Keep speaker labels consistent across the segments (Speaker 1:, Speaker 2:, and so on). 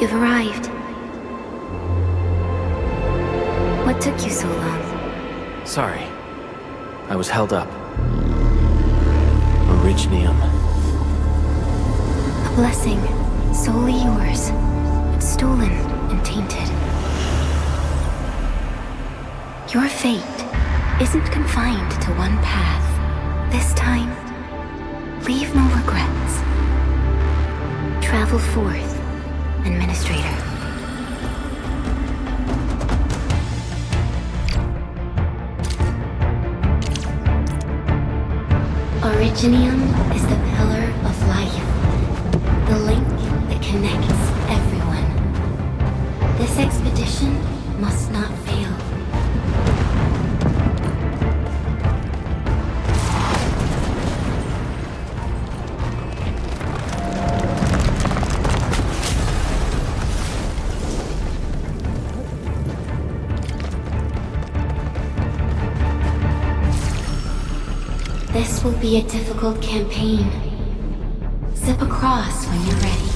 Speaker 1: You've arrived. What took you so long?
Speaker 2: Sorry. I was held up. Arknights.
Speaker 1: A blessing, solely yours, but stolen and tainted. Your fate isn't confined to one path. This time, leave no regrets. Travel forth, Administrator. Originium is the pillar of life, the link that connects everyone. This expedition must not fail. This will be a difficult campaign. Zip across when you're ready.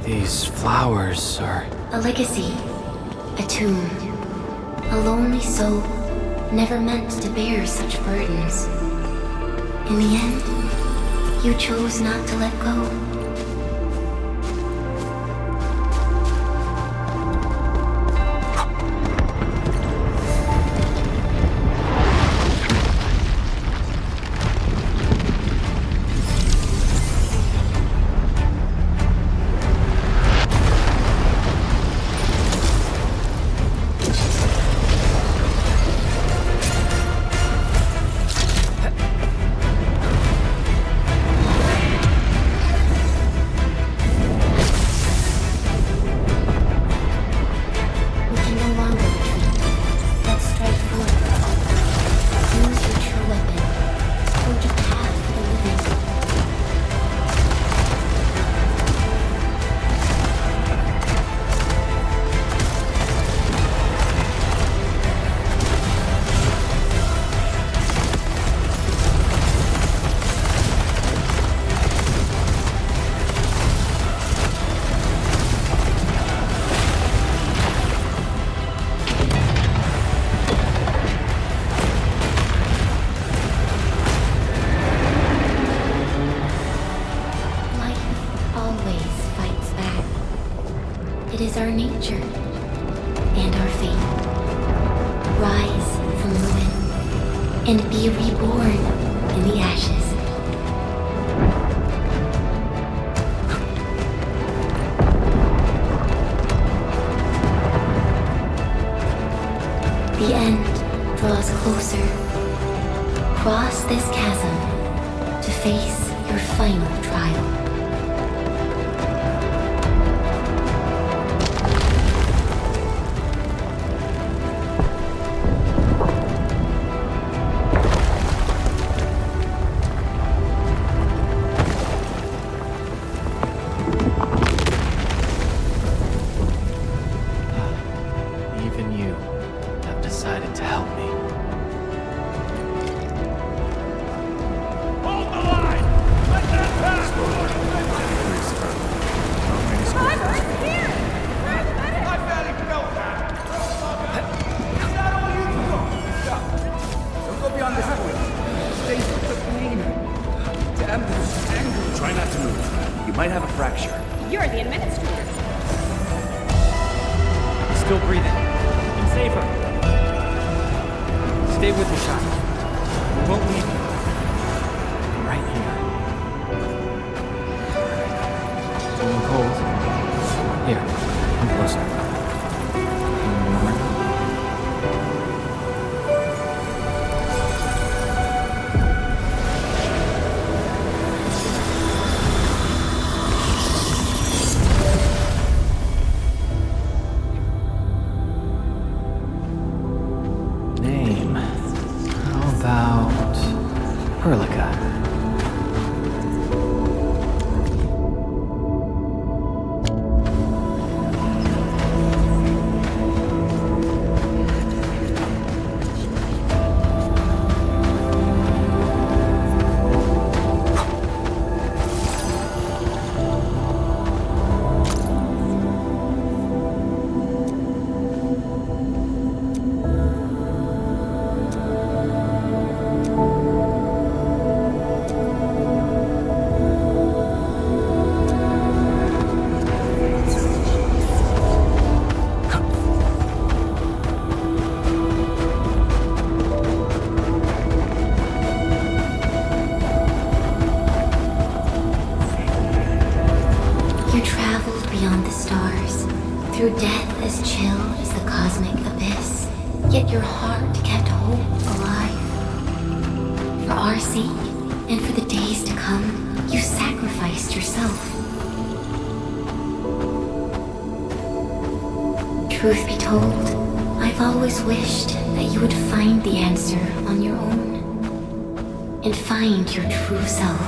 Speaker 2: These flowers are...
Speaker 1: A legacy. A tomb. A lonely soul, never meant to bear such burdens. In the end, you chose not to let go. It is our nature and our fate. Rise from ruin and be reborn in the ashes. The end draws closer. Cross this chasm to face your final trial.
Speaker 2: Even you have decided to help me.
Speaker 3: Hold the line! Let them pass! Right here! Where's the medic? I barely felt that! Is that all you got?
Speaker 4: Don't go beyond this point. Stay with the pain. Damn this anger. Try not to move. You might have a fracture.
Speaker 5: You're the administrator.
Speaker 2: Still breathing. And safer. Stay with me, child. We won't leave you. Right here. Feeling cold? Here, come closer. Feeling warmer? Name. How about Perlica?
Speaker 1: You traveled beyond the stars, through death as chill as the cosmic abyss, yet your heart kept hope alive. For our sake, and for the days to come, you sacrificed yourself. Truth be told, I've always wished that you would find the answer on your own, and find your true self.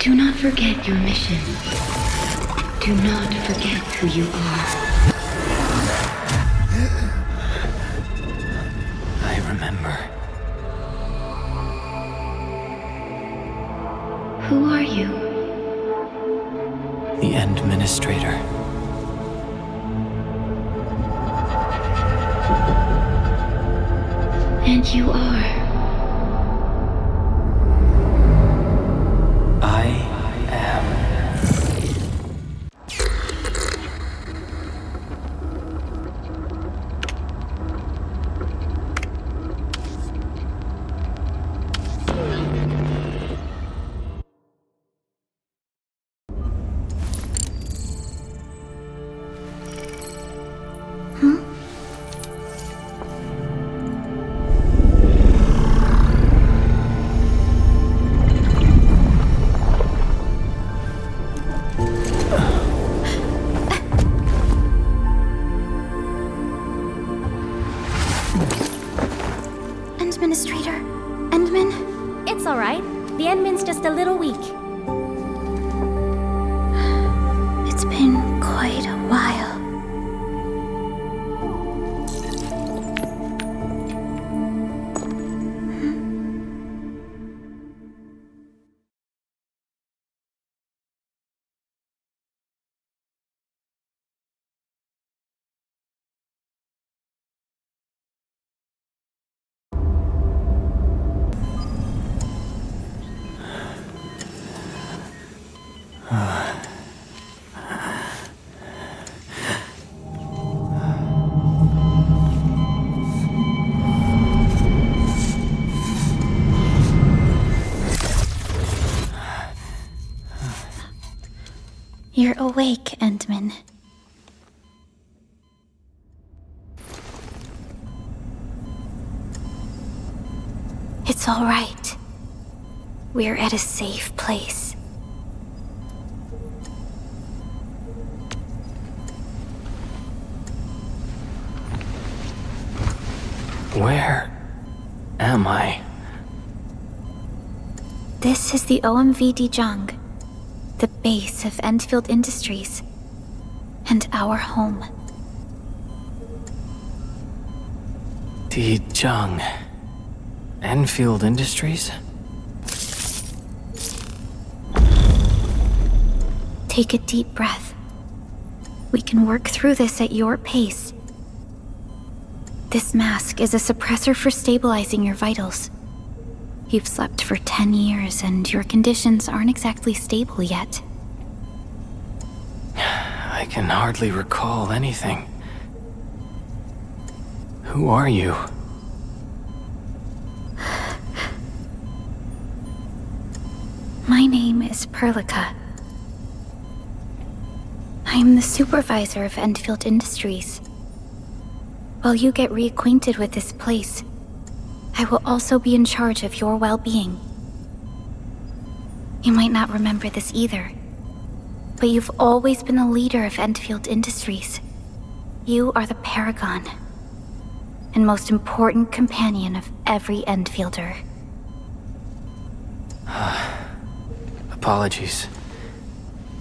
Speaker 1: Do not forget your mission. Do not forget who you are.
Speaker 2: I remember.
Speaker 1: Who are you?
Speaker 2: The Administrator.
Speaker 1: And you are.
Speaker 2: I am.
Speaker 1: Administrator? Endman?
Speaker 5: It's alright. The Endman's just a little weak.
Speaker 1: It's been quite a while. You're awake, Endman. It's all right. We're at a safe place.
Speaker 2: Where am I?
Speaker 1: This is the OMV Dijong, the base of Endfield Industries, and our home.
Speaker 2: Dijong. Endfield Industries?
Speaker 1: Take a deep breath. We can work through this at your pace. This mask is a suppressor for stabilizing your vitals. You've slept for 10 years and your conditions aren't exactly stable yet.
Speaker 2: I can hardly recall anything. Who are you?
Speaker 1: My name is Perlica. I'm the supervisor of Endfield Industries. While you get reacquainted with this place, I will also be in charge of your well-being. You might not remember this either, but you've always been the leader of Endfield Industries. You are the paragon and most important companion of every Endfielder.
Speaker 2: Apologies.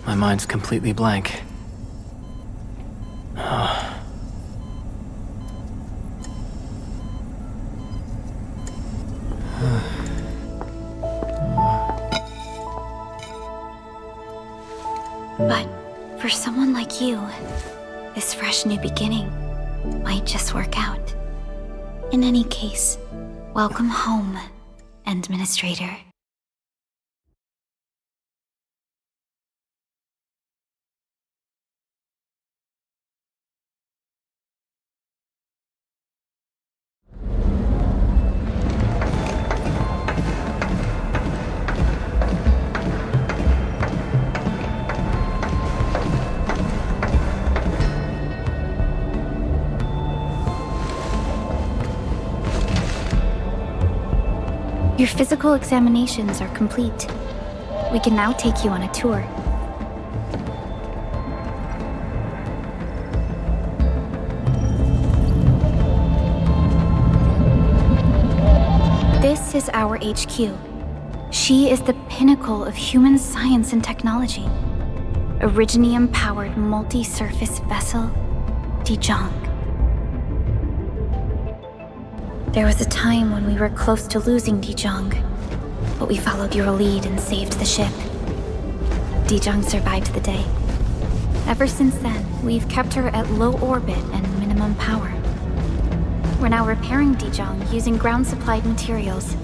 Speaker 2: My mind's completely blank.
Speaker 1: But for someone like you, this fresh new beginning might just work out. In any case, welcome home, Administrator. Your physical examinations are complete. We can now take you on a tour. This is our HQ.
Speaker 6: She is the pinnacle of human science and technology. Originium-powered multi-surface vessel, Dijong. There was a time when we were close to losing Dijong, but we followed your lead and saved the ship. Dijong survived the day. Ever since then, we've kept her at low orbit and minimum power. We're now repairing Dijong using ground-supplied materials.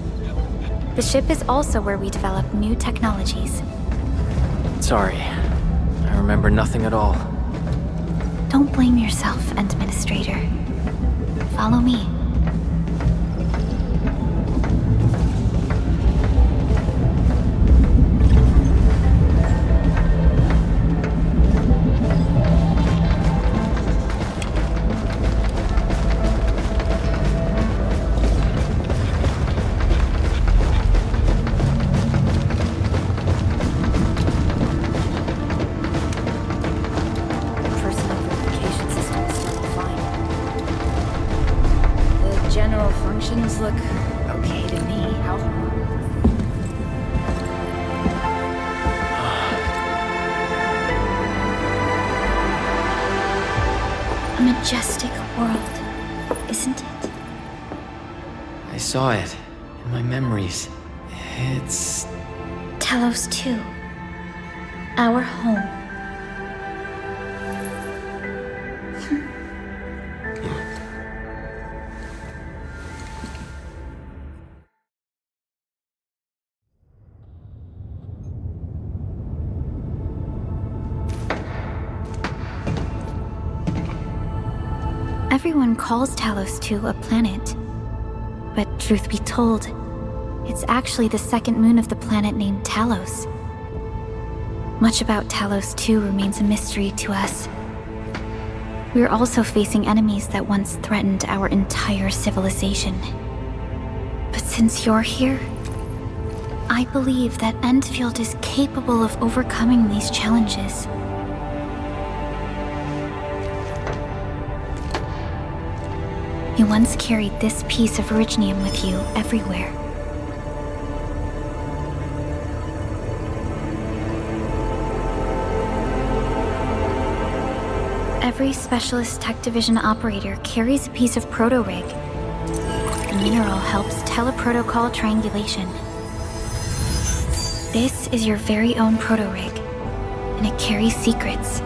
Speaker 6: The ship is also where we develop new technologies.
Speaker 2: Sorry. I remember nothing at all.
Speaker 6: Don't blame yourself, Administrator. Follow me.
Speaker 7: Look okay to me.
Speaker 6: A majestic world, isn't it?
Speaker 2: I saw it in my memories. It's...
Speaker 6: Talos 2. Our home. Everyone calls Talos 2 a planet. But truth be told, it's actually the second moon of the planet named Talos. Much about Talos 2 remains a mystery to us. We're also facing enemies that once threatened our entire civilization. But since you're here, I believe that Endfield is capable of overcoming these challenges. You once carried this piece of Originium with you everywhere. Every Specialist Tech Division operator carries a piece of proto-rig. The mineral helps teleprotocol triangulation. This is your very own proto-rig, and it carries secrets,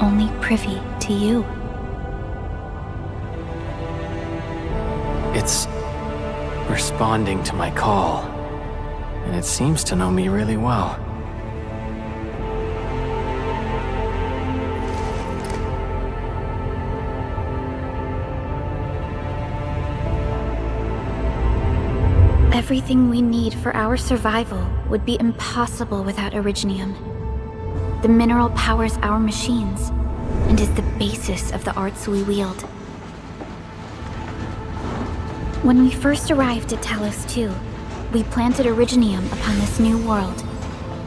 Speaker 6: only privy to you.
Speaker 2: It's responding to my call, and it seems to know me really well.
Speaker 6: Everything we need for our survival would be impossible without Originium. The mineral powers our machines, and is the basis of the arts we wield. When we first arrived at Talos 2, we planted Originium upon this new world.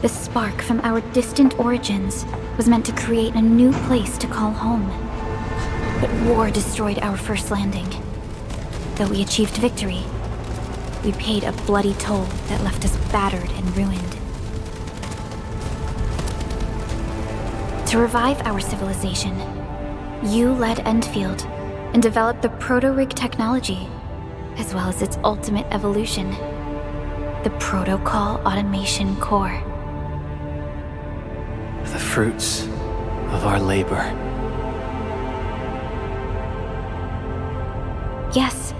Speaker 6: The spark from our distant origins was meant to create a new place to call home. But war destroyed our first landing. Though we achieved victory, we paid a bloody toll that left us battered and ruined. To revive our civilization, you led Endfield and developed the proto-rig technology, as well as its ultimate evolution, the Protocol Automation Core.
Speaker 2: The fruits of our labor.
Speaker 6: Yes.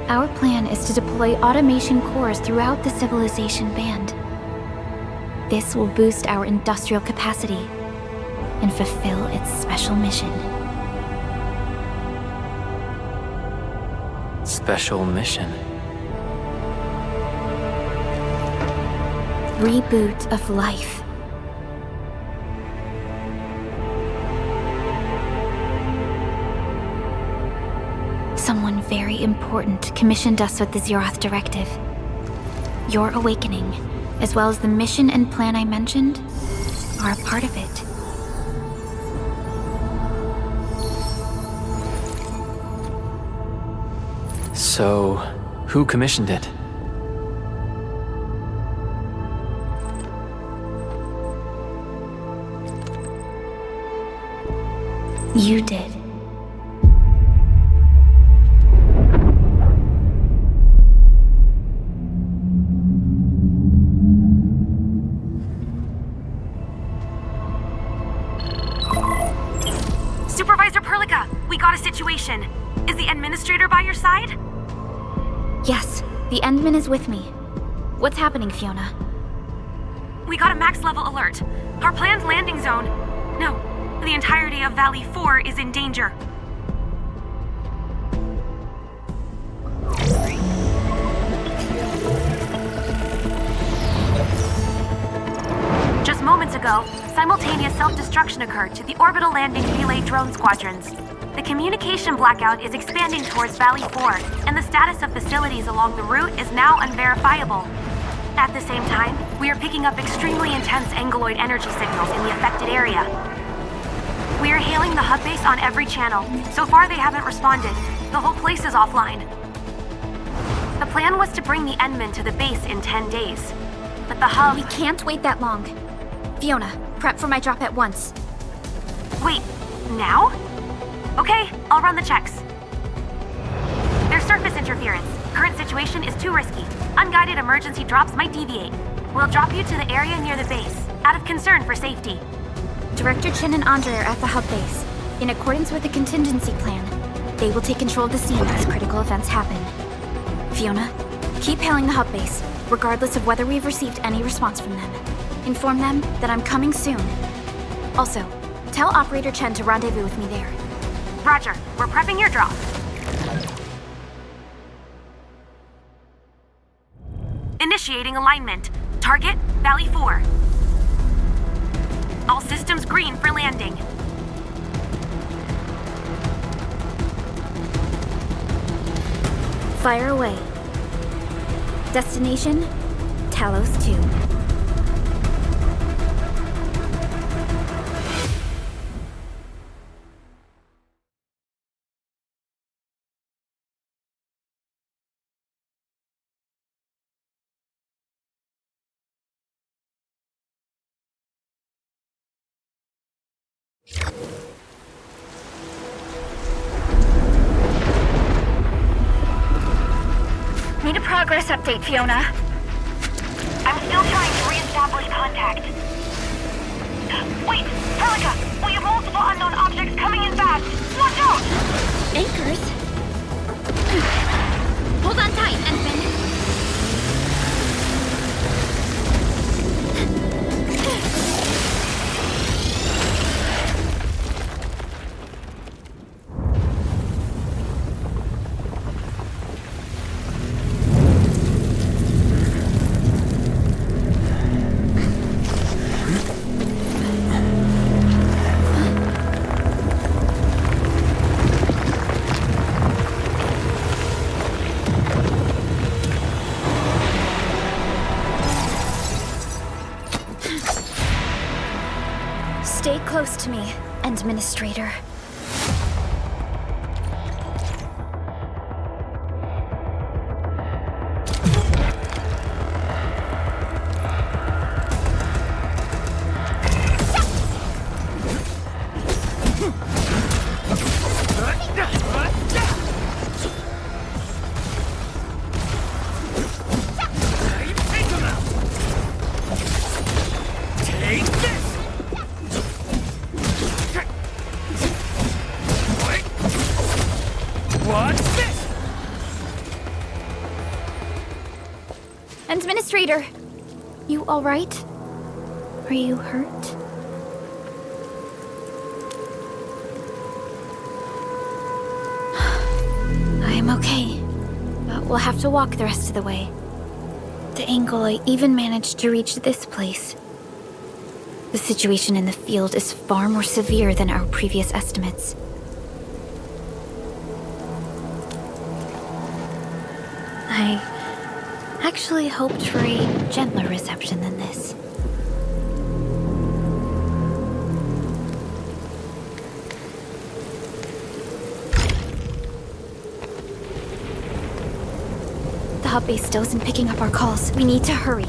Speaker 6: Our plan is to deploy automation cores throughout the civilization band. This will boost our industrial capacity and fulfill its special mission.
Speaker 2: Special mission?
Speaker 6: Reboot of life. Someone very important commissioned us with the Zeroth Directive. Your awakening, as well as the mission and plan I mentioned, are a part of it.
Speaker 2: So, who commissioned it?
Speaker 6: You did.
Speaker 8: Supervisor Perlica, we got a situation. Is the administrator by your side?
Speaker 6: Yes, the Endman is with me. What's happening, Fiona?
Speaker 8: We got a max level alert. Our planned landing zone. No, the entirety of Valley 4 is in danger. Just moments ago, simultaneous self-destruction occurred to the orbital landing relay drone squadrons. The communication blackout is expanding towards Valley 4, and the status of facilities along the route is now unverifiable. At the same time, we are picking up extremely intense angeloid energy signals in the affected area. We are hailing the hub base on every channel. So far, they haven't responded. The whole place is offline. The plan was to bring the Endman to the base in 10 days. But the hub...
Speaker 6: We can't wait that long. Fiona, prep for my drop at once.
Speaker 8: Wait, now? Okay, I'll run the checks. There's surface interference. Current situation is too risky. Unguided emergency drops might deviate. We'll drop you to the area near the base, out of concern for safety.
Speaker 6: Director Chen and Andre are at the hub base. In accordance with the contingency plan, they will take control of the scene as critical events happen. Fiona, keep hailing the hub base, regardless of whether we've received any response from them. Inform them that I'm coming soon. Also, tell Operator Chen to rendezvous with me there.
Speaker 8: Roger, we're prepping your drop. Initiating alignment. Target, Valley 4. All systems green for landing.
Speaker 6: Fire away. Destination, Talos 2.
Speaker 5: Need a progress update, Fiona.
Speaker 8: I'm still trying to re-establish contact. Wait, Perlica, we have multiple unknown objects coming in fast. Watch out!
Speaker 5: Anchors? Hold on tight, Endman.
Speaker 6: Stay close to me, Administrator. Administrator, you all right? Are you hurt? I am okay, but we'll have to walk the rest of the way. The angle I even managed to reach this place. The situation in the field is far more severe than our previous estimates. I actually hoped for a gentler reception than this. The hub base still isn't picking up our calls. We need to hurry.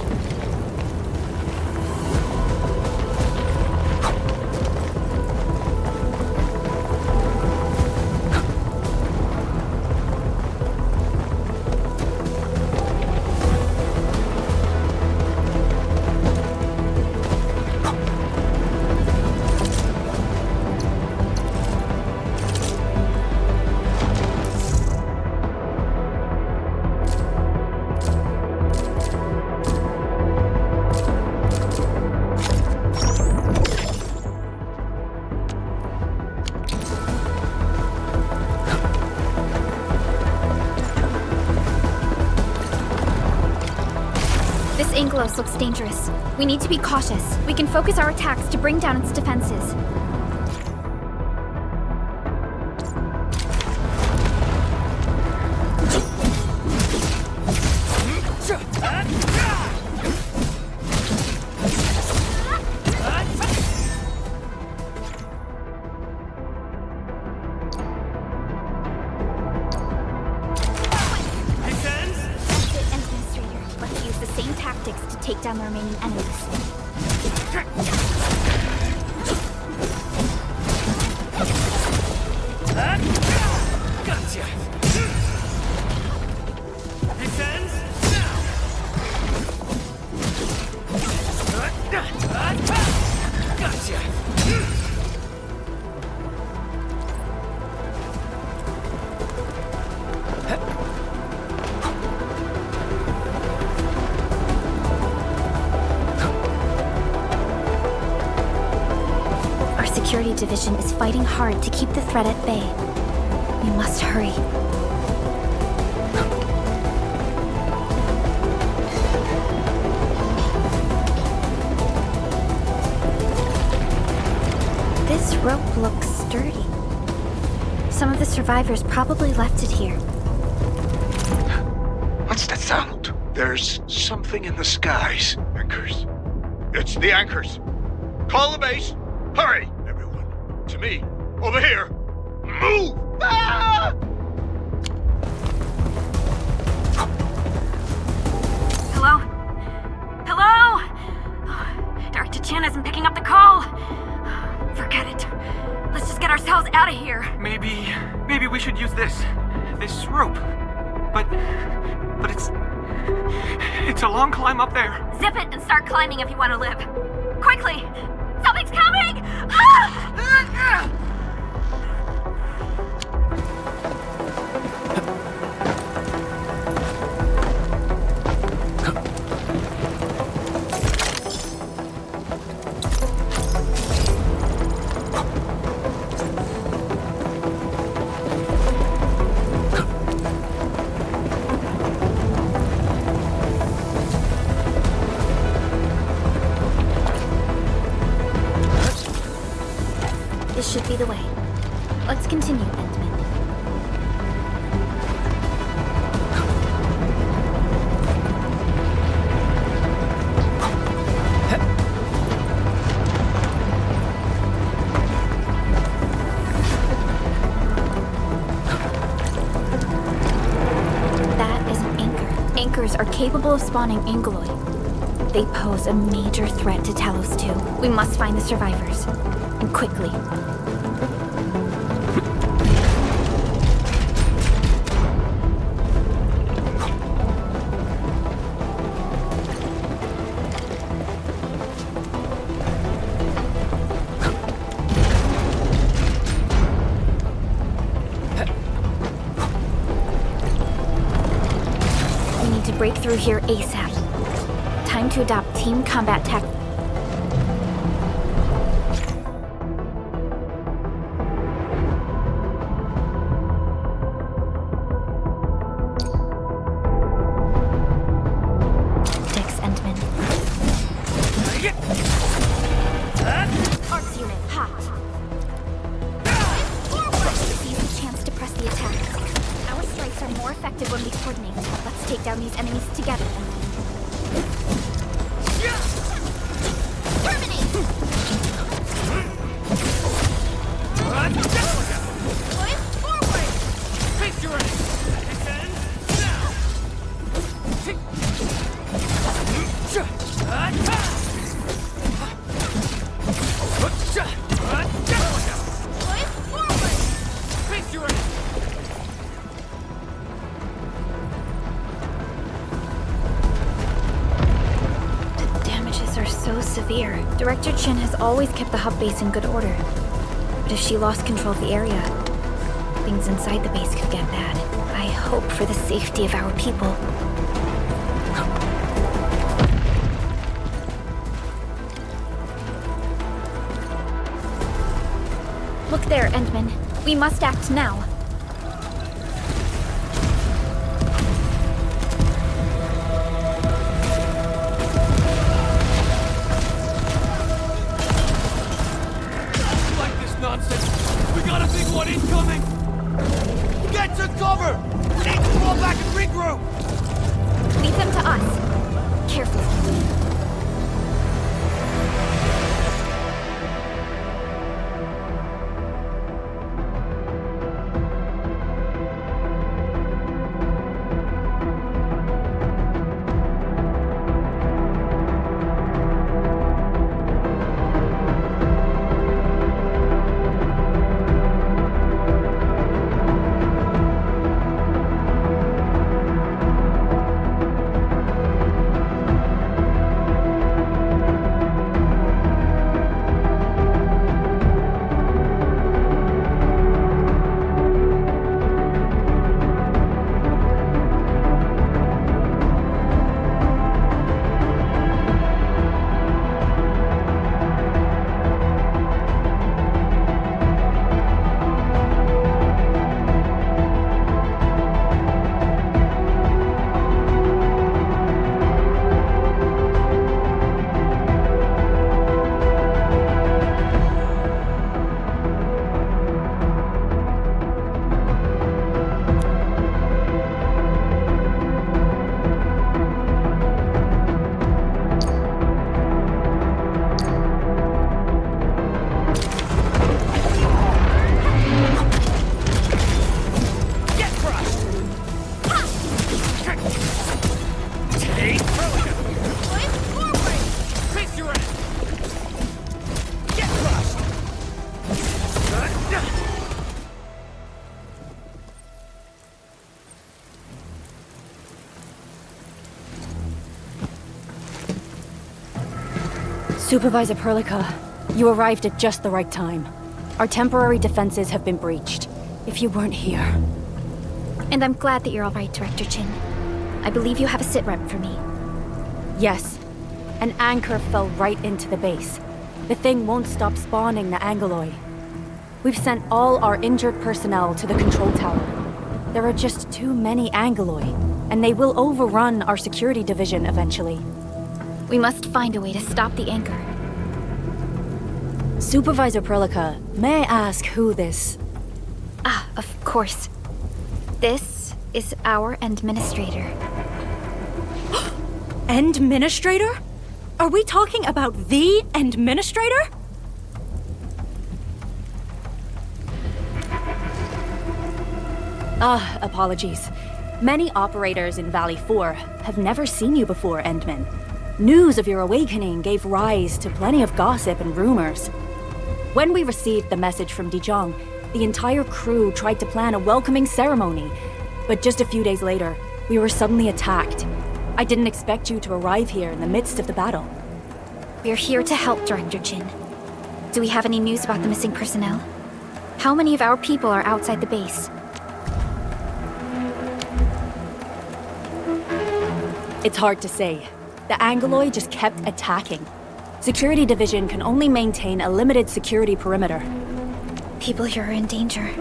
Speaker 6: This Angelos looks dangerous. We need to be cautious. We can focus our attacks to bring down its defenses. Take down the remaining enemies.
Speaker 3: Gotcha! Descends now! Gotcha!
Speaker 6: Security division is fighting hard to keep the threat at bay. We must hurry. This rope looks sturdy. Some of the survivors probably left it here.
Speaker 9: What's that sound? There's something in the skies. Anchors. It's the anchors. Call the base. Hurry! To me! Over here! Move! Ah!
Speaker 8: Hello? Hello? Dr. Chen isn't picking up the call. Forget it. Let's just get ourselves out of here.
Speaker 3: Maybe we should use this rope. But it's a long climb up there.
Speaker 8: Zip it and start climbing if you want to live. Quickly! Something's coming! Ah!
Speaker 6: This should be the way. Let's continue, Endman. That is an anchor. Anchors are capable of spawning angeloid. They pose a major threat to Talos 2. We must find the survivors. And quickly. We need to break through here ASAP. Time to adopt team combat tactics. When we coordinate, let's take down these enemies together. Severe. Director Chen has always kept the hub base in good order. But if she lost control of the area, things inside the base could get bad. I hope for the safety of our people. Look there, Endman. We must act now.
Speaker 3: cover! We need to fall back and regroup!
Speaker 6: Leave them to us. Careful.
Speaker 7: Supervisor Perlica, you arrived at just the right time. Our temporary defenses have been breached. If you weren't here...
Speaker 6: And I'm glad that you're all right, Director Chin. I believe you have a sitrep for me.
Speaker 7: Yes. An anchor fell right into the base. The thing won't stop spawning the Angoloi. We've sent all our injured personnel to the control tower. There are just too many Angoloi, and they will overrun our security division eventually.
Speaker 6: We must find a way to stop the anchor.
Speaker 7: Supervisor Perlica, may I ask who this...
Speaker 6: Ah, of course. This is our administrator.
Speaker 7: Administrator? Are we talking about the administrator? Apologies. Many operators in Valley 4 have never seen you before, Endman. News of your awakening gave rise to plenty of gossip and rumors. When we received the message from Dijon, the entire crew tried to plan a welcoming ceremony, but just a few days later, we were suddenly attacked. I didn't expect you to arrive here in the midst of the battle.
Speaker 6: We're here to help, Director Chin. Do we have any news about the missing personnel? How many of our people are outside the base?
Speaker 7: It's hard to say. The Angoloi just kept attacking. Security Division can only maintain a limited security perimeter.
Speaker 6: People here are in danger.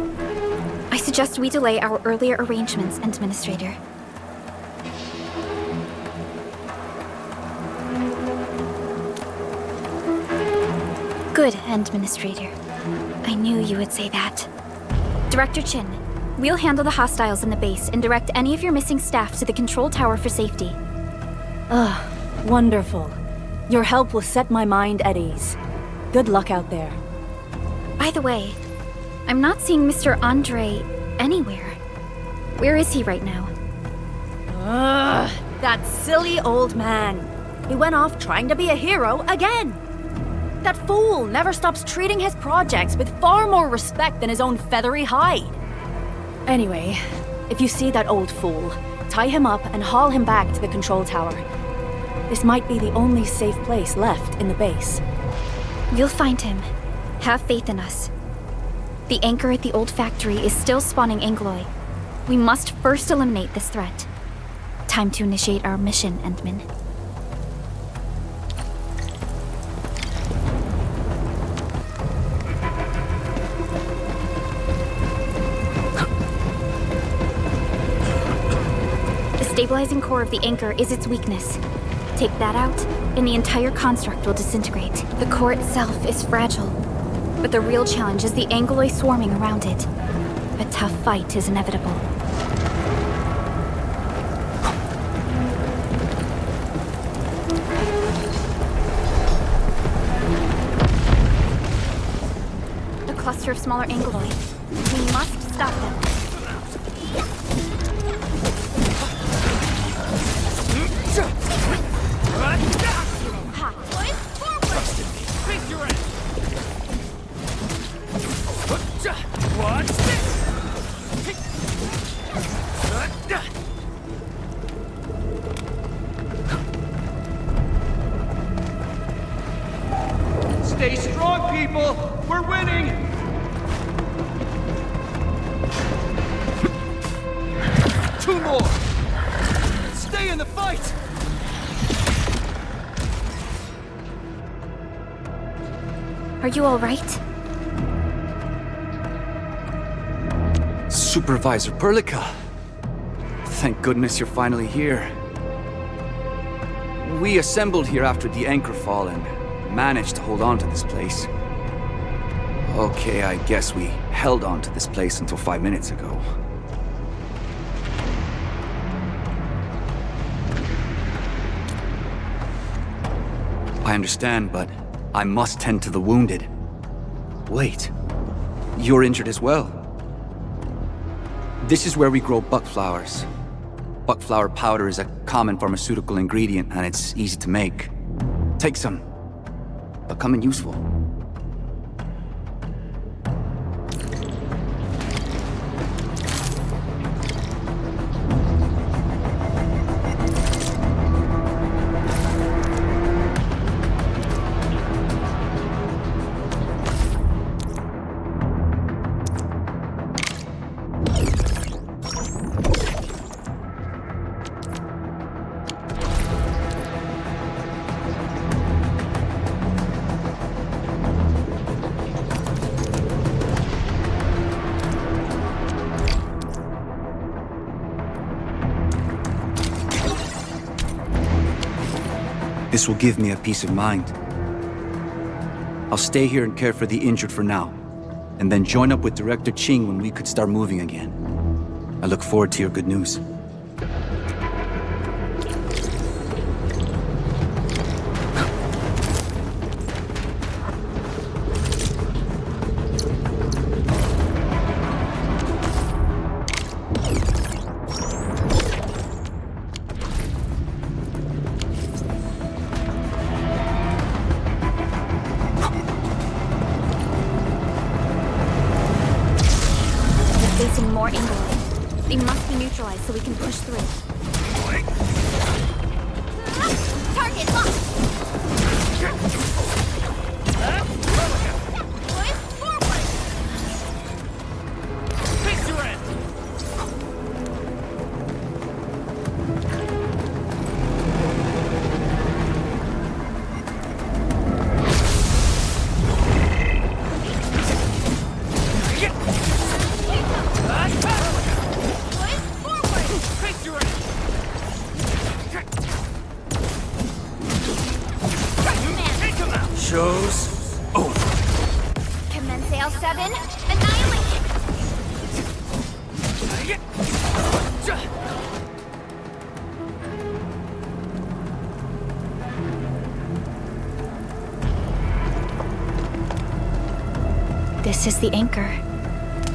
Speaker 6: I suggest we delay our earlier arrangements, Administrator. Good, Administrator. I knew you would say that. Director Chin, we'll handle the hostiles in the base and direct any of your missing staff to the control tower for safety.
Speaker 7: Wonderful. Your help will set my mind at ease. Good luck out there.
Speaker 6: By the way, I'm not seeing Mr. Andre anywhere. Where is he right now?
Speaker 7: That silly old man. He went off trying to be a hero again. That fool never stops treating his projects with far more respect than his own feathery hide. Anyway, if you see that old fool, tie him up and haul him back to the control tower. This might be the only safe place left in the base.
Speaker 6: We'll find him. Have faith in us. The anchor at the old factory is still spawning Angoloi. We must first eliminate this threat. Time to initiate our mission, Endman. The stabilizing core of the anchor is its weakness. Take that out, and the entire construct will disintegrate. The core itself is fragile, but the real challenge is the Angoloi swarming around it. A tough fight is inevitable. cluster of smaller angloid. We must stop them.
Speaker 3: Face your end! Watch this! Stay strong, people! We're winning! Two more! Stay in the fight!
Speaker 6: Are you all right?
Speaker 4: Supervisor Perlica. Thank goodness you're finally here. We assembled here after the anchor fall and managed to hold on to this place. Okay, I guess we held on to this place until 5 minutes ago. I understand, but I must tend to the wounded. Wait, you're injured as well. This is where we grow buckflowers. Buckflower powder is a common pharmaceutical ingredient, and it's easy to make. Take some. Become useful. This will give me a peace of mind. I'll stay here and care for the injured for now, and then join up with Director Ching when we could start moving again. I look forward to your good news.
Speaker 6: Facing more angloid. They must be neutralized so we can push through.
Speaker 5: Target locked! Boys, forward!
Speaker 3: Face your end!
Speaker 4: Show's over.
Speaker 5: Commence L7, annihilate it!
Speaker 6: This is the anchor,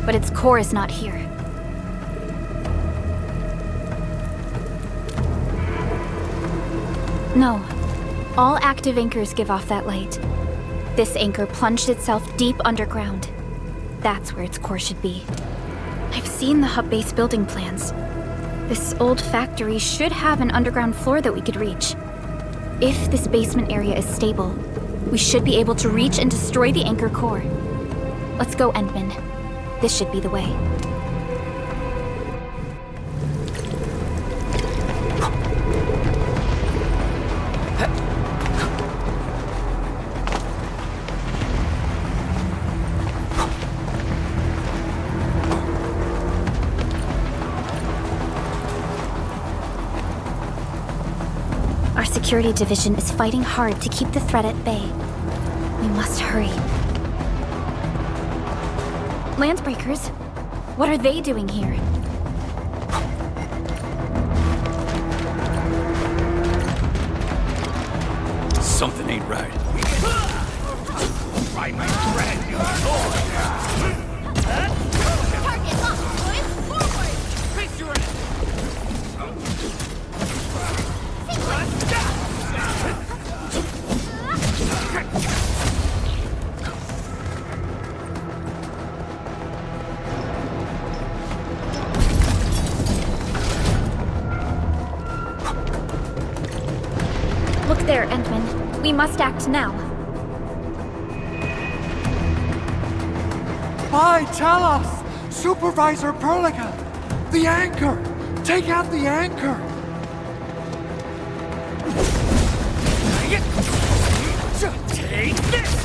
Speaker 6: but its core is not here. No. All active anchors give off that light. This anchor plunged itself deep underground. That's where its core should be. I've seen the hub base building plans. This old factory should have an underground floor that we could reach. If this basement area is stable, we should be able to reach and destroy the anchor core. Let's go, Endman. This should be the way. Our security division is fighting hard to keep the threat at bay. We must hurry. Landsbreakers? What are they doing here?
Speaker 4: Something ain't right.
Speaker 3: Right, my friend, you're
Speaker 6: There, Endman. We must act now.
Speaker 3: Aye, tell us! Supervisor Perlica! The anchor! Take out the anchor! Take this!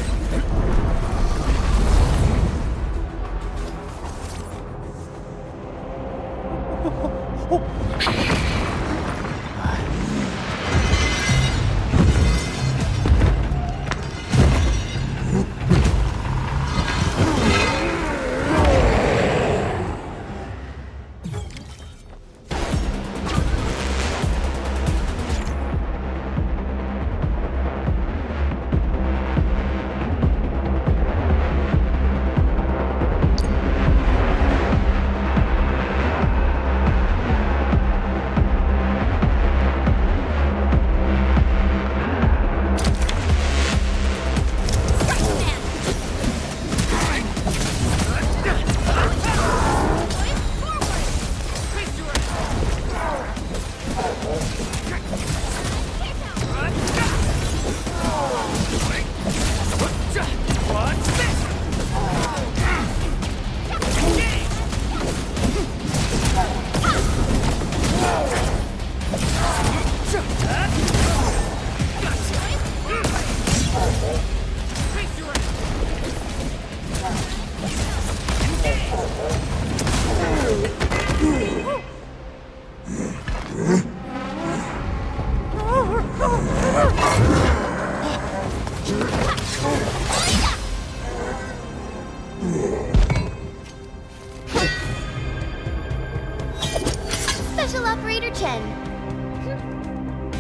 Speaker 5: Special Operator Chen.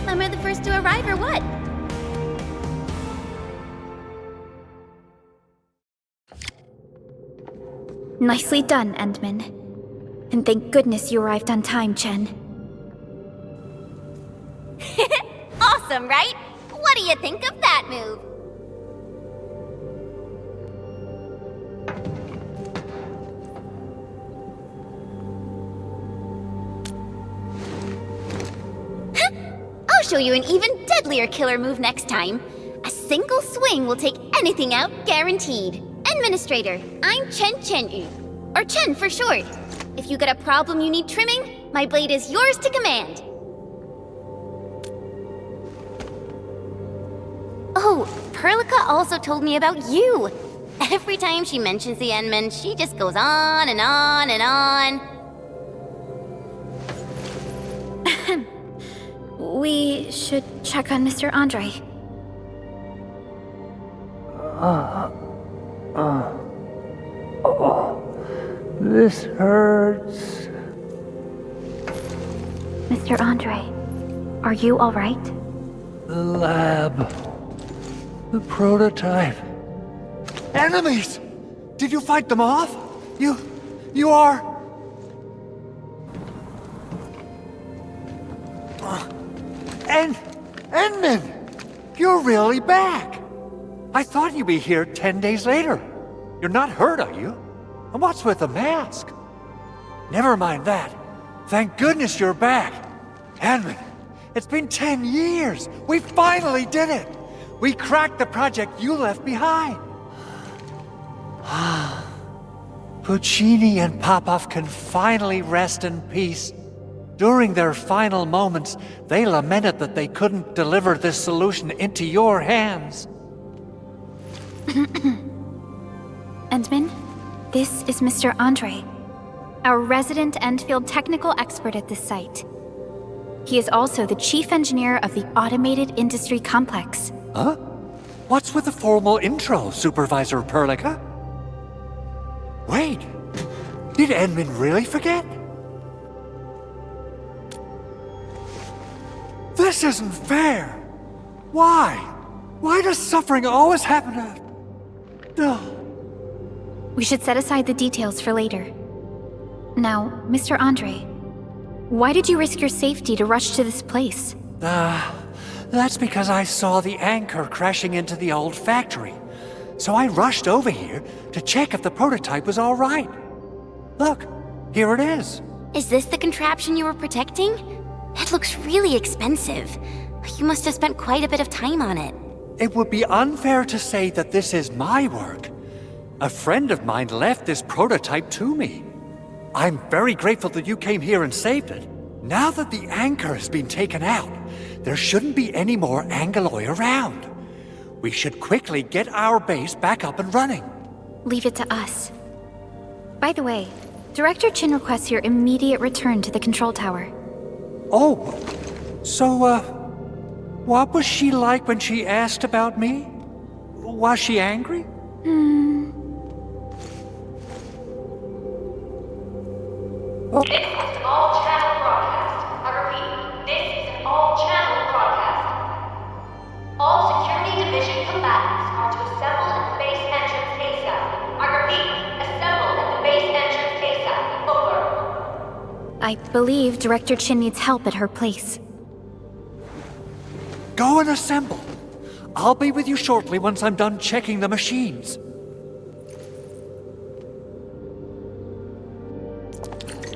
Speaker 5: Am I the first to arrive or what?
Speaker 6: Nicely done, Endman. And thank goodness you arrived on time, Chen.
Speaker 5: Awesome, right? What do you think of that move? I'll show you an even deadlier killer move next time. A single swing will take anything out, guaranteed. Administrator, I'm Chen Chen-yu, or Chen for short. If you got a problem you need trimming, my blade is yours to command. Oh, Perlica also told me about you. Every time she mentions the Endman, she just goes on and on and on.
Speaker 6: We should check on Mr. Andre.
Speaker 3: This hurts.
Speaker 6: Mr. Andre, are you all right?
Speaker 3: The lab. The prototype. Enemies! Did you fight them off? You are... Endman! You're really back! I thought you'd be here 10 days later. You're not hurt, are you? And what's with the mask? Never mind that. Thank goodness you're back. Endman, it's been 10 years. We finally did it. We cracked the project you left behind. Puccini and Popov can finally rest in peace. During their final moments, they lamented that they couldn't deliver this solution into your hands.
Speaker 6: Endman, this is Mr. Andre, our resident Endfield technical expert at this site. He is also the chief engineer of the Automated Industry Complex.
Speaker 3: Huh? What's with the formal intro, Supervisor Perlica? Wait, did Endman really forget? This isn't fair! Why? Why does suffering always happen to...
Speaker 6: We should set aside the details for later. Now, Mr. Andre, why did you risk your safety to rush to this place?
Speaker 3: That's because I saw the anchor crashing into the old factory. So I rushed over here to check if the prototype was all right. Look, here it is.
Speaker 5: Is this the contraption you were protecting? It looks really expensive.
Speaker 1: You must have spent quite a bit of time on it.
Speaker 3: It would be unfair to say that this is my work. A friend of mine left this prototype to me. I'm very grateful that you came here and saved it. Now that the anchor has been taken out, there shouldn't be any more Angeloi around. We should quickly get our base back up and running.
Speaker 6: Leave it to us. By the way, Director Chin requests your immediate return to the control tower.
Speaker 3: Oh, so, what was she like when she asked about me? Was she angry?
Speaker 8: This is an all-channel broadcast. I repeat, this is an all-channel broadcast. All security division combatants are to assemble at the base entrance ASAP. I repeat, assemble at the base entrance ASAP. Over.
Speaker 6: I believe Director Chin needs help at her place.
Speaker 3: Go and assemble. I'll be with you shortly once I'm done checking the machines.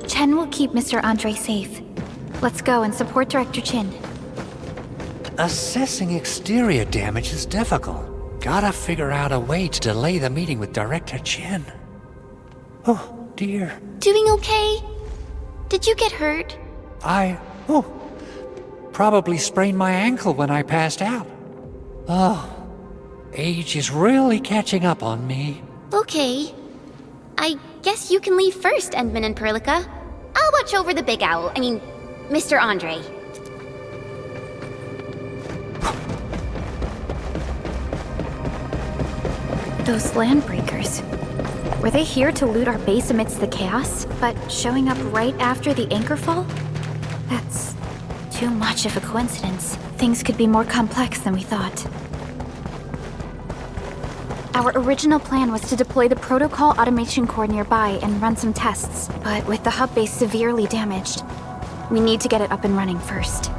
Speaker 6: Chen will keep Mr. Andre safe. Let's go and support Director Chin.
Speaker 3: Assessing exterior damage is difficult. Gotta figure out a way to delay the meeting with Director Chin. Oh, dear.
Speaker 1: Doing okay? Did you get hurt?
Speaker 3: Probably sprained my ankle when I passed out. Oh, age is really catching up on me.
Speaker 1: Okay. I guess you can leave first, Endman and Perlica. I'll watch over the Big Owl. Mr. Andre.
Speaker 6: Those landbreakers. Were they here to loot our base amidst the chaos, but showing up right after the anchor fall? That's too much of a coincidence. Things could be more complex than we thought. Our original plan was to deploy the protocol automation core nearby and run some tests, but with the hub base severely damaged, we need to get it up and running first.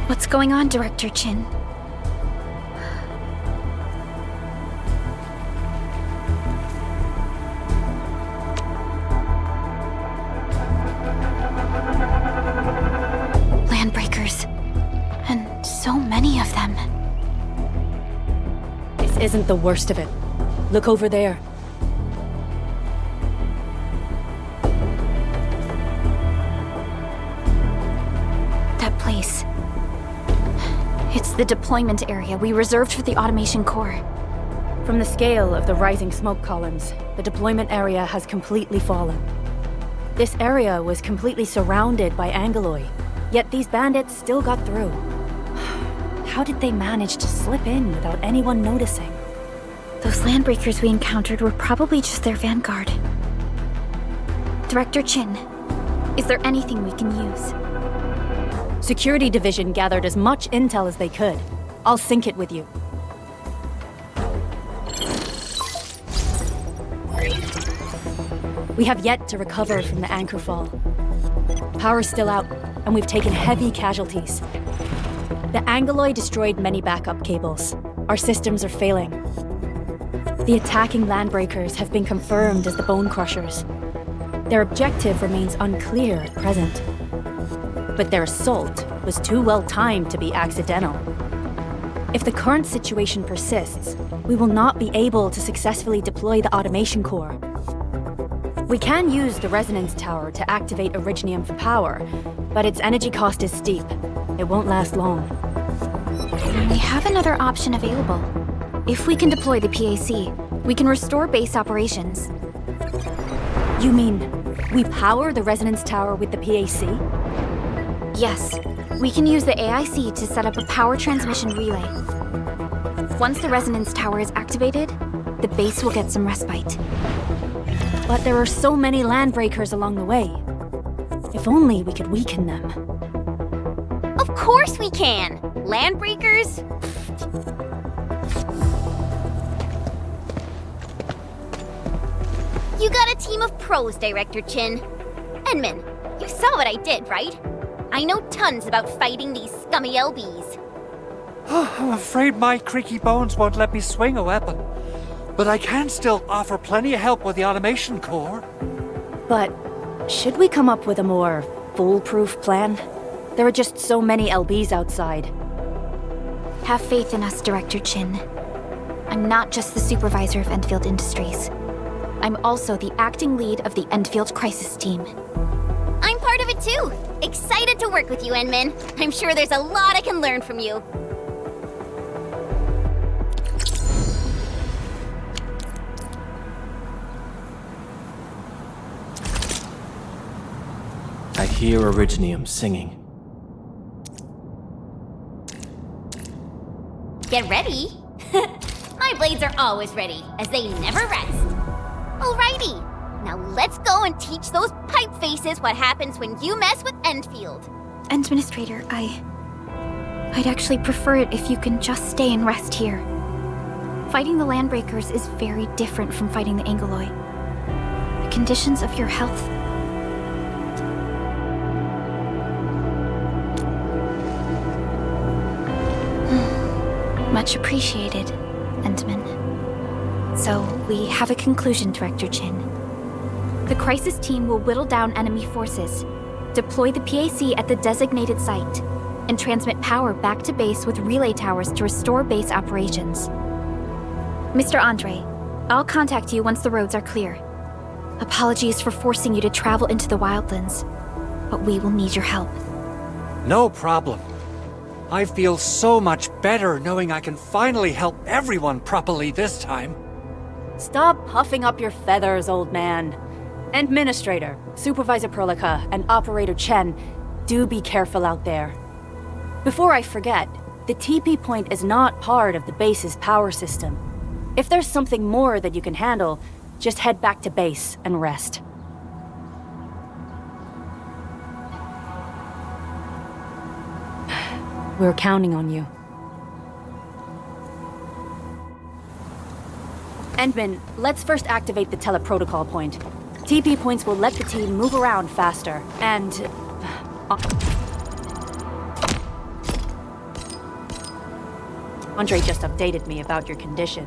Speaker 6: What's going on, Director Chin? Landbreakers. And so many of them.
Speaker 7: This isn't the worst of it. Look over there.
Speaker 6: That place. It's the deployment area we reserved for the automation core.
Speaker 7: From the scale of the rising smoke columns, the deployment area has completely fallen. This area was completely surrounded by Angeloi, yet these bandits still got through. How did they manage to slip in without anyone noticing?
Speaker 6: Those landbreakers we encountered were probably just their vanguard. Director Chin, is there anything we can use?
Speaker 7: Security Division gathered as much intel as they could. I'll sync it with you. We have yet to recover from the anchor fall. Power's still out, and we've taken heavy casualties. The Angeloi destroyed many backup cables. Our systems are failing. The attacking landbreakers have been confirmed as the Bone Crushers. Their objective remains unclear at present. But their assault was too well timed to be accidental. If the current situation persists, we will not be able to successfully deploy the automation core. We can use the resonance tower to activate Originium for power, but its energy cost is steep. It won't last long.
Speaker 6: We have another option available. If we can deploy the PAC, we can restore base operations.
Speaker 7: You mean, we power the resonance tower with the PAC?
Speaker 6: Yes, we can use the AIC to set up a power transmission relay. Once the resonance tower is activated, the base will get some respite.
Speaker 7: But there are so many landbreakers along the way. If only we could weaken them.
Speaker 5: Of course we can! Landbreakers? You got a team of pros, Director Chin. Enman, you saw what I did, right? I know tons about fighting these scummy LBs.
Speaker 3: I'm afraid my creaky bones won't let me swing a weapon. But I can still offer plenty of help with the automation core.
Speaker 7: But should we come up with a more foolproof plan? There are just so many LBs outside.
Speaker 6: Have faith in us, Director Chin. I'm not just the supervisor of Endfield Industries. I'm also the acting lead of the Endfield Crisis Team.
Speaker 5: I'm part of it too. Excited to work with you, Enman. I'm sure there's a lot I can learn from you.
Speaker 2: I hear Originium singing.
Speaker 5: Get ready. My blades are always ready, as they never rest. Alrighty, now let's go and teach those pipe faces what happens when you mess with Endfield.
Speaker 6: Administrator, I'd actually prefer it if you can just stay and rest here. Fighting the Landbreakers is very different from fighting the Angoloi. The conditions of your health... Much appreciated, Endman. So, we have a conclusion, Director Chin. The Crisis Team will whittle down enemy forces, deploy the PAC at the designated site, and transmit power back to base with relay towers to restore base operations. Mr. Andre, I'll contact you once the roads are clear. Apologies for forcing you to travel into the wildlands, but we will need your help.
Speaker 3: No problem. I feel so much better knowing I can finally help everyone properly this time.
Speaker 7: Stop puffing up your feathers, old man. Administrator, Supervisor Perlica, and Operator Chen, do be careful out there. Before I forget, the TP point is not part of the base's power system. If there's something more that you can handle, just head back to base and rest. We're counting on you. Endman, let's first activate the teleprotocol point. TP points will let the team move around faster, and... Andre just updated me about your condition.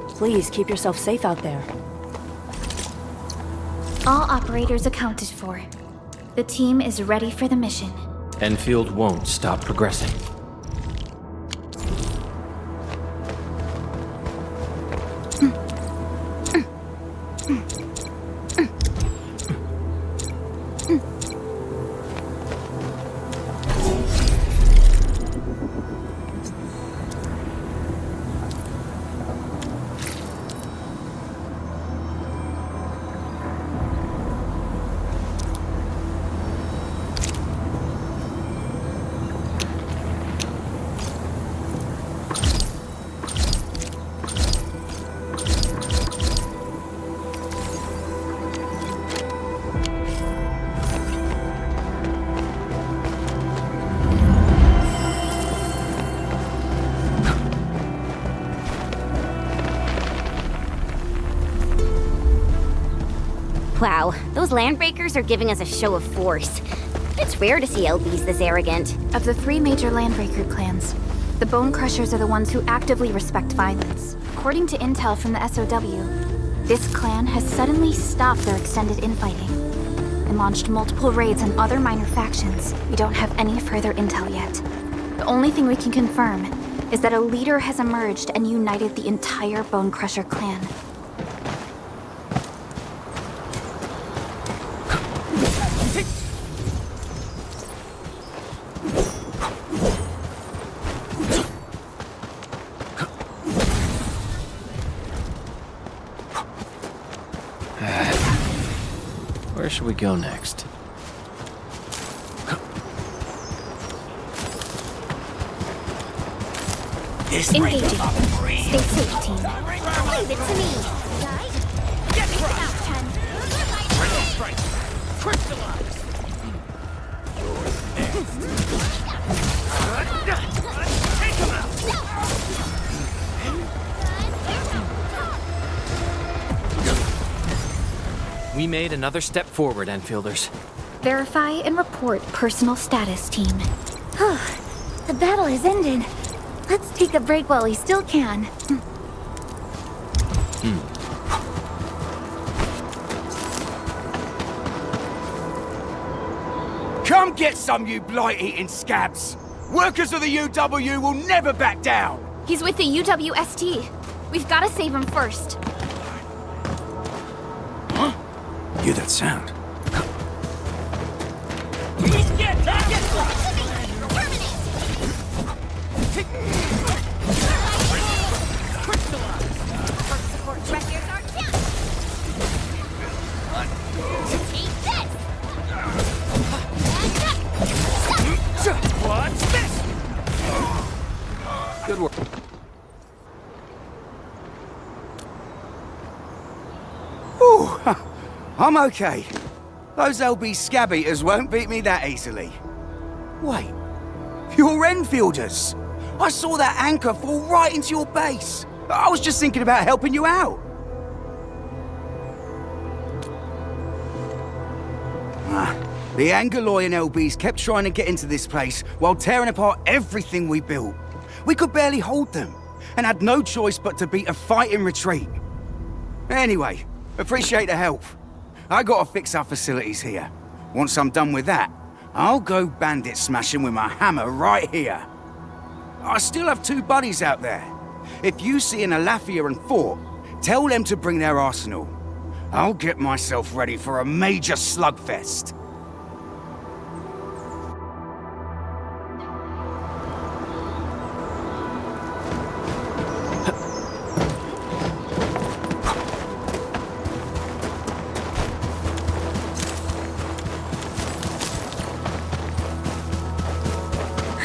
Speaker 7: Please keep yourself safe out there.
Speaker 6: All operators accounted for. The team is ready for the mission.
Speaker 2: Enfield won't stop progressing.
Speaker 5: Wow, those Landbreakers are giving us a show of force. It's rare to see LBs this arrogant.
Speaker 6: Of the 3 major Landbreaker clans, the Bone Crushers are the ones who actively respect violence. According to intel from the SOW, this clan has suddenly stopped their extended infighting and launched multiple raids on other minor factions. We don't have any further intel yet. The only thing we can confirm is that a leader has emerged and united the entire Bone Crusher clan.
Speaker 2: Where should we go next?
Speaker 6: Engaging. Stay safe, team.
Speaker 5: Leave it to me.
Speaker 7: Get me out, Chen.
Speaker 10: Ready to strike. Crystallize. Take him out.
Speaker 2: We made another step forward, Enfielders.
Speaker 6: Verify and report personal status, team.
Speaker 5: The battle has ended. Let's take a break while we still can.
Speaker 11: Come get some, you blight-eating scabs! Workers of the UW will never back down!
Speaker 6: He's with the UWST. We've got to save him first.
Speaker 4: Hear that sound?
Speaker 10: What's this?
Speaker 2: Good work.
Speaker 11: Ooh, I'm okay. Those LB scab eaters won't beat me that easily. Wait, you're Enfielders! I saw that anchor fall right into your base. I was just thinking about helping you out. The Angaloy and LBs kept trying to get into this place while tearing apart everything we built. We could barely hold them, and had no choice but to beat a fighting retreat. Anyway, appreciate the help. I gotta fix our facilities here. Once I'm done with that, I'll go bandit smashing with my hammer right here. I still have 2 buddies out there. If you see an Alafia and Fort, tell them to bring their arsenal. I'll get myself ready for a major slugfest.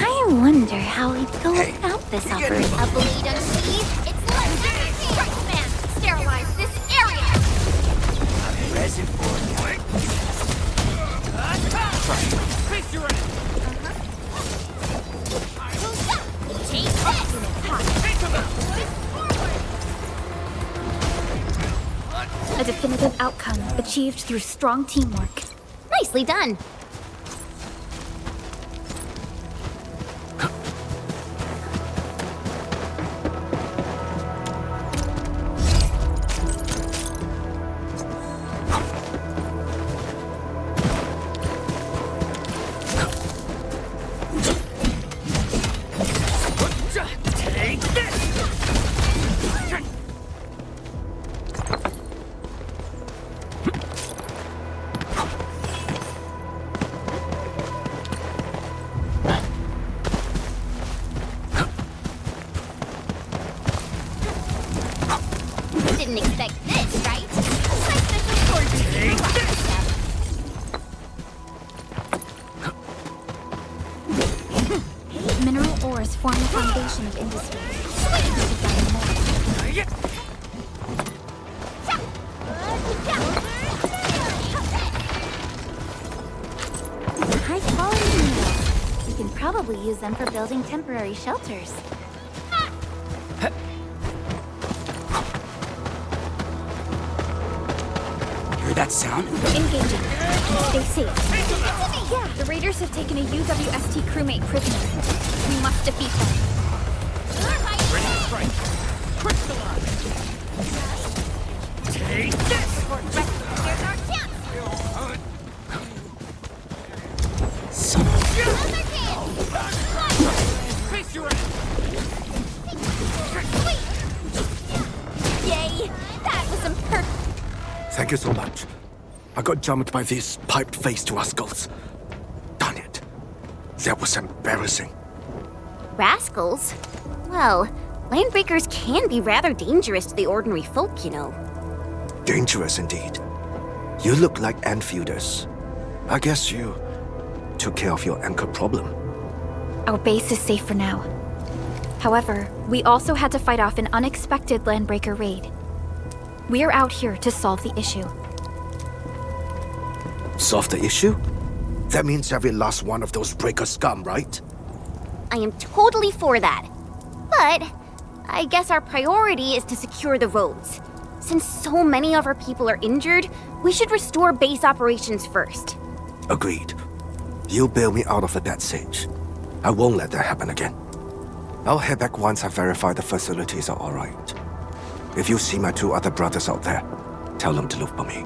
Speaker 5: I wonder how we'd go without this operation.
Speaker 8: A bleed unsheathed. It's legendary. Strikeman, sterilize this area.
Speaker 11: Resin for you.
Speaker 10: Face your end.
Speaker 8: Take this.
Speaker 10: Take him out.
Speaker 6: A definitive outcome achieved through strong teamwork.
Speaker 5: Nicely done.
Speaker 10: Take this.
Speaker 5: Didn't expect this, right? My special sword.
Speaker 10: Take this.
Speaker 6: Mineral ores form the foundation of industry.
Speaker 5: High quality minerals. We can probably use them for building temporary shelters.
Speaker 11: Hear that sound?
Speaker 6: Engaging. Stay safe. Yeah, the raiders have taken a UWST crewmate prisoner. We must defeat them.
Speaker 10: Ready to strike. Crystallize. Take this.
Speaker 8: Here's our chance.
Speaker 11: Son of
Speaker 8: Another chance.
Speaker 10: Face your end.
Speaker 5: Yay! That was some perfect.
Speaker 12: Thank you so much. I got jumped by these piped-faced rascals. Darn it. That was embarrassing.
Speaker 5: Rascals? Well, landbreakers can be rather dangerous to the ordinary folk, you know.
Speaker 12: Dangerous indeed. You look like Enfielders. I guess you took care of your anchor problem.
Speaker 6: Our base is safe for now. However, we also had to fight off an unexpected landbreaker raid. We're out here to solve the issue.
Speaker 12: Solve the issue? That means every last one of those breaker scum, right?
Speaker 5: I am totally for that. But I guess our priority is to secure the roads. Since so many of our people are injured, we should restore base operations first.
Speaker 12: Agreed. You bail me out of a bad sitch. I won't let that happen again. I'll head back once I verify the facilities are alright. If you see my 2 other brothers out there, tell them to look for me.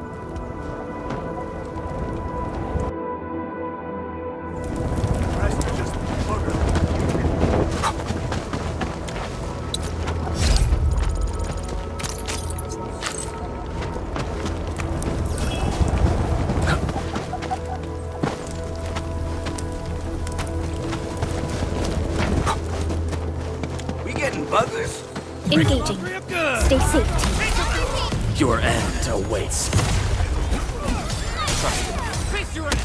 Speaker 6: Engaging. Stay safe, team.
Speaker 2: Your end awaits.
Speaker 10: Face your end!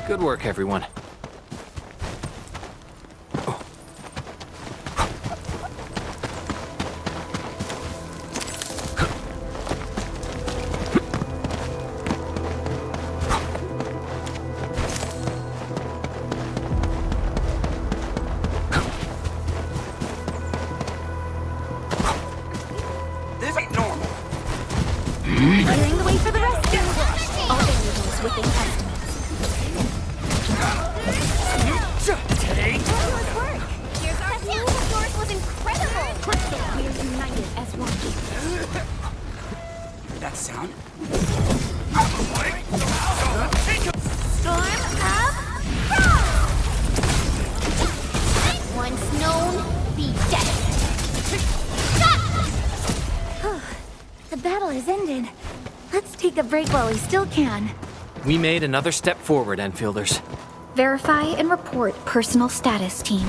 Speaker 2: Good work, everyone.
Speaker 5: Clearing the way for the rescue. All variables within estimates.
Speaker 10: Take!
Speaker 5: Good work. Here's our team. Yours was incredible. We're united as one.
Speaker 11: That sound?
Speaker 5: Storm up. Frost! Once known, be dead.
Speaker 6: The battle has ended. Let's take a break while we still can.
Speaker 2: We made another step forward, Enfielders.
Speaker 6: Verify and report personal status, team.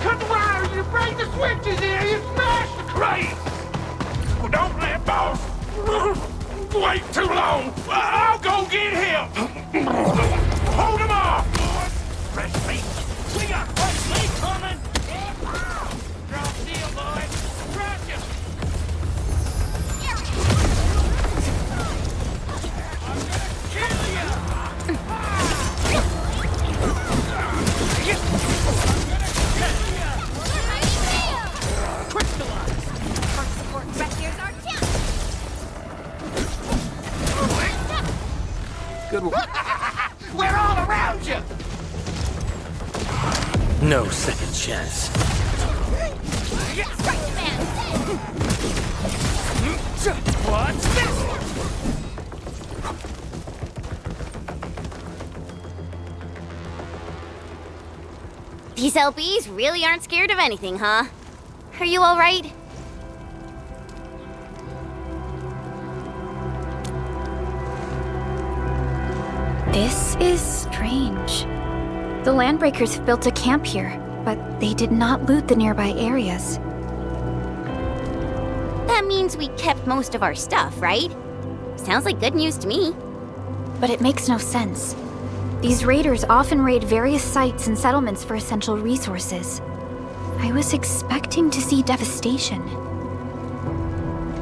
Speaker 10: Cut the wire! You break the switches here! You smash the crates! Well, don't let boss wait too long! I'll go get him! Hold him off! Fresh meat! We got fresh meat coming! Draw steel, boys! Crush him!
Speaker 2: Good work.
Speaker 10: We're all around you!
Speaker 2: No second chance.
Speaker 10: What's this?
Speaker 5: These LBs really aren't scared of anything, huh? Are you all right?
Speaker 6: This is strange. The Landbreakers have built a camp here, but they did not loot the nearby areas.
Speaker 5: That means we kept most of our stuff, right? Sounds like good news to me.
Speaker 6: But it makes no sense. These raiders often raid various sites and settlements for essential resources. I was expecting to see devastation.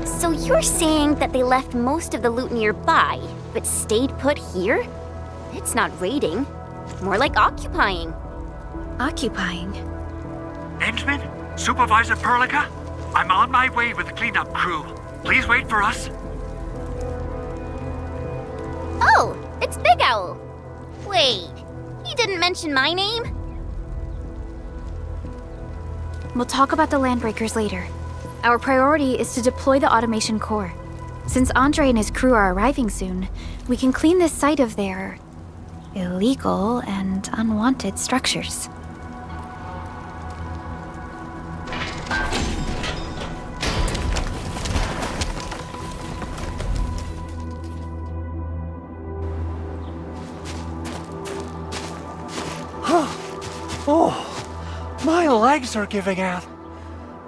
Speaker 5: So you're saying that they left most of the loot nearby, but stayed put here? It's not raiding. More like occupying.
Speaker 6: Occupying?
Speaker 3: Endman? Supervisor Perlica? I'm on my way with the cleanup crew. Please wait for us.
Speaker 5: Oh, it's Big Owl. Wait, he didn't mention my name?
Speaker 6: We'll talk about the Landbreakers later. Our priority is to deploy the automation core. Since Andre and his crew are arriving soon, we can clean this site of their illegal and unwanted structures.
Speaker 3: Oh, my legs are giving out.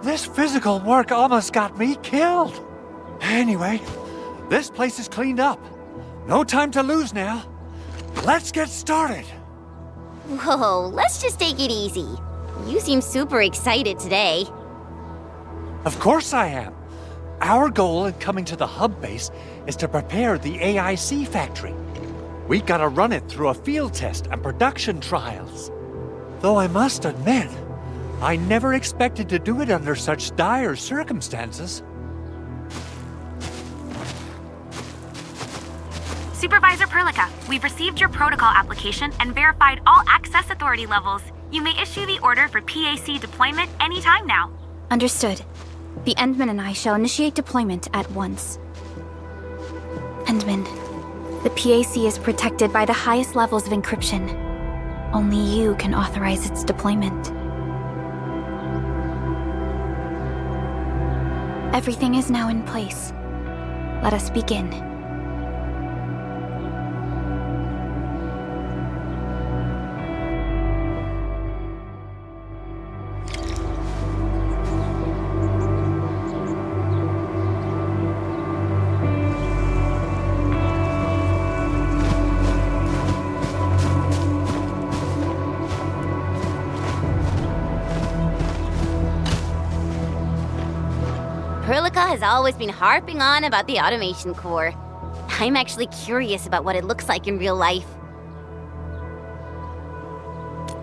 Speaker 3: This physical work almost got me killed. Anyway, this place is cleaned up. No time to lose now. Let's get started.
Speaker 5: Whoa, let's just take it easy. You seem super excited today.
Speaker 3: Of course I am. Our goal in coming to the hub base is to prepare the AIC factory. We gotta run it through a field test and production trials. Though I must admit, I never expected to do it under such dire circumstances.
Speaker 8: Supervisor Perlica, we've received your protocol application and verified all access authority levels. You may issue the order for PAC deployment anytime now.
Speaker 6: Understood. The Endman and I shall initiate deployment at once. Endman, the PAC is protected by the highest levels of encryption. Only you can authorize its deployment. Everything is now in place. Let us begin.
Speaker 5: Perlica has always been harping on about the automation core. I'm actually curious about what it looks like in real life.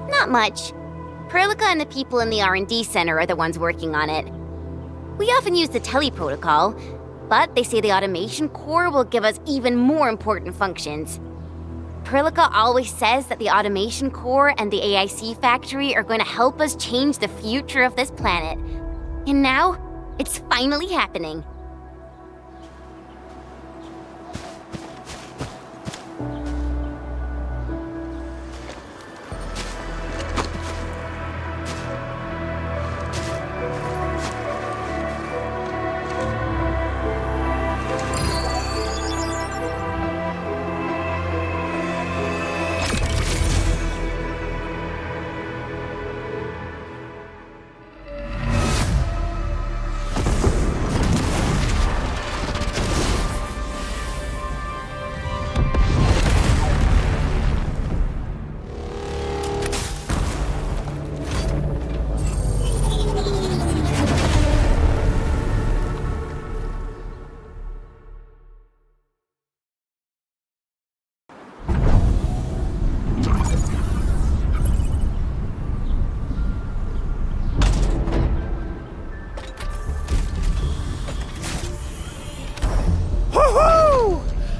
Speaker 5: Not much. Perlica and the people in the R&D center are the ones working on it. We often use the teleprotocol, but they say the automation core will give us even more important functions. Perlica always says that the automation core and the AIC factory are going to help us change the future of this planet. And now, it's finally happening.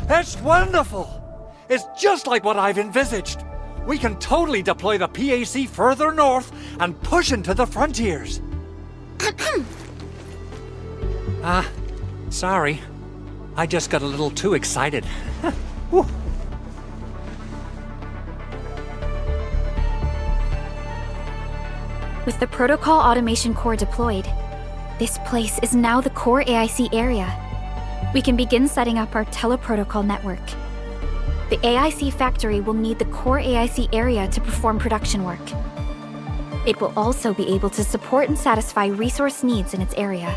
Speaker 3: That's wonderful! It's just like what I've envisaged. We can totally deploy the PAC further north and push into the frontiers. Sorry. I just got a little too excited.
Speaker 6: With the protocol automation core deployed, this place is now the core AIC area. We can begin setting up our teleprotocol network. The AIC factory will need the core AIC area to perform production work. It will also be able to support and satisfy resource needs in its area.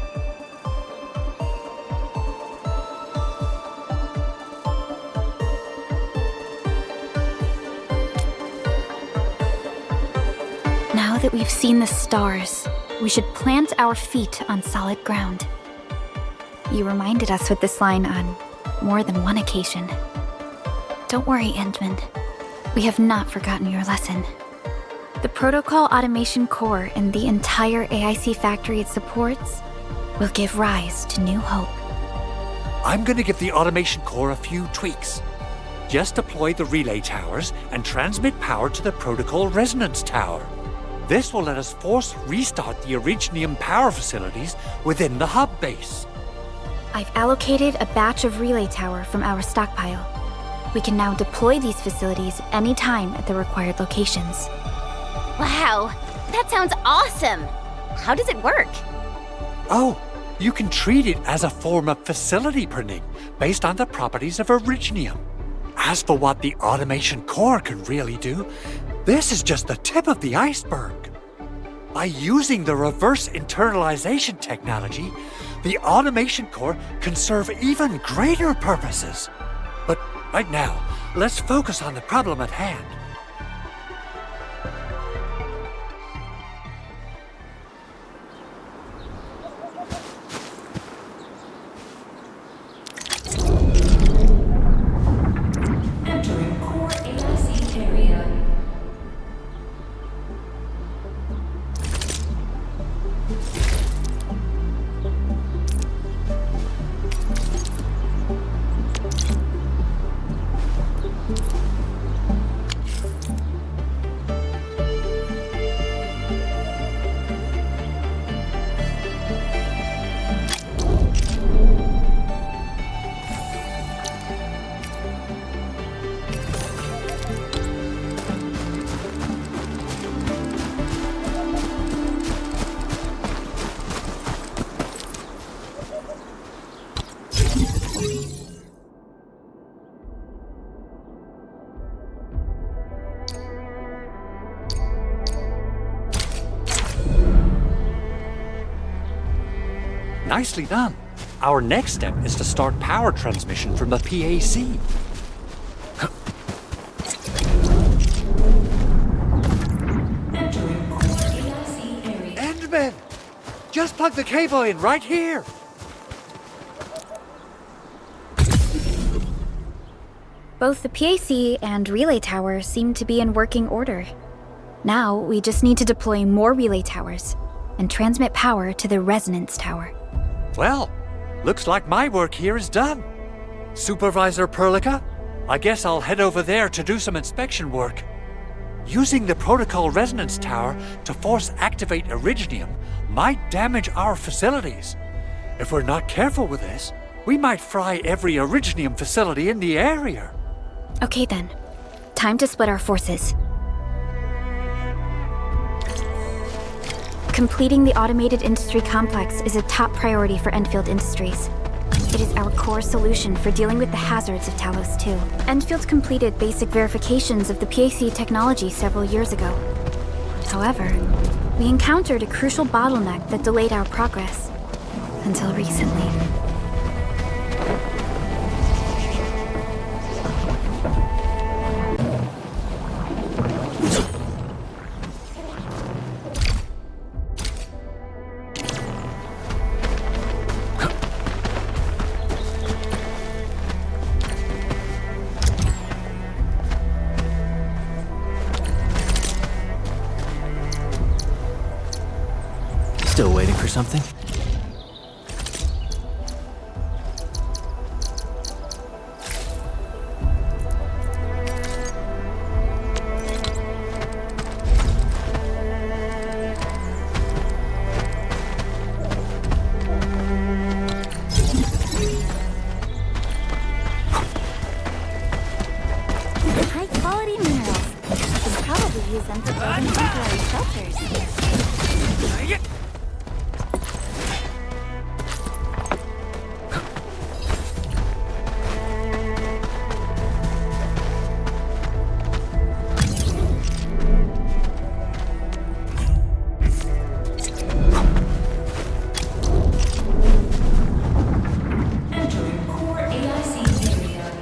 Speaker 6: Now that we've seen the stars, we should plant our feet on solid ground. You reminded us with this line on more than one occasion. Don't worry, Endman. We have not forgotten your lesson. The protocol automation core and the entire AIC factory it supports will give rise to new hope.
Speaker 3: I'm gonna give the automation core a few tweaks. Just deploy the relay towers and transmit power to the protocol resonance tower. This will let us force restart the Originium power facilities within the hub base.
Speaker 6: I've allocated a batch of relay tower from our stockpile. We can now deploy these facilities anytime at the required locations.
Speaker 5: Wow, that sounds awesome! How does it work?
Speaker 3: Oh, you can treat it as a form of facility printing based on the properties of Originium. As for what the automation core can really do, this is just the tip of the iceberg. By using the reverse internalization technology, the automation core can serve even greater purposes. But right now, let's focus on the problem at hand.
Speaker 13: Entering core AIC area.
Speaker 3: Nicely done. Our next step is to start power transmission from the PAC.
Speaker 13: Entering core AIC area.
Speaker 3: Endman! Just plug the cable in right here!
Speaker 6: Both the PAC and relay tower seem to be in working order. Now, we just need to deploy more relay towers and transmit power to the resonance tower.
Speaker 3: Well, looks like my work here is done. Supervisor Perlica, I guess I'll head over there to do some inspection work. Using the protocol resonance tower to force activate Originium might damage our facilities. If we're not careful with this, we might fry every Originium facility in the area.
Speaker 6: Okay then, time to split our forces. Completing the automated industry complex is a top priority for Endfield Industries. It is our core solution for dealing with the hazards of Talos 2. Enfield completed basic verifications of the PAC technology several years ago. However, we encountered a crucial bottleneck that delayed our progress. Until recently.
Speaker 2: Still waiting for something?
Speaker 6: High quality minerals. We can probably use them for building temporary shelters.
Speaker 13: Entering core AIC area.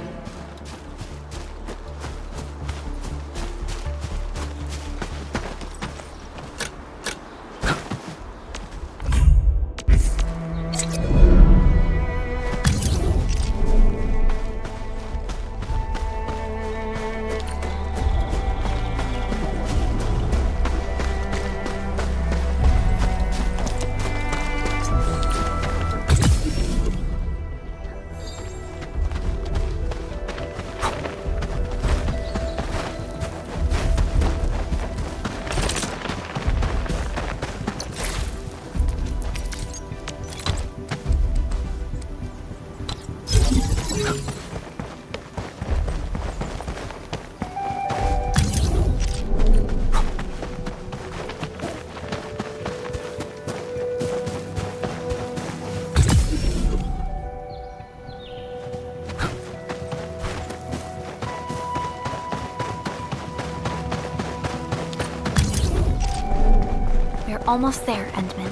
Speaker 6: almost there, Endman.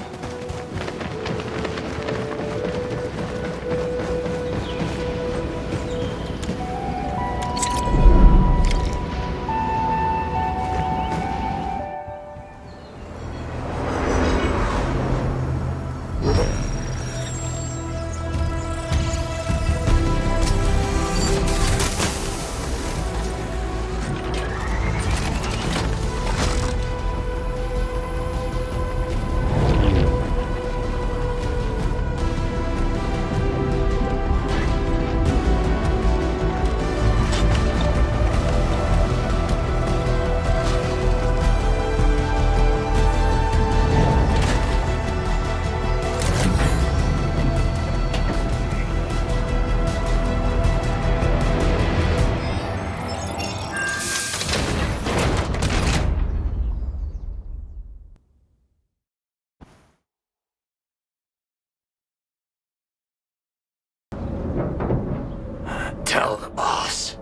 Speaker 10: Tell the boss.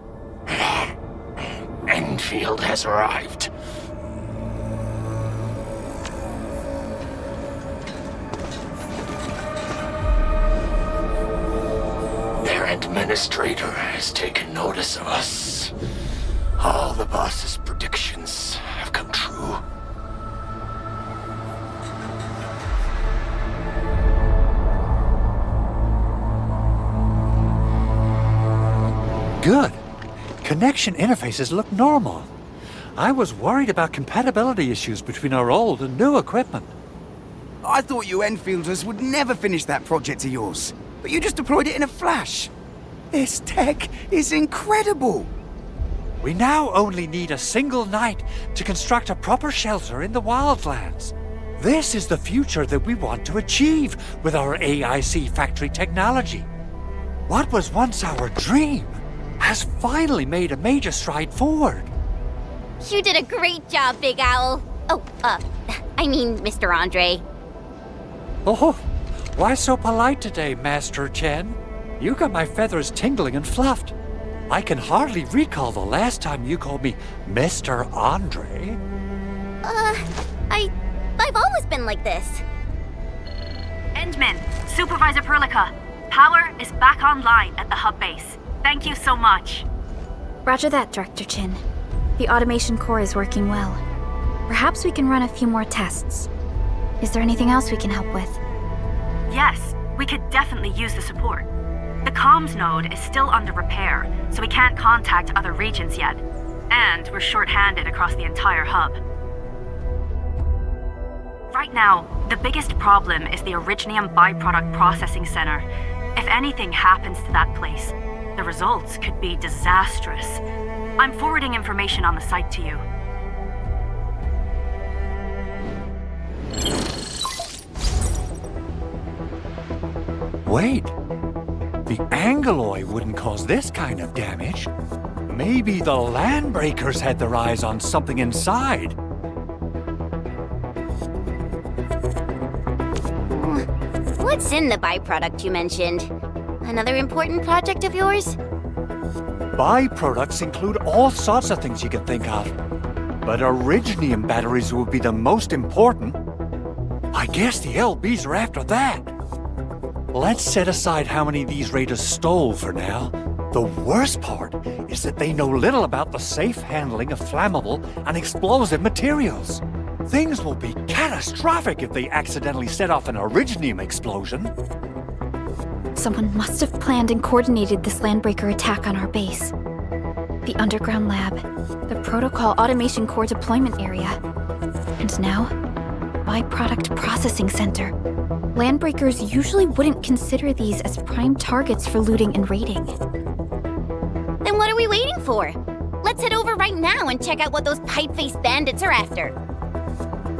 Speaker 10: Endfield has arrived. Their administrator has taken notice of us. All the boss's predictions have come true.
Speaker 3: Good. Connection interfaces look normal. I was worried about compatibility issues between our old and new equipment.
Speaker 11: I thought you Enfielders would never finish that project of yours, but you just deployed it in a flash. This tech is incredible.
Speaker 3: We now only need a single night to construct a proper shelter in the wildlands. This is the future that we want to achieve with our AIC factory technology. What was once our dream has finally made a major stride forward.
Speaker 5: You did a great job, Big Owl. Oh, I mean, Mr. Andre.
Speaker 3: Oh, why so polite today, Master Chen? You got my feathers tingling and fluffed. I can hardly recall the last time you called me Mr. Andre.
Speaker 5: I've always been like this.
Speaker 8: Endman, Supervisor Perlica, power is back online at the hub base. Thank you so much.
Speaker 6: Roger that, Director Chin. The automation core is working well. Perhaps we can run a few more tests. Is there anything else we can help with?
Speaker 8: Yes, we could definitely use the support. The comms node is still under repair, so we can't contact other regions yet. And we're short-handed across the entire hub. Right now, the biggest problem is the Originium byproduct processing center. If anything happens to that place, the results could be disastrous. I'm forwarding information on the site to you.
Speaker 3: Wait, the Angeloy wouldn't cause this kind of damage. Maybe the Landbreakers had their eyes on something inside.
Speaker 5: What's in the byproduct you mentioned? Another important project of yours?
Speaker 3: Byproducts include all sorts of things you can think of. But Originium batteries will be the most important. I guess the LBs are after that. Let's set aside how many these raiders stole for now. The worst part is that they know little about the safe handling of flammable and explosive materials. Things will be catastrophic if they accidentally set off an Originium explosion.
Speaker 6: Someone must have planned and coordinated this Landbreaker attack on our base. The underground lab, the protocol automation core deployment area, and now, byproduct processing center. Landbreakers usually wouldn't consider these as prime targets for looting and raiding.
Speaker 5: Then what are we waiting for? Let's head over right now and check out what those pipe-faced bandits are after.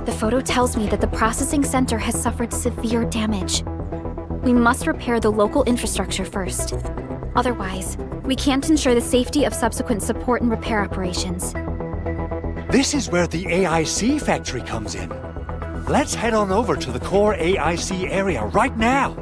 Speaker 6: The photo tells me that the processing center has suffered severe damage. We must repair the local infrastructure first. Otherwise, we can't ensure the safety of subsequent support and repair operations.
Speaker 3: This is where the AIC factory comes in. Let's head on over to the core AIC area right now.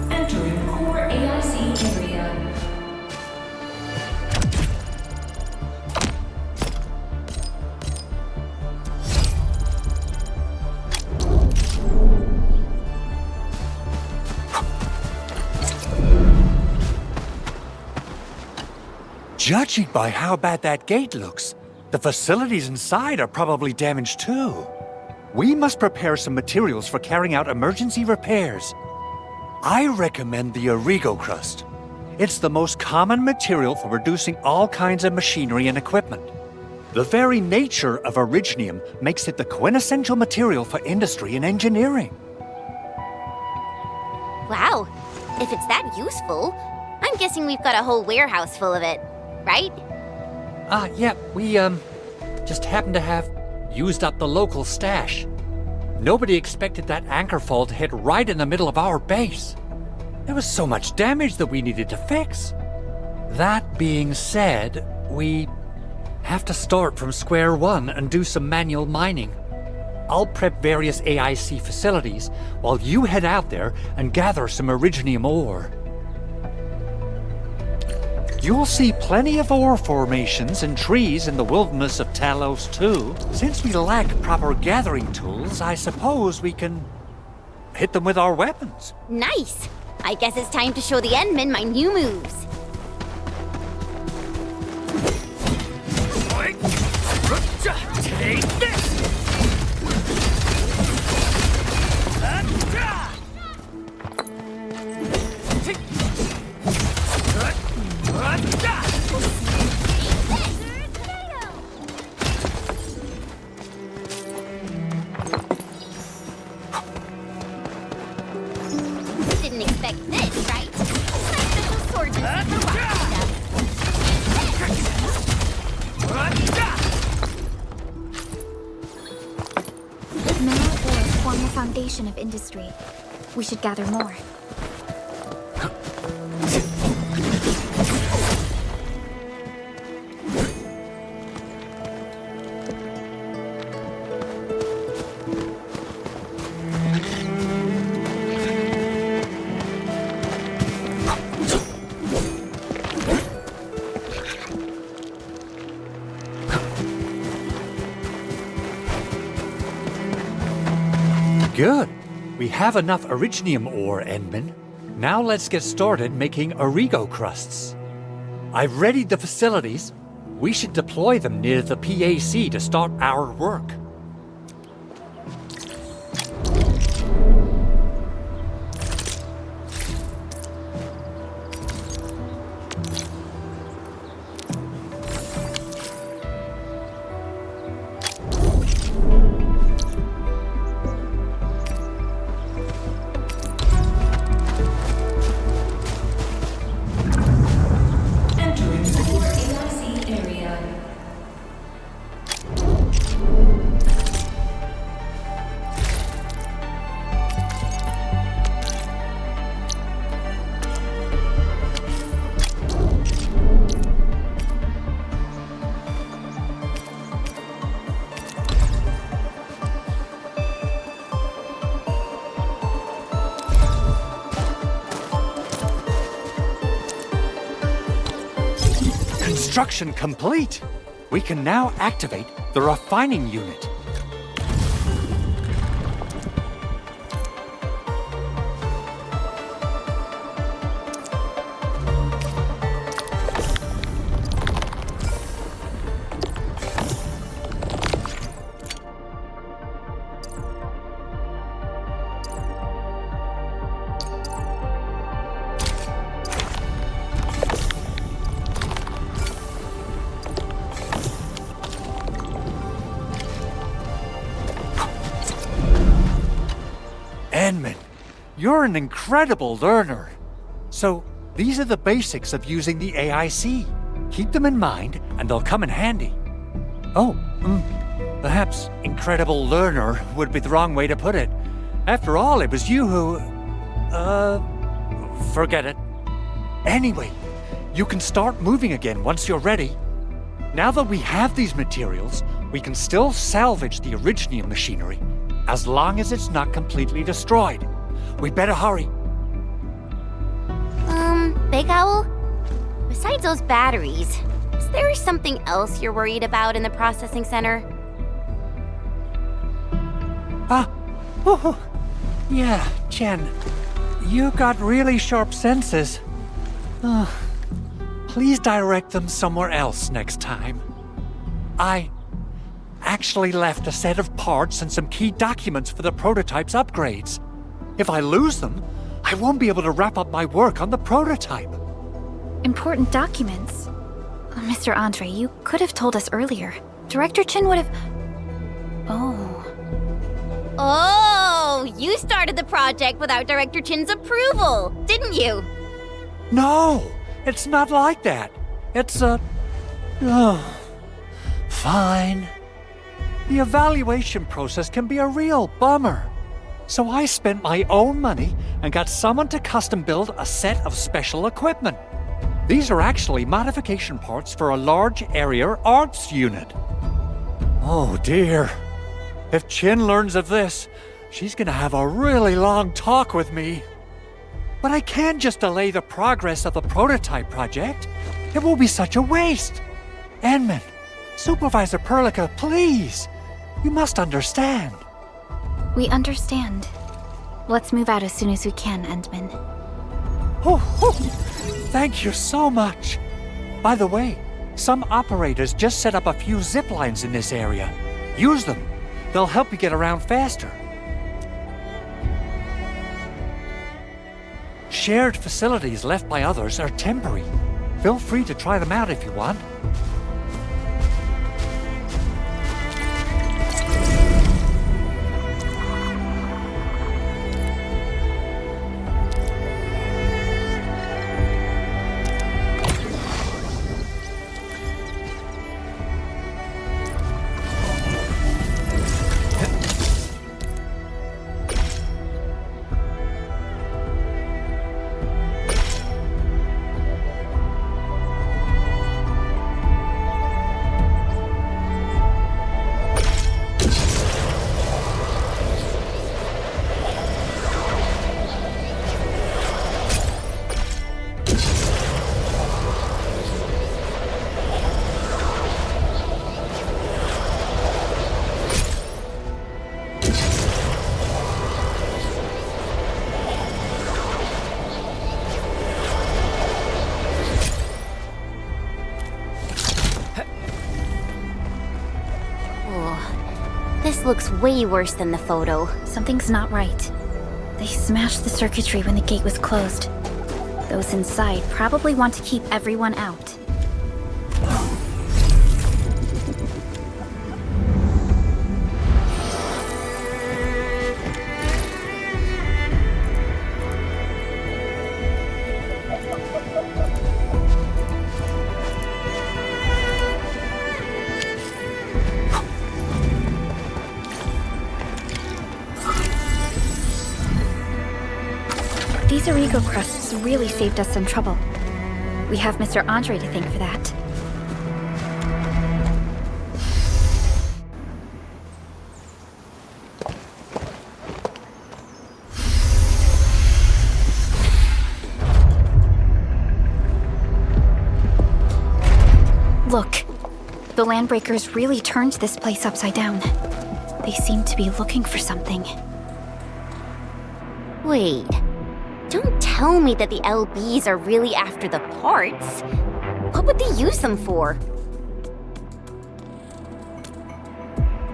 Speaker 13: Entering core AIC area.
Speaker 3: Judging by how bad that gate looks, the facilities inside are probably damaged too. We must prepare some materials for carrying out emergency repairs. I recommend the Origo crust. It's the most common material for producing all kinds of machinery and equipment. The very nature of originium makes it the quintessential material for industry and engineering.
Speaker 5: Wow, if it's that useful, I'm guessing we've got a whole warehouse full of it, right?
Speaker 3: Yeah, we, just happen to have used up the local stash. Nobody expected that anchor fall to hit right in the middle of our base. There was so much damage that we needed to fix. That being said, we have to start from square one and do some manual mining. I'll prep various AIC facilities while you head out there and gather some originium ore. You'll see plenty of ore formations and trees in the wilderness of Talos too. Since we lack proper gathering tools, I suppose we can hit them with our weapons.
Speaker 5: Nice! I guess it's time to show the Endmen my new moves.
Speaker 10: Take this!
Speaker 5: Didn't expect this, right? My special swordsman for rock
Speaker 6: Mineral ores form the foundation of industry. We should gather more.
Speaker 3: Good. We have enough originium ore, Endman. Now let's get started making Origo crusts. I've readied the facilities. We should deploy them near the PAC to start our work.
Speaker 13: Entering core AIC area.
Speaker 3: Construction complete. We can now activate the refining unit. Endman, you're an incredible learner. So, these are the basics of using the AIC. Keep them in mind, and they'll come in handy. Oh, perhaps incredible learner would be the wrong way to put it. After all, it was you who... forget it. Anyway, you can start moving again once you're ready. Now that we have these materials, we can still salvage the Originium machinery, as long as it's not completely destroyed. We'd better hurry.
Speaker 5: Big Owl? Besides those batteries, is there something else you're worried about in the processing center?
Speaker 3: Yeah, Chen. You got really sharp senses. Please direct them somewhere else next time. I actually left a set of parts and some key documents for the prototype's upgrades. If I lose them, I won't be able to wrap up my work on the prototype.
Speaker 6: Important documents? Mr. Andre, you could have told us earlier. Director Chin would have...
Speaker 5: Oh, you started the project without Director Chin's approval, didn't you?
Speaker 3: No, it's not like that. It's fine. The evaluation process can be a real bummer. So I spent my own money and got someone to custom build a set of special equipment. These are actually modification parts for a large area arts unit. Oh dear. If Chin learns of this, she's gonna have a really long talk with me. But I can't just delay the progress of the prototype project. It will be such a waste. Enman, Supervisor Perlica, please. You must understand.
Speaker 6: We understand. Let's move out as soon as we can, Endman.
Speaker 3: Thank you so much. By the way, some operators just set up a few zip lines in this area. Use them. They'll help you get around faster. Shared facilities left by others are temporary. Feel free to try them out if you want.
Speaker 5: This looks way worse than the photo.
Speaker 6: Something's not right. They smashed the circuitry when the gate was closed. Those inside probably want to keep everyone out. These Origo crusts really saved us some trouble. We have Mr. Andre to thank for that. Look, the Landbreakers really turned this place upside down. They seem to be looking for something.
Speaker 5: Wait. Don't tell me that the LBs are really after the parts. What would they use them for?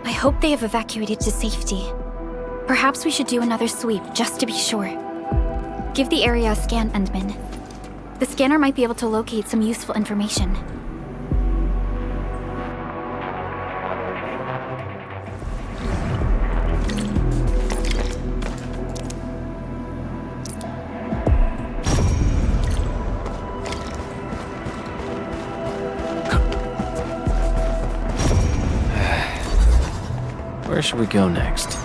Speaker 6: I hope they have evacuated to safety. Perhaps we should do another sweep, just to be sure. Give the area a scan, Endman. The scanner might be able to locate some useful information.
Speaker 2: Where should we go next?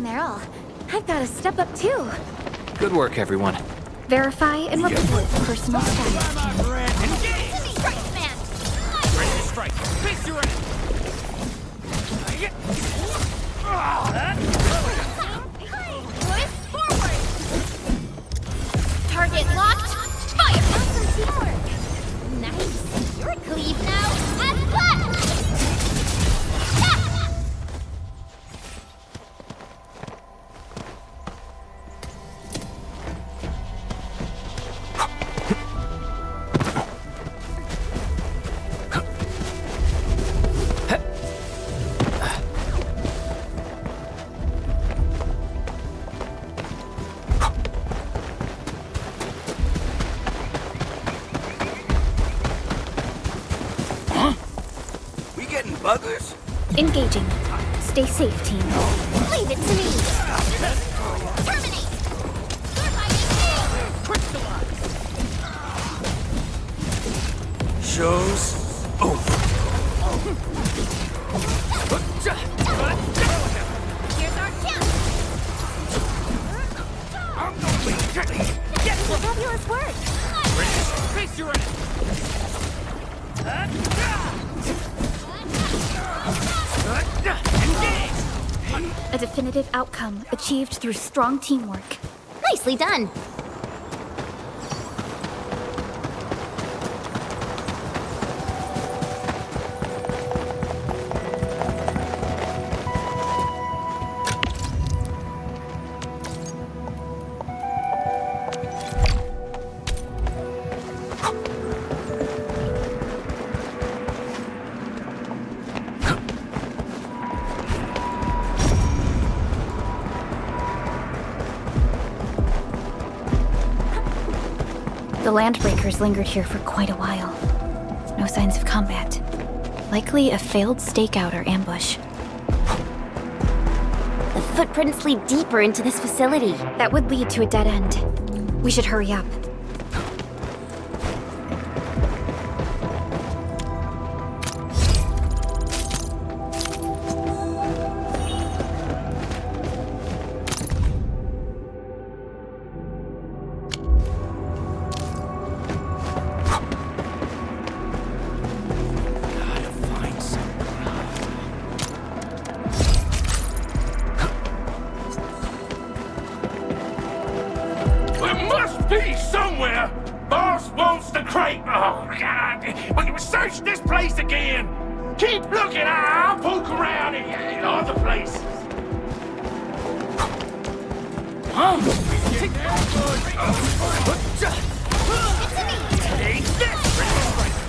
Speaker 6: their all, I've got to step up too.
Speaker 2: Good work, everyone.
Speaker 6: Verify and report personal status.
Speaker 5: Strike, man!
Speaker 10: Ready to strike. Face your enemy.
Speaker 5: Twist forward! Target locked! Fire! Awesome teamwork! Nice! You're a cleave now! As planned!
Speaker 11: Buggers?
Speaker 6: Engaging. Stay safe, team.
Speaker 5: Leave it to me! Terminate!
Speaker 11: Show's over.
Speaker 5: Here's our chance! Fabulous work!
Speaker 10: Face your enemy.
Speaker 6: A definitive outcome achieved through strong teamwork.
Speaker 5: Nicely done!
Speaker 6: The Landbreakers lingered here for quite a while. No signs of combat. Likely a failed stakeout or ambush.
Speaker 5: The footprints lead deeper into this facility.
Speaker 6: That would lead to a dead end. We should hurry up.
Speaker 10: Somewhere, boss wants the crate. Oh, God. We search this place again. Keep looking. I'll poke around in other places. Huh? Take this.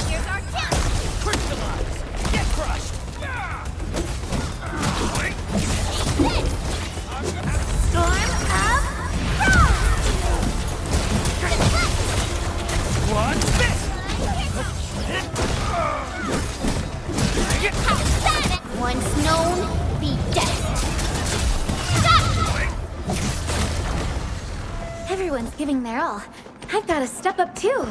Speaker 5: Here's our chance!
Speaker 10: Crystallize. Get crushed.
Speaker 5: Storm of
Speaker 10: What's this?
Speaker 5: Once known, be dead.
Speaker 6: Everyone's giving their all. I've got to step up too.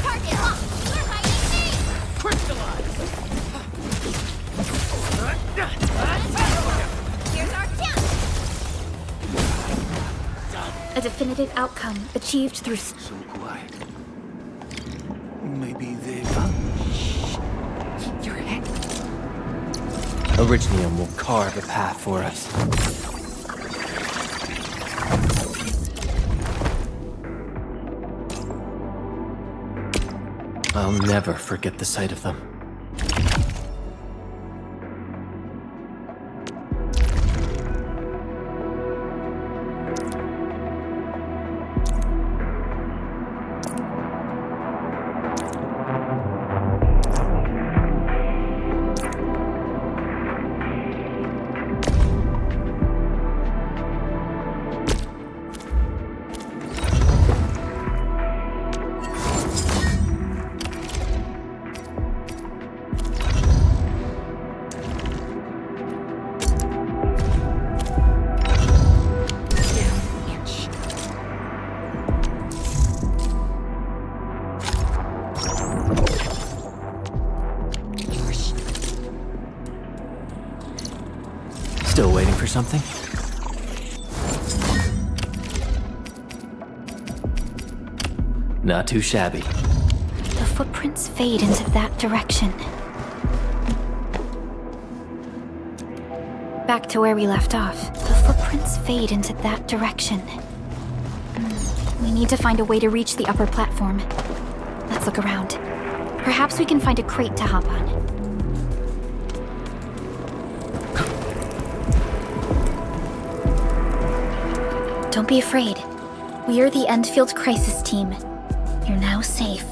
Speaker 5: Target locked. We're hiding me.
Speaker 10: Crystallize.
Speaker 5: Here's our chance.
Speaker 6: A definitive outcome achieved through
Speaker 11: So quiet. Maybe they've got...
Speaker 2: Keep your head. Originium will carve a path for us. I'll never forget the sight of them. Still waiting for something? Not too shabby.
Speaker 6: The footprints fade into that direction. Back to where we left off. The footprints fade into that direction. We need to find a way to reach the upper platform. Let's look around. Perhaps we can find a crate to hop on. Don't be afraid. We are the Endfield crisis team. You're now safe.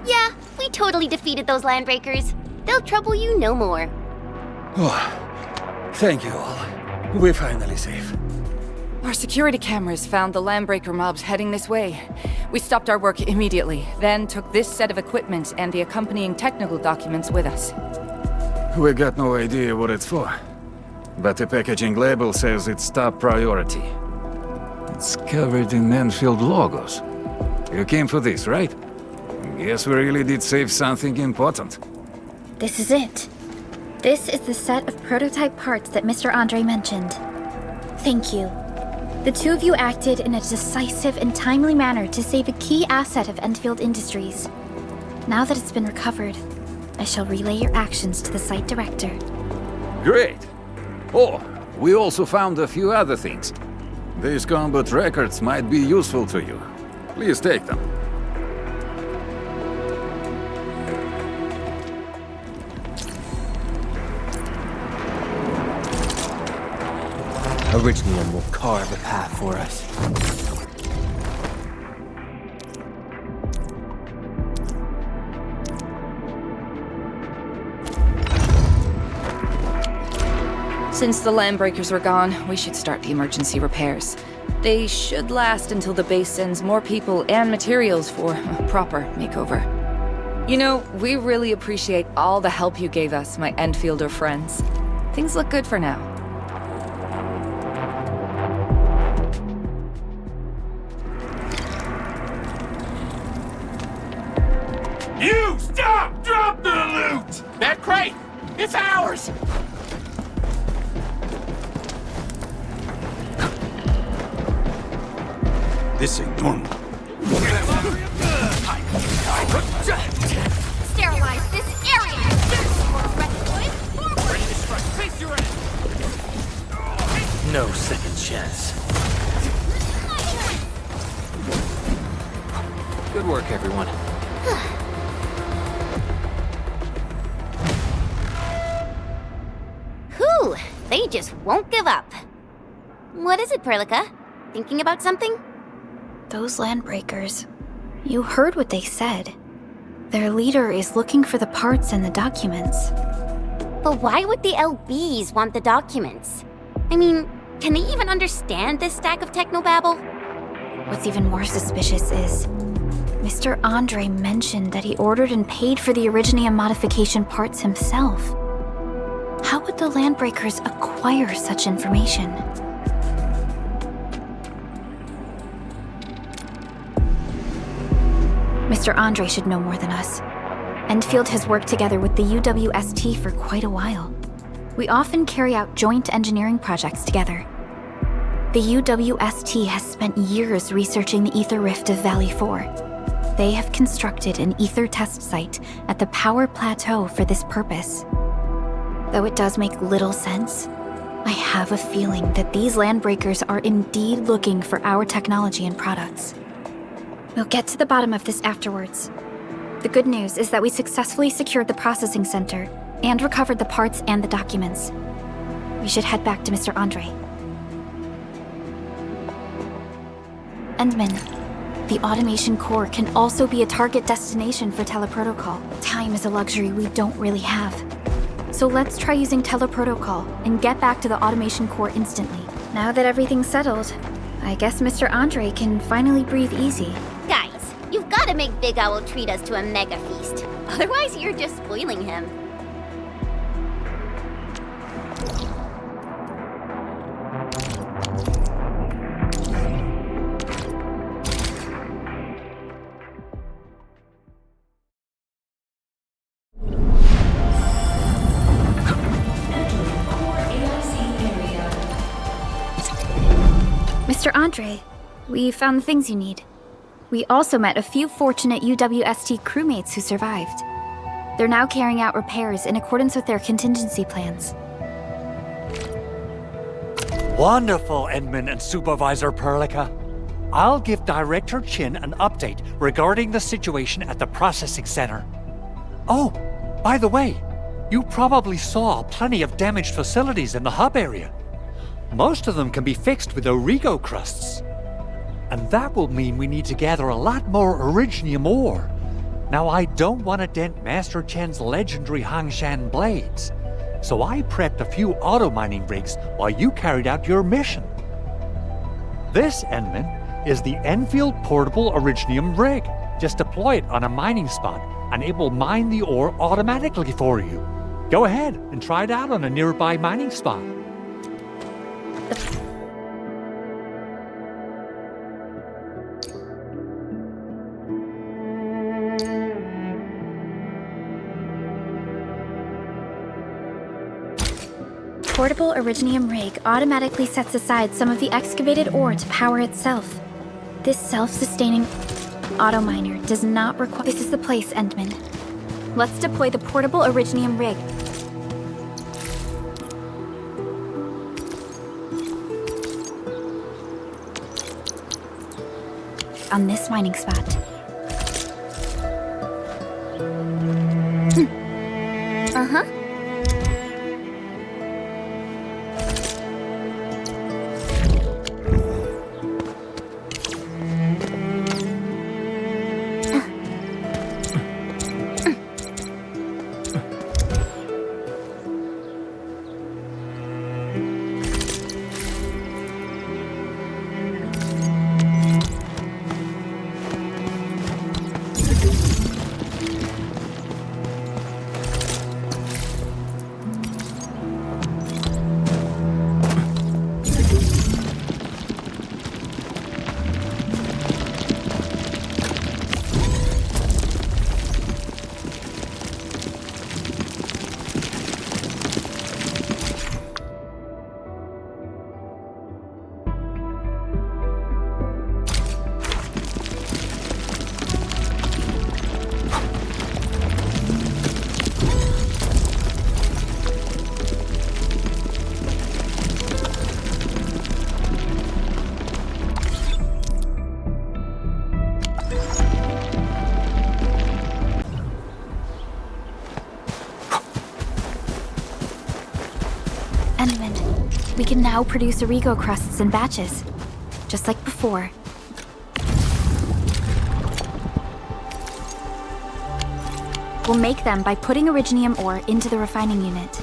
Speaker 5: Yeah, we totally defeated those landbreakers. They'll trouble you no more.
Speaker 14: Oh, thank you all. We're finally safe.
Speaker 15: Our security cameras found the landbreaker mobs heading this way. We stopped our work immediately, then took this set of equipment and the accompanying technical documents with us.
Speaker 14: We got no idea what it's for, but the packaging label says it's top priority. It's covered in Endfield logos. You came for this, right? Guess we really did save something important.
Speaker 6: This is it. This is the set of prototype parts that Mr. Andre mentioned. Thank you. The two of you acted in a decisive and timely manner to save a key asset of Endfield Industries. Now that it's been recovered, I shall relay your actions to the site director.
Speaker 14: Great! Oh, we also found a few other things. These combat records might be useful to you. Please take them.
Speaker 2: Original will carve a path for us.
Speaker 15: Since the landbreakers are gone, we should start the emergency repairs. They should last until the base sends more people and materials for a proper makeover. You know, we really appreciate all the help you gave us, my Endfielder friends. Things look good for now.
Speaker 10: You stop! Drop the loot! That crate! It's ours!
Speaker 4: This ain't normal.
Speaker 5: Sterilize this area!
Speaker 10: Ready to strike. Face your ass!
Speaker 2: No second chance. Good work, everyone.
Speaker 5: Whew, they just won't give up. What is it, Perlica? Thinking about something?
Speaker 6: Those landbreakers. You heard what they said. Their leader is looking for the parts and the documents.
Speaker 5: But why would the LBs want the documents? I mean, can they even understand this stack of technobabble?
Speaker 6: What's even more suspicious is Mr. Andre mentioned that he ordered and paid for the Originium modification parts himself. How would the landbreakers acquire such information? Mr. Andre should know more than us. Endfield has worked together with the UWST for quite a while. We often carry out joint engineering projects together. The UWST has spent years researching the ether rift of Valley 4. They have constructed an ether test site at the power plateau for this purpose. Though it does make little sense, I have a feeling that these landbreakers are indeed looking for our technology and products. We'll get to the bottom of this afterwards. The good news is that we successfully secured the processing center and recovered the parts and the documents. We should head back to Mr. Andre. Endman, the automation core can also be a target destination for teleprotocol. Time is a luxury we don't really have. So let's try using teleprotocol and get back to the automation core instantly. Now that everything's settled, I guess Mr. Andre can finally breathe easy.
Speaker 5: Guys, you've got to make Big Owl treat us to a mega feast. Otherwise, you're just spoiling him.
Speaker 13: Entering core AIC area.
Speaker 6: Mr. Andre, we found the things you need. We also met a few fortunate UWST crewmates who survived. They're now carrying out repairs in accordance with their contingency plans.
Speaker 3: Wonderful, Edmund and Supervisor Perlica. I'll give Director Chin an update regarding the situation at the processing center. Oh, by the way, you probably saw plenty of damaged facilities in the hub area. Most of them can be fixed with Origo crusts. And that will mean we need to gather a lot more Originium ore. Now, I don't want to dent Master Chen's legendary Hangshan blades, so I prepped a few auto-mining rigs while you carried out your mission. This, Enman, is the Enfield Portable Originium rig. Just deploy it on a mining spot, and it will mine the ore automatically for you. Go ahead and try it out on a nearby mining spot.
Speaker 6: Portable Originium rig automatically sets aside some of the excavated ore to power itself. This self-sustaining auto miner does not require... This is the place, Endman. Let's deploy the portable Originium rig. On this mining spot.
Speaker 5: Uh-huh.
Speaker 6: We can now produce Origo crusts in batches, just like before. We'll make them by putting Originium ore into the refining unit.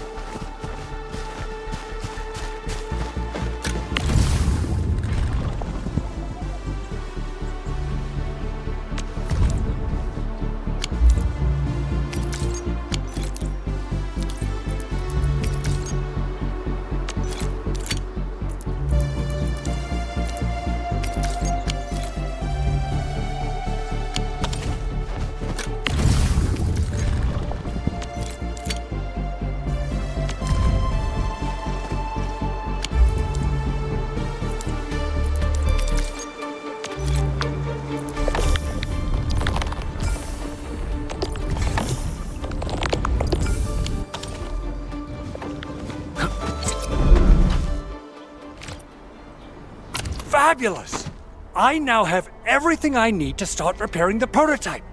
Speaker 3: Fabulous! I now have everything I need to start repairing the prototype.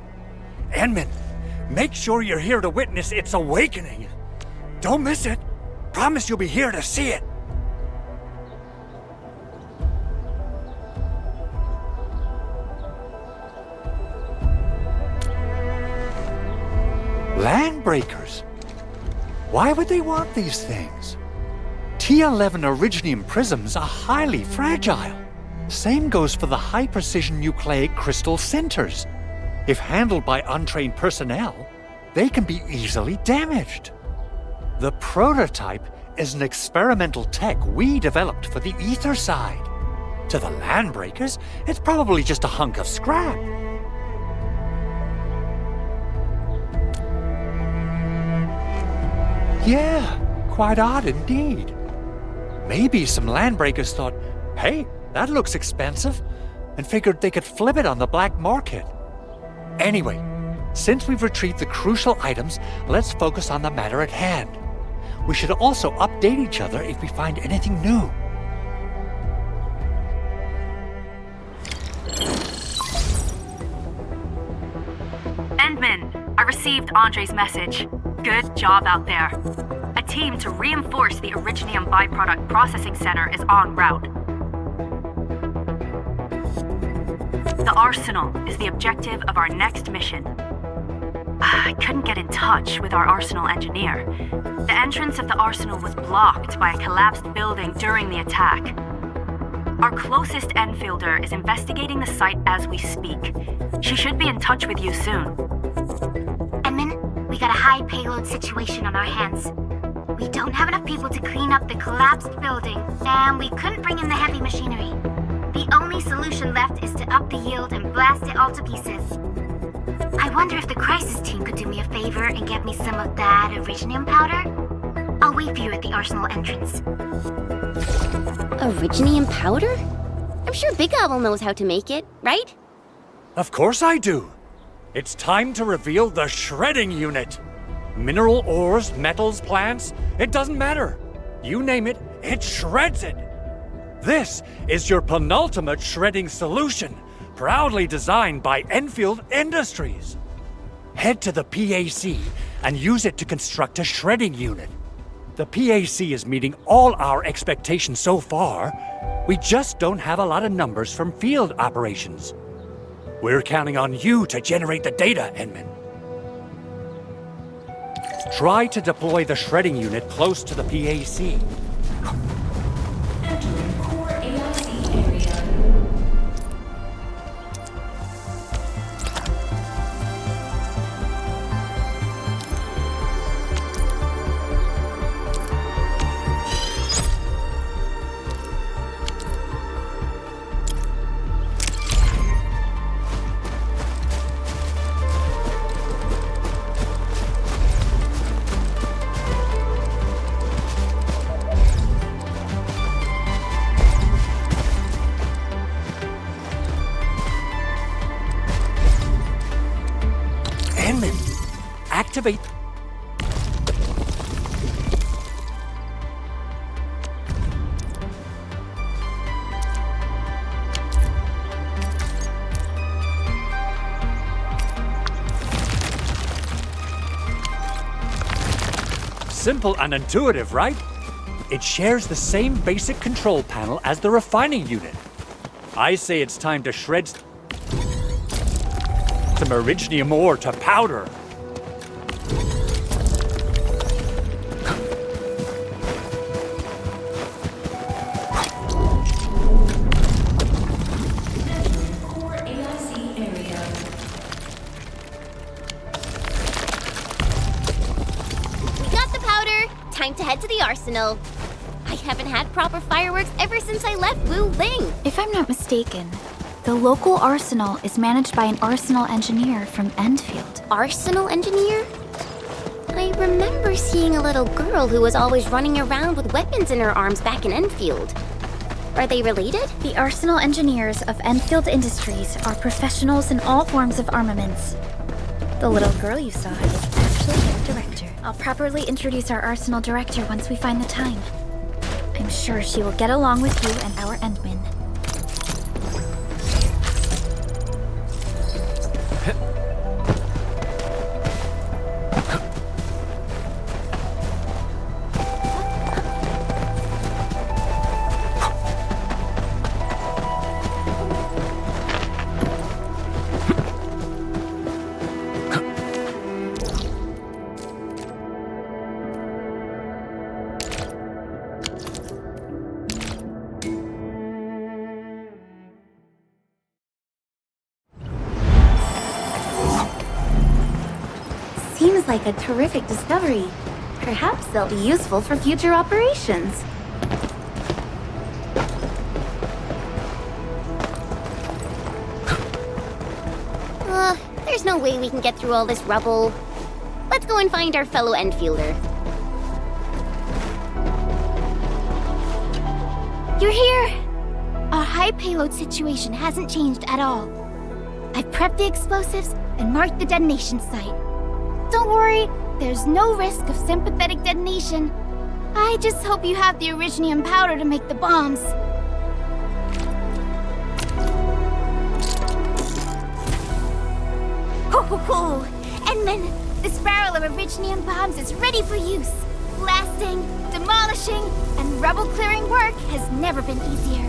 Speaker 3: Enman, make sure you're here to witness its awakening. Don't miss it. Promise you'll be here to see it. Landbreakers? Why would they want these things? T11 Originium prisms are highly fragile. Same goes for the high-precision nucleic crystal centers. If handled by untrained personnel, they can be easily damaged. The prototype is an experimental tech we developed for the ether side. To the Landbreakers, it's probably just a hunk of scrap. Yeah, quite odd indeed. Maybe some Landbreakers thought, hey, That looks expensive, and figured they could flip it on the black market. Anyway, since we've retrieved the crucial items, let's focus on the matter at hand. We should also update each other if we find anything new.
Speaker 8: Endman, I received Andre's message. Good job out there. A team to reinforce the Originium byproduct processing center is en route. The Arsenal is the objective of our next mission. I couldn't get in touch with our Arsenal engineer. The entrance of the Arsenal was blocked by a collapsed building during the attack. Our closest Enfielder is investigating the site as we speak. She should be in touch with you soon.
Speaker 1: Edmund, we got a high payload situation on our hands. We don't have enough people to clean up the collapsed building, and we couldn't bring in the heavy machinery. The only solution left is to up the yield and blast it all to pieces. I wonder if the crisis team could do me a favor and get me some of that Originium powder? I'll wait for you at the Arsenal entrance.
Speaker 5: Originium powder? I'm sure Big Owl knows how to make it, right?
Speaker 3: Of course I do. It's time to reveal the shredding unit. Mineral ores, metals, plants, it doesn't matter. You name it, it shreds it. This is your penultimate shredding solution, proudly designed by Enfield Industries. Head to the PAC and use it to construct a shredding unit. The PAC is meeting all our expectations so far. We just don't have a lot of numbers from field operations. We're counting on you to generate the data, Edmund. Try to deploy the shredding unit close to the PAC.
Speaker 13: Entering core AIC area.
Speaker 3: Activate. Simple and intuitive, right? It shares the same basic control panel as the refining unit. I say it's time to shred some Originium ore to powder.
Speaker 5: Time to head to the Arsenal. I haven't had proper fireworks ever since I left Wu Ling.
Speaker 6: If I'm not mistaken, the local arsenal is managed by an arsenal engineer from Endfield.
Speaker 5: Arsenal engineer? I remember seeing a little girl who was always running around with weapons in her arms back in Enfield. Are they related?
Speaker 6: The arsenal engineers of Endfield Industries are professionals in all forms of armaments. The little girl you saw is actually their director. I'll properly introduce our arsenal director once we find the time. I'm sure she will get along with you and our Endman.
Speaker 1: Seems like a terrific discovery. Perhaps they'll be useful for future operations.
Speaker 5: There's no way we can get through all this rubble. Let's go and find our fellow Enfielder.
Speaker 1: You're here! Our
Speaker 5: high payload situation hasn't changed at all. I've prepped the explosives and marked the detonation site. Don't worry, there's no risk of sympathetic detonation. I just hope you have the originium powder to make the bombs. Ho ho ho! And then, this barrel of originium bombs is ready for use. Blasting, demolishing, and rubble-clearing work has never been easier.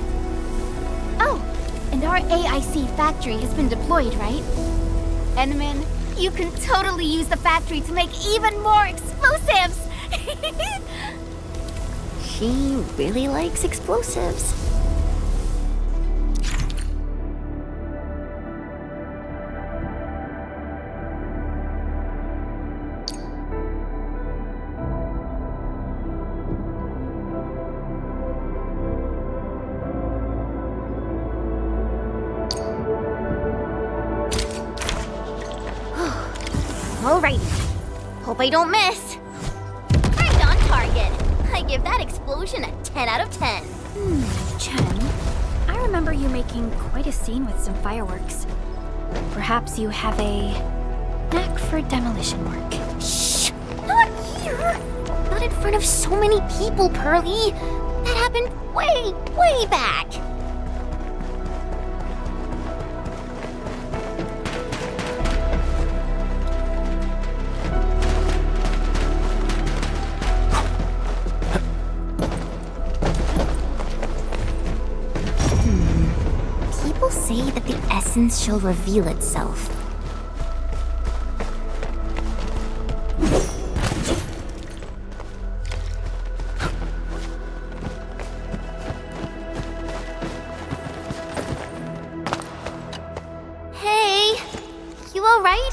Speaker 5: Oh, and our AIC factory has been deployed, right? Enderman, you can totally use the factory to make even more explosives!
Speaker 1: She really likes explosives.
Speaker 5: Alrighty. Hope I don't miss. Right on target. I give that explosion a 10 out of 10.
Speaker 6: Chen, I remember you making quite a scene with some fireworks. Perhaps you have a knack for demolition work.
Speaker 5: Shh! Not here! Not in front of so many people, Pearly. That happened way back. Say that the essence shall reveal itself. Hey, you all right?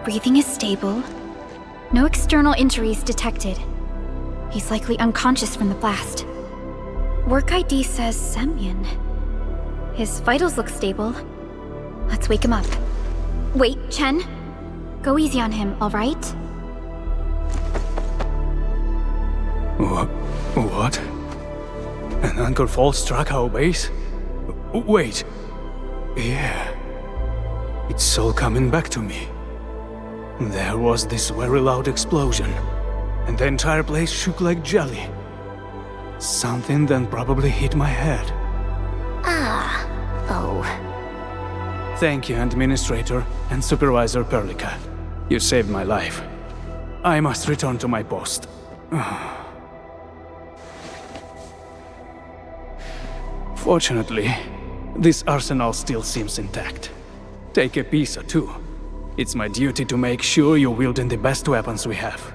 Speaker 6: Breathing is stable. No external injuries detected. He's likely unconscious from the blast. Work ID says Semyon. His vitals look stable. Let's wake him up. Wait, Chen. Go easy on him, all right?
Speaker 16: What? An anchor fault struck our base? Wait. Yeah. It's all coming back to me. There was this very loud explosion, and the entire place shook like jelly. Something then probably hit my head.
Speaker 1: Oh.
Speaker 16: Thank you, Administrator and Supervisor Perlica. You saved my life. I must return to my post. Fortunately, this arsenal still seems intact. Take a piece or two. It's my duty to make sure you're wielding the best weapons we have.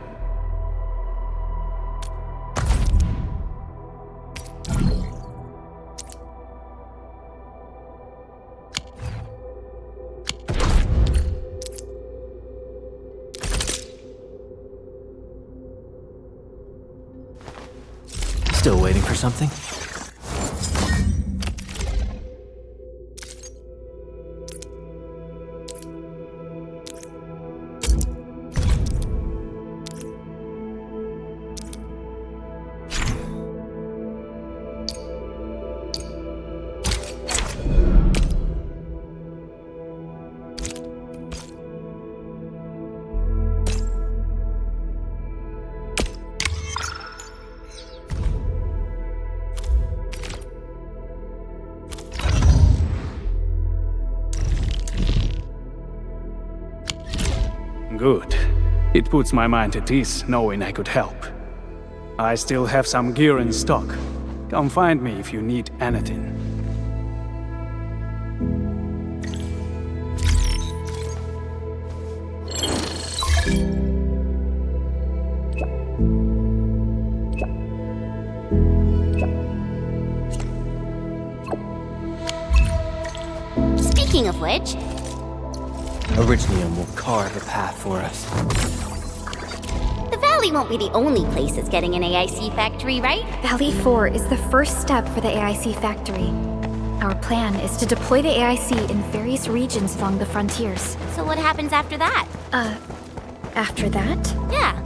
Speaker 2: Still waiting for something?
Speaker 16: Good. It puts my mind at ease knowing I could help. I still have some gear in stock. Come find me if you need anything.
Speaker 5: Speaking of which,
Speaker 2: Originium will carve a path for us.
Speaker 5: the Valley won't be the only place that's getting an AIC factory, right?
Speaker 6: Valley 4 is the first step for the AIC factory. Our plan is to deploy the AIC in various regions along the frontiers.
Speaker 5: So what happens after that?
Speaker 6: After that?
Speaker 5: Yeah,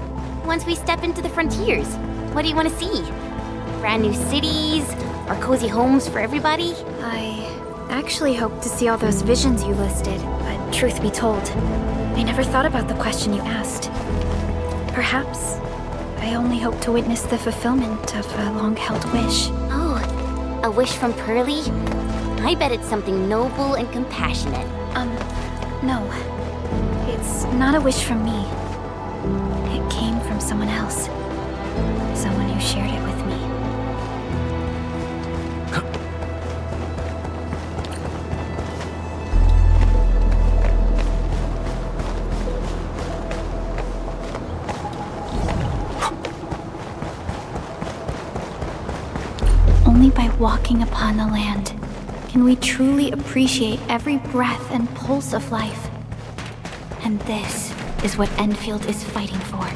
Speaker 5: once we step into the frontiers. What do you want to see? Brand new cities? Or cozy homes for everybody?
Speaker 6: I actually hoped to see all those visions you listed, but truth be told, I never thought about the question you asked. Perhaps I only hope to witness the fulfillment of a long-held wish.
Speaker 5: Oh, a wish from Pearly? I bet it's something noble and compassionate.
Speaker 6: No. It's not a wish from me. It came from someone else. Someone who shared it with me. Only by walking upon the land can we truly appreciate every breath and pulse of life. And this is what Endfield is fighting for.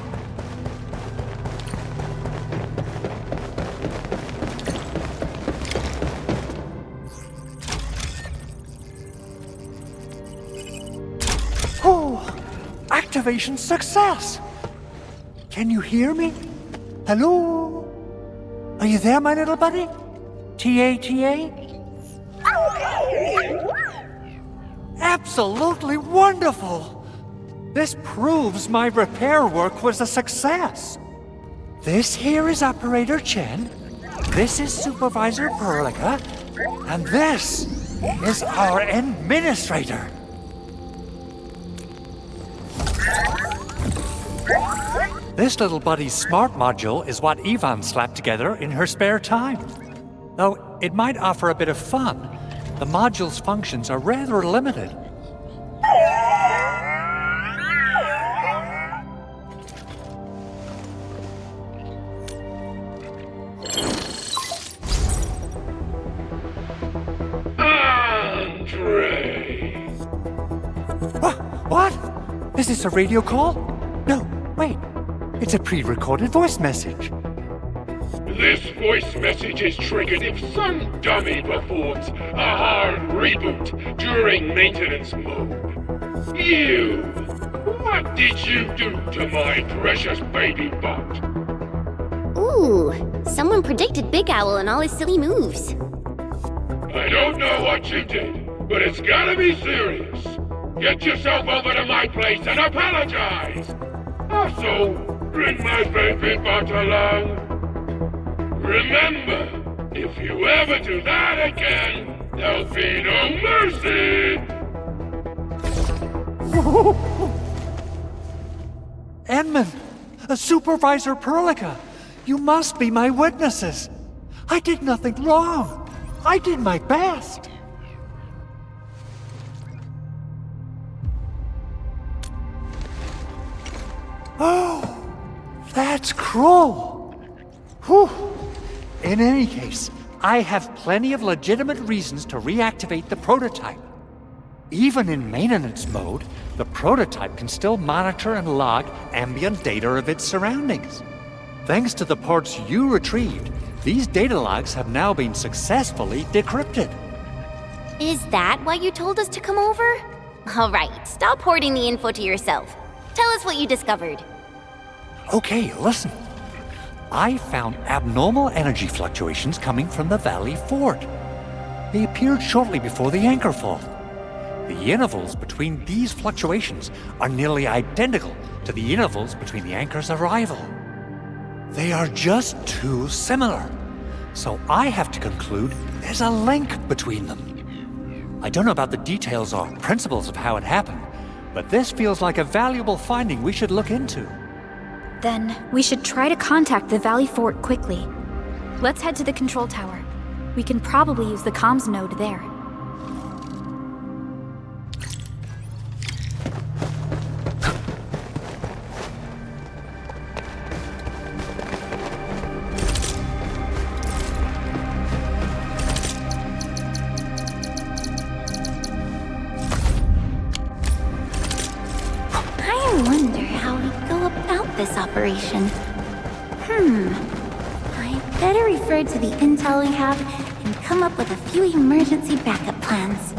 Speaker 3: Oh, activation success! Can you hear me? Hello? Are you there, my little buddy? T-A-T-A? Absolutely wonderful! This proves my repair work was a success. This here is Operator Chen, this is Supervisor Perlica, and this is our Administrator. This little buddy's smart module is what Yvonne slapped together in her spare time. Though it might offer a bit of fun, the module's functions are rather limited.
Speaker 10: Andre!
Speaker 3: What? Is this a radio call? No, wait. It's a pre-recorded voice message.
Speaker 10: This voice message is triggered if some dummy performs a hard reboot during maintenance mode. You! What did you do to my precious baby bot?
Speaker 5: Ooh, someone predicted Big Owl and all his silly moves.
Speaker 10: I don't know what you did, but it's gotta be serious. Get yourself over to my place and apologize! Also, bring my baby bot along. Remember, if you ever do that again, there'll be no mercy!
Speaker 3: Edmund, Supervisor Perlica, you must be my witnesses. I did nothing wrong. I did my best. Oh, that's cruel. Whew. In any case, I have plenty of legitimate reasons to reactivate the prototype. Even in maintenance mode, the prototype can still monitor and log ambient data of its surroundings. Thanks to the parts you retrieved, these data logs have now been successfully decrypted.
Speaker 5: Is that why you told us to come over? All right, stop hoarding the info to yourself. Tell us what you discovered.
Speaker 3: Okay, listen. I found abnormal energy fluctuations coming from the Valley Fort. They appeared shortly before the anchor fall. The intervals between these fluctuations are nearly identical to the intervals between the anchor's arrival. They are just too similar, so I have to conclude there's a link between them. I don't know about the details or principles of how it happened, but this feels like a valuable finding we should look into.
Speaker 6: Then we should try to contact the Valley Fort quickly. Let's head to the control tower. We can probably use the comms node there.
Speaker 1: I wonder how we go about this operation. I better refer to the intel we have and come up with a few emergency backup plans.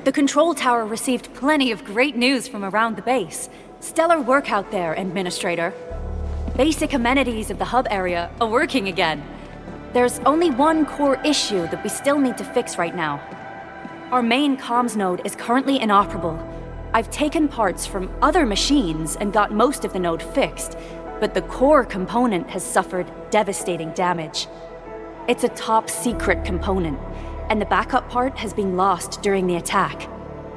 Speaker 7: The control tower received plenty of great news from around the base. Stellar work out there, Administrator. Basic amenities of the hub area are working again. There's only one core issue that we still need to fix right now. Our main comms node is currently inoperable. I've taken parts from other machines and got most of the node fixed, but the core component has suffered devastating damage. It's a top-secret component, and the backup part has been lost during the attack.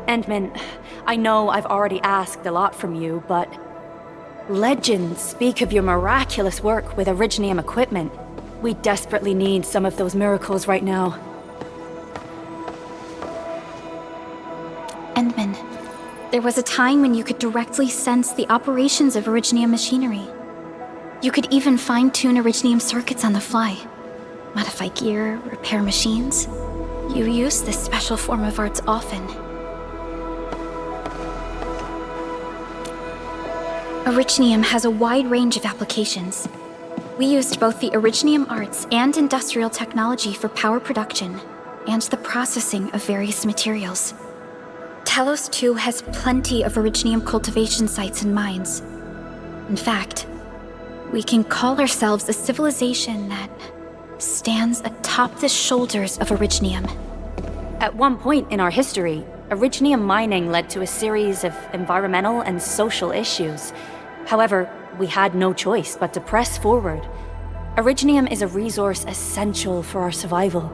Speaker 7: Endman, I know I've already asked a lot from you, but legends speak of your miraculous work with Originium equipment. We desperately need some of those miracles right now.
Speaker 6: Endman, there was a time when you could directly sense the operations of Originium machinery. You could even fine-tune Originium circuits on the fly, modify gear, repair machines. You use this special form of arts often. Originium has a wide range of applications. We used both the Originium arts and industrial technology for power production and the processing of various materials. Talos 2 has plenty of Originium cultivation sites and mines. In fact, we can call ourselves a civilization that stands atop the shoulders of Originium.
Speaker 7: At one point in our history, Originium mining led to a series of environmental and social issues. However, we had no choice but to press forward. Originium is a resource essential for our survival.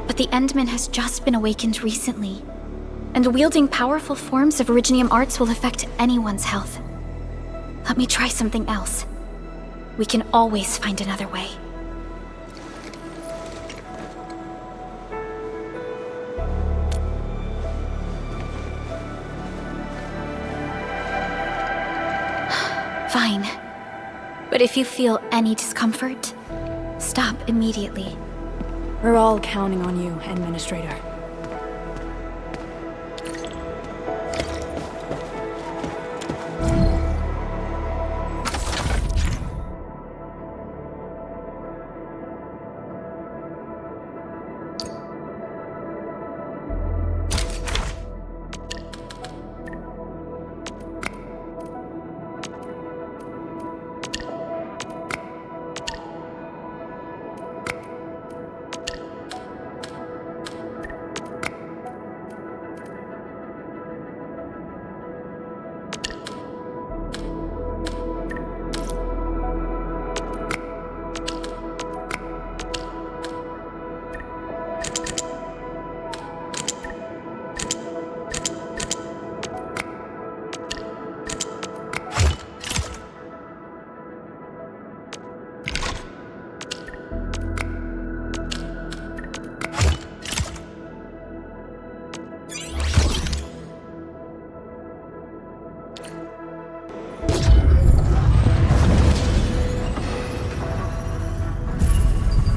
Speaker 6: But the Endman has just been awakened recently, and wielding powerful forms of Originium arts will affect anyone's health. Let me try something else. We can always find another way. Fine. But if you feel any discomfort, stop immediately.
Speaker 7: We're all counting on you, Administrator.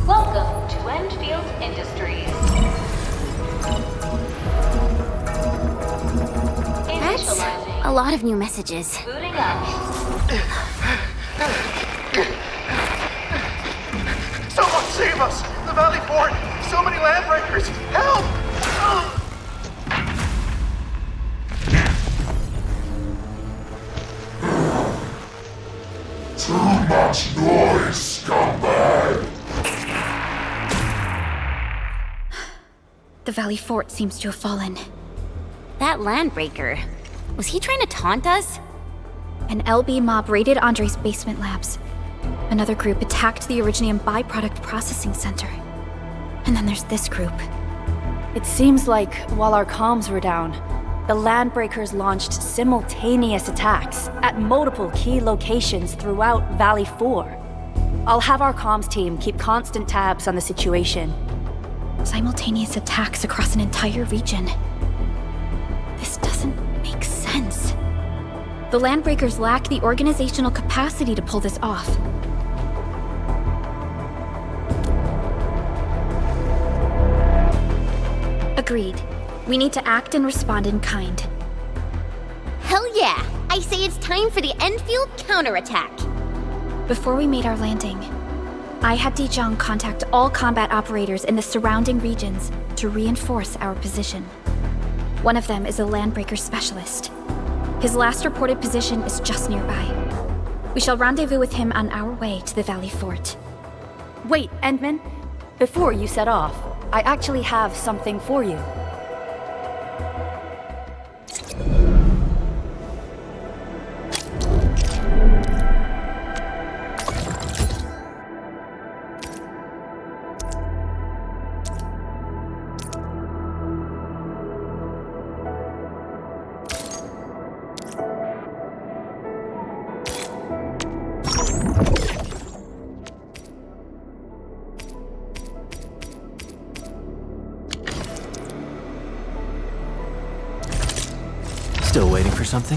Speaker 13: Welcome to Endfield Industries.
Speaker 5: That's a lot of new messages.
Speaker 13: Booting up.
Speaker 10: Someone save us! The Valley Fort! So many landbreakers! Help!
Speaker 17: Too much noise, scumbag!
Speaker 6: The Valley Fort seems to have fallen.
Speaker 5: That landbreaker, was he trying to taunt us?
Speaker 6: An LB mob raided Andre's basement labs. Another group attacked the Originium byproduct processing center. And then there's this group.
Speaker 7: It seems like while our comms were down, the Landbreakers launched simultaneous attacks at multiple key locations throughout Valley 4. I'll have our comms team keep constant tabs on the situation.
Speaker 6: Simultaneous attacks across an entire region. This doesn't make sense. The Landbreakers lack the organizational capacity to pull this off. Agreed. We need to act and respond in kind.
Speaker 5: Hell yeah! I say it's time for the Endfield counterattack.
Speaker 6: Before we made our landing, I had Dijong contact all combat operators in the surrounding regions to reinforce our position. One of them is a Landbreaker specialist. His last reported position is just nearby. We shall rendezvous with him on our way to the Valley Fort.
Speaker 7: Wait, Endman. Before you set off, I actually have something for you.
Speaker 2: Still waiting for something?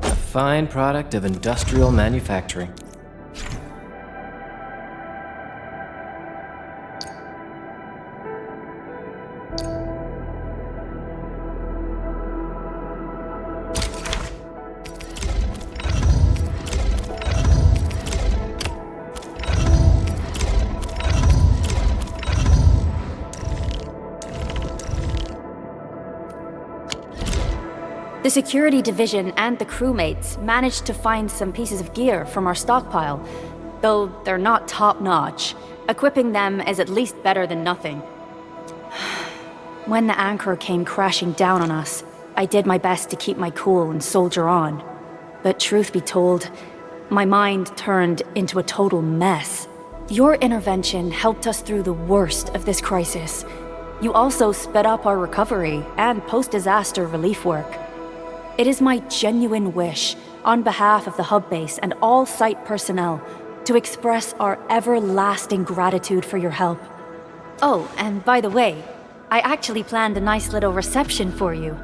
Speaker 2: A fine product of industrial manufacturing.
Speaker 7: The security division and the crewmates managed to find some pieces of gear from our stockpile, though they're not top-notch. Equipping them is at least better than nothing. When the anchor came crashing down on us, I did my best to keep my cool and soldier on. But truth be told, my mind turned into a total mess. Your intervention helped us through the worst of this crisis. You also sped up our recovery and post-disaster relief work. It is my genuine wish, on behalf of the hub base and all site personnel, to express our everlasting gratitude for your help. Oh, and by the way, I actually planned a nice little reception for you.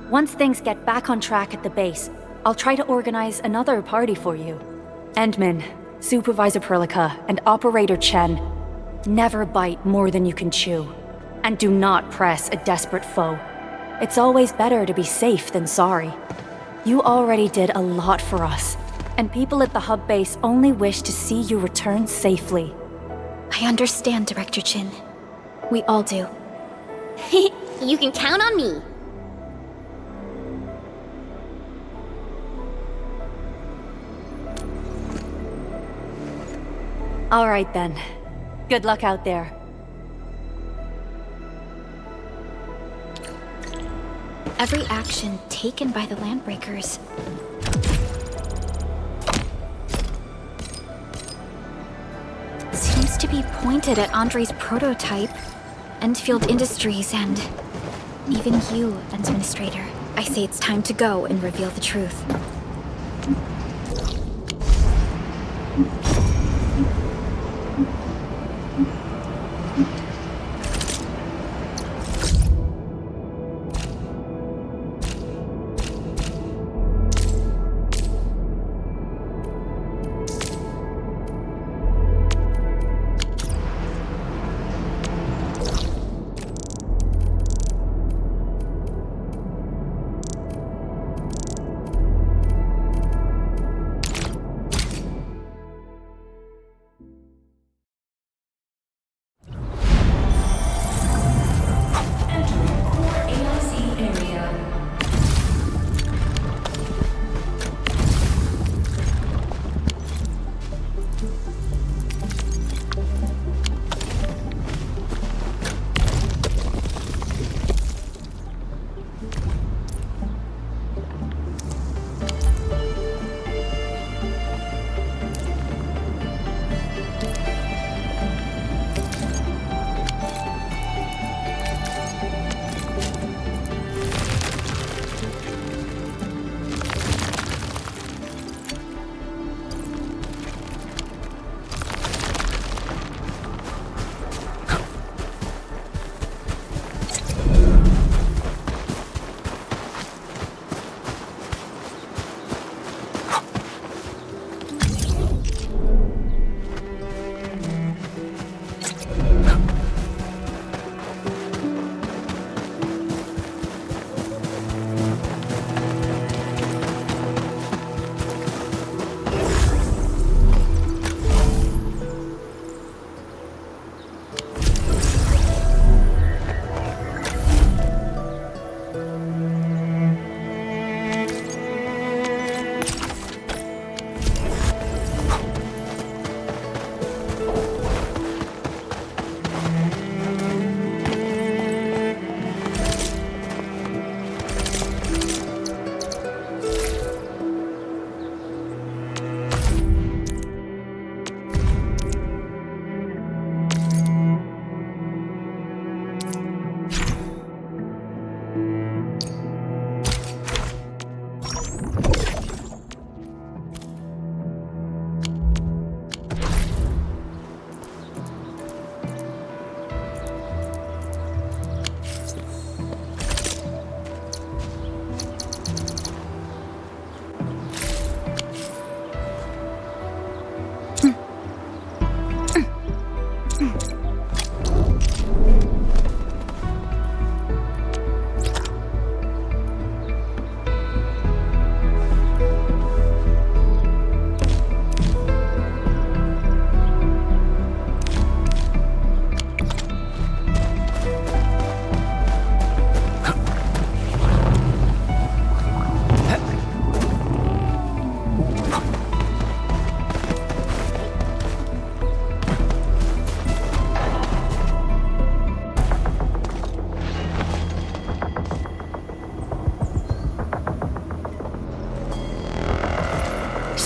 Speaker 7: Once things get back on track at the base, I'll try to organize another party for you. Endman, Supervisor Perlica, and Operator Chen, never bite more than you can chew. And do not press a desperate foe. It's always better to be safe than sorry. You already did a lot for us, and people at the hub base only wish to see you return safely.
Speaker 6: I understand, Director Chin. We all do.
Speaker 5: You can count on me.
Speaker 7: All right then. Good luck out there.
Speaker 6: Every action taken by the Landbreakers seems to be pointed at Andre's prototype, Endfield Industries, and even you, Administrator. I say it's time to go and reveal the truth.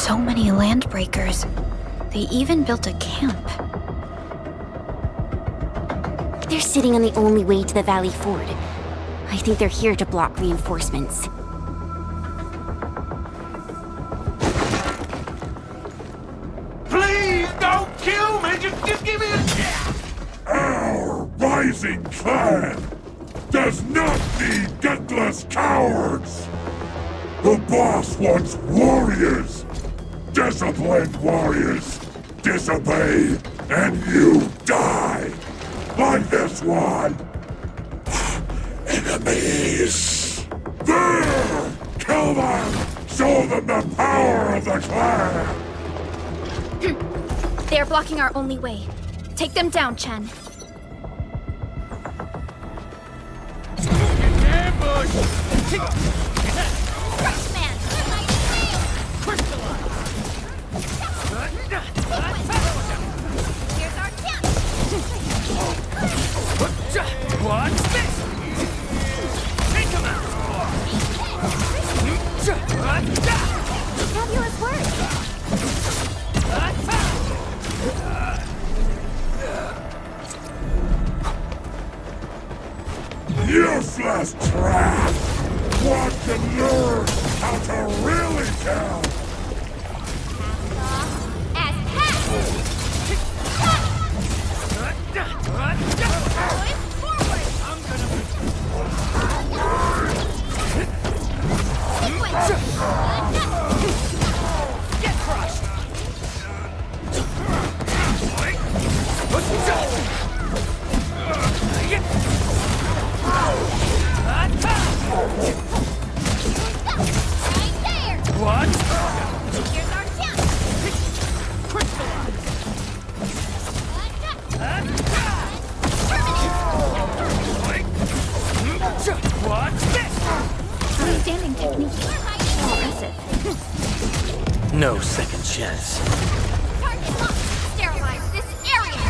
Speaker 6: So many landbreakers. They even built a camp.
Speaker 5: They're sitting on the only way to the Valley Ford. I think they're here to block reinforcements.
Speaker 10: Please don't kill me! Just give me a chance!
Speaker 17: Our rising clan does not need gutless cowards! The boss wants warriors! Disciplined warriors! Disobey, and you die! Like this one! Enemies! There! Kill them! Show them the power of the clan!
Speaker 6: They are blocking our only way. Take them down, Chen.
Speaker 10: What's this? Take him out!
Speaker 5: Fabulous work!
Speaker 17: Useless trash! Watch and learn how to really kill!
Speaker 10: Get crushed! What?
Speaker 5: Here's our
Speaker 10: What's this?
Speaker 6: Outstanding technique. Impressive.
Speaker 2: No second chance.
Speaker 5: Target locked! Sterilize this area!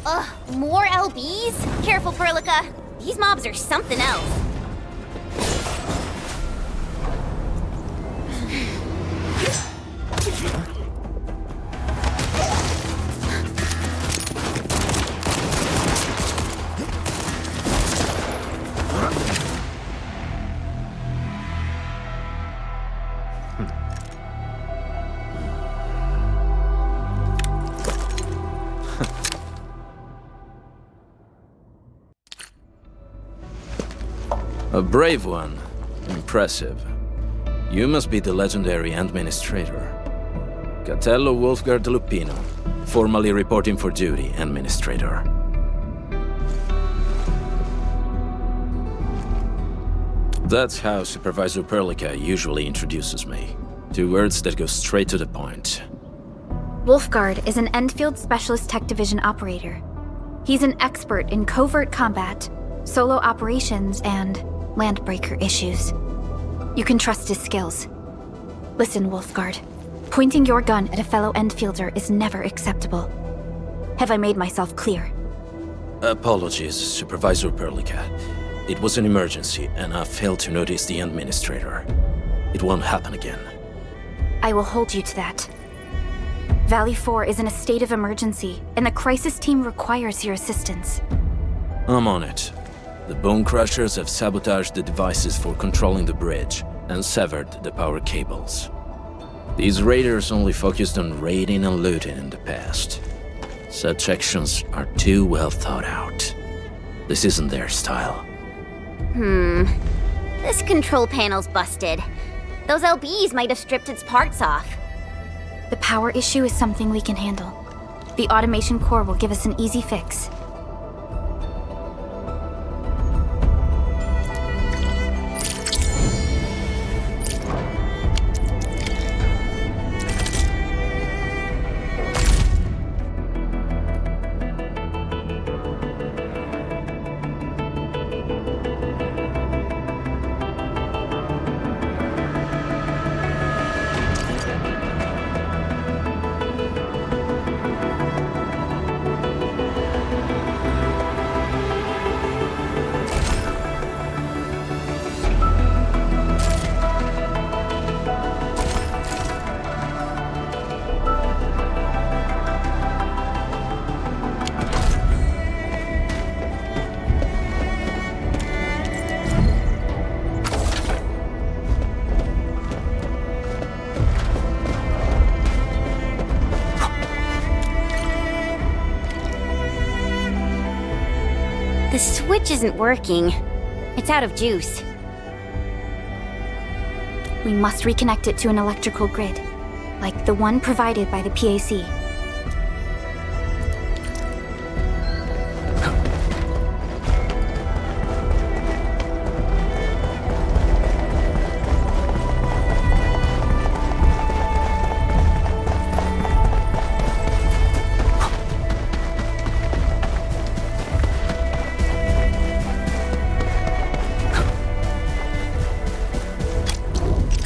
Speaker 5: Ugh, more LBs? Careful, Perlica. These mobs are something else.
Speaker 2: A brave one. Impressive. You must be the legendary Administrator. Catello Wolfgard Lupino, formally reporting for duty, Administrator. That's how Supervisor Perlica usually introduces me. 2 words that go straight to the point.
Speaker 6: Wolfgard is an Endfield Specialist Tech Division operator. He's an expert in covert combat, solo operations, and landbreaker issues. You can trust his skills. Listen, Wolfgard. Pointing your gun at a fellow Endfielder is never acceptable. Have I made myself clear?
Speaker 2: Apologies, Supervisor Perlica. It was an emergency, and I failed to notice the Administrator. It won't happen again.
Speaker 6: I will hold you to that. Valley 4 is in a state of emergency, and the crisis team requires your assistance.
Speaker 2: I'm on it. The Bone Crushers have sabotaged the devices for controlling the bridge and severed the power cables. These raiders only focused on raiding and looting in the past. Such actions are too well thought out. This isn't their style.
Speaker 5: This control panel's busted. Those LBs might have stripped its parts off.
Speaker 6: The power issue is something we can handle. The automation core will give us an easy fix.
Speaker 5: The switch isn't working. It's out of juice.
Speaker 6: We must reconnect it to an electrical grid, like the one provided by the PAC.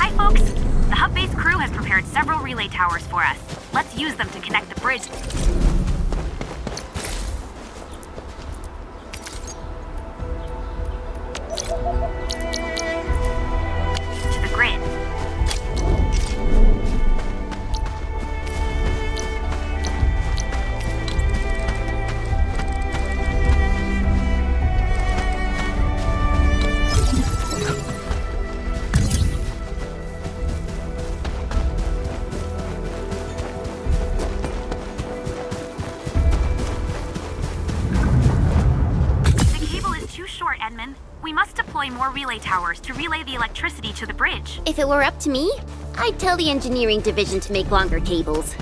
Speaker 8: Hi, folks. The hub base crew has prepared several relay towers for us. Let's use them to connect the bridge to the grid. The cable is too short, Edmund. We must deploy more relay towers to relay the electricity to the bridge.
Speaker 5: If it were up to me, I'd tell the engineering division to make longer cables.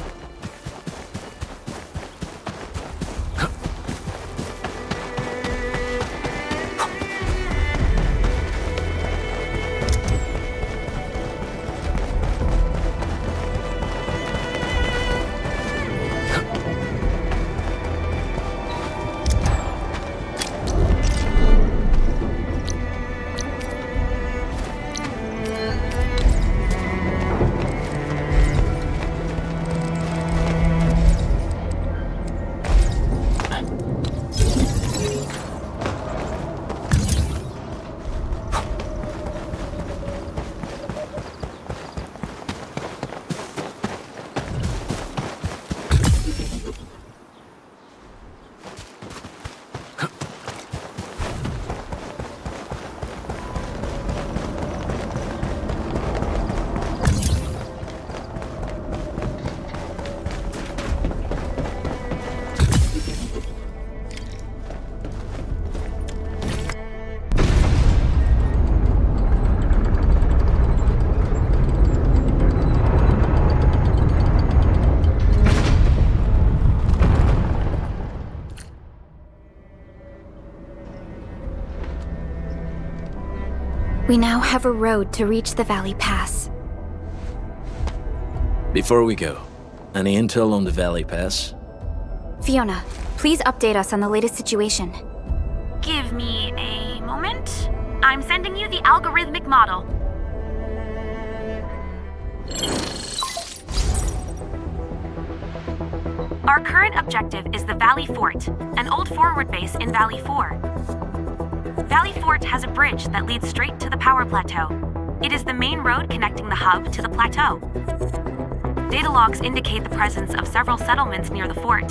Speaker 6: We now have a road to reach the Valley Pass.
Speaker 2: Before we go, any intel on the Valley Pass?
Speaker 6: Fiona, please update us on the latest situation.
Speaker 8: Give me a moment. I'm sending you the algorithmic model. Our current objective is the Valley Fort, an old forward base in Valley 4. Valley Fort has a bridge that leads straight to the power plateau. It is the main road connecting the hub to the plateau. Data logs indicate the presence of several settlements near the fort,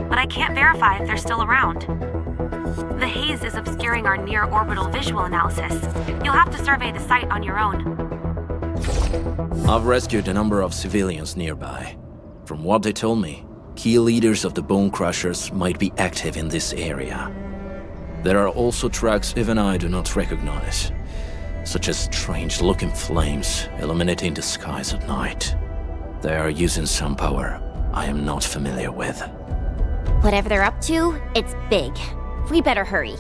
Speaker 8: but I can't verify if they're still around. The haze is obscuring our near-orbital visual analysis. You'll have to survey the site on your own.
Speaker 2: I've rescued a number of civilians nearby. From what they told me, key leaders of the Bone Crushers might be active in this area. There are also tracks even I do not recognize, such as strange-looking flames illuminating the skies at night. They are using some power I am not familiar with.
Speaker 5: Whatever they're up to, it's big. We better hurry.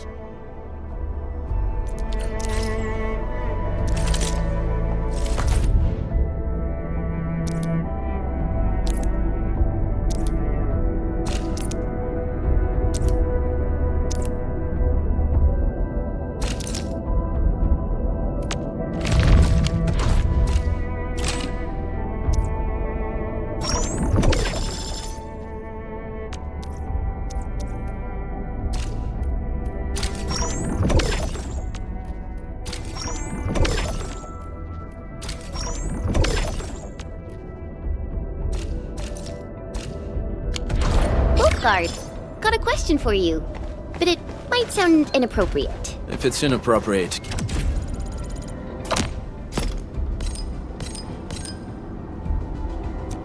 Speaker 5: Guard, got a question for you, but it might sound inappropriate.
Speaker 2: If it's inappropriate,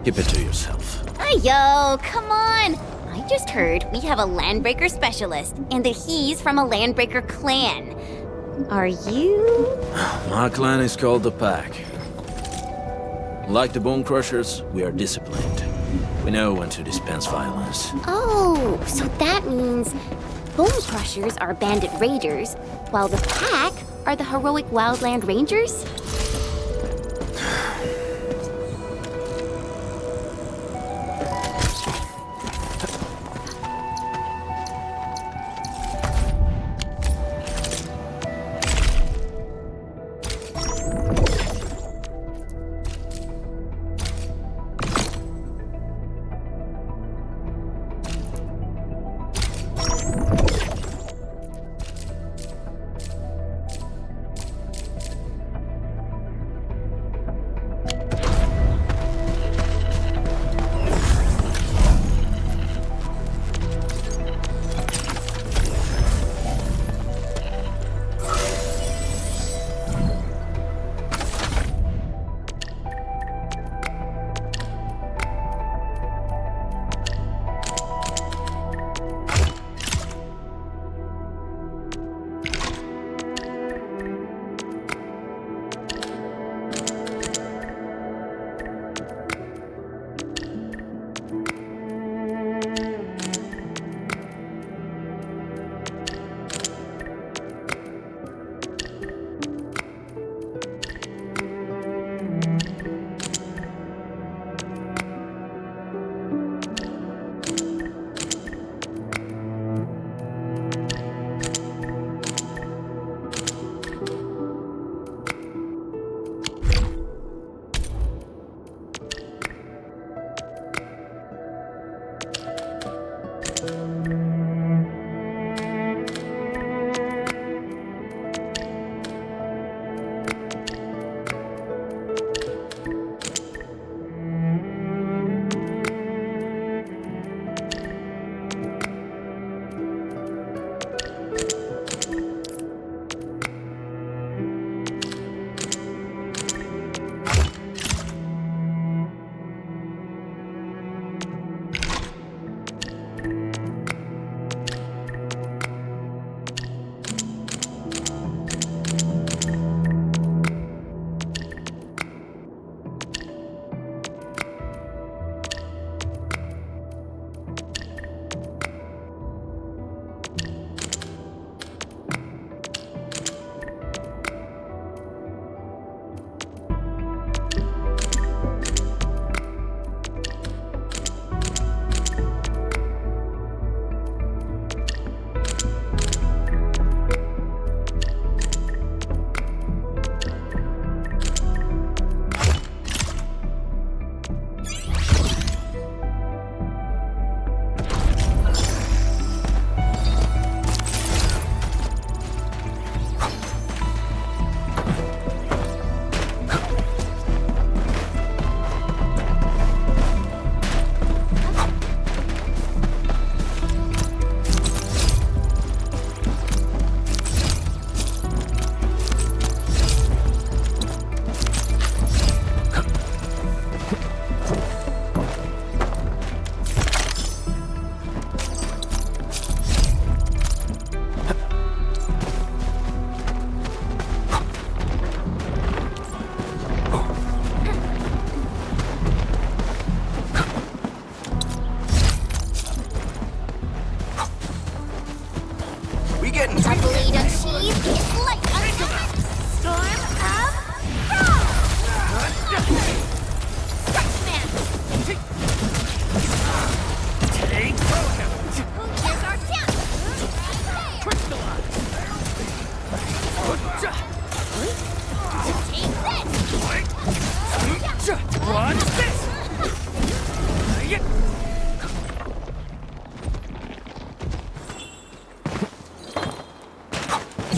Speaker 2: keep it to yourself.
Speaker 5: Yo, come on! I I just heard we have a Landbreaker specialist, and that he's from a Landbreaker clan. Are you?
Speaker 2: My clan is called the Pack. Like the Bone Crushers, we are disciplined. We know when to dispense violence.
Speaker 5: Oh, so that means Bone Crushers are bandit raiders, while the Pack are the heroic Wildland Rangers?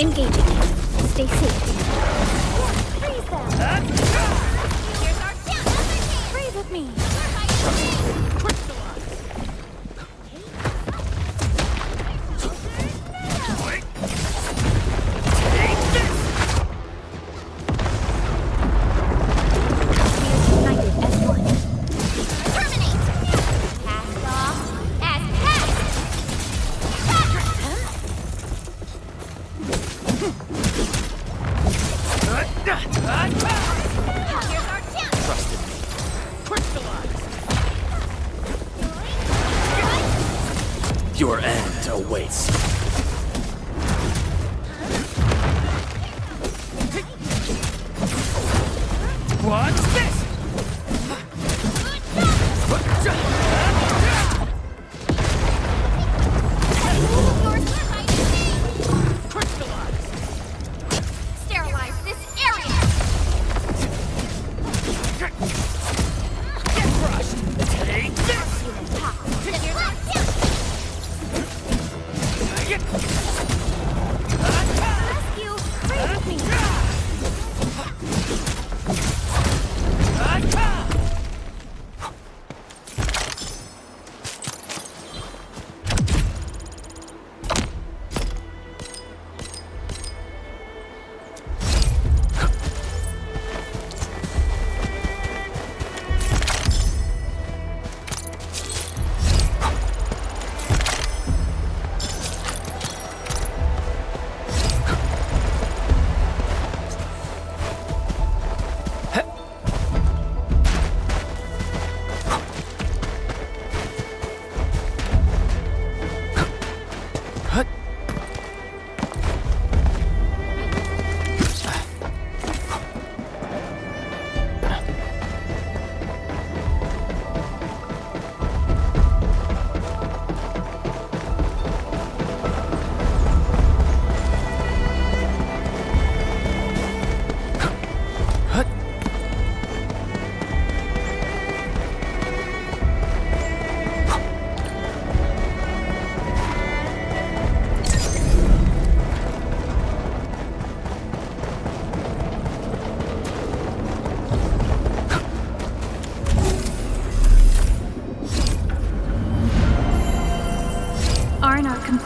Speaker 6: Engaging. Stay safe.
Speaker 5: Freeze them! Here's our down!
Speaker 6: Breathe with me.
Speaker 5: Terminate! Cast off as cast!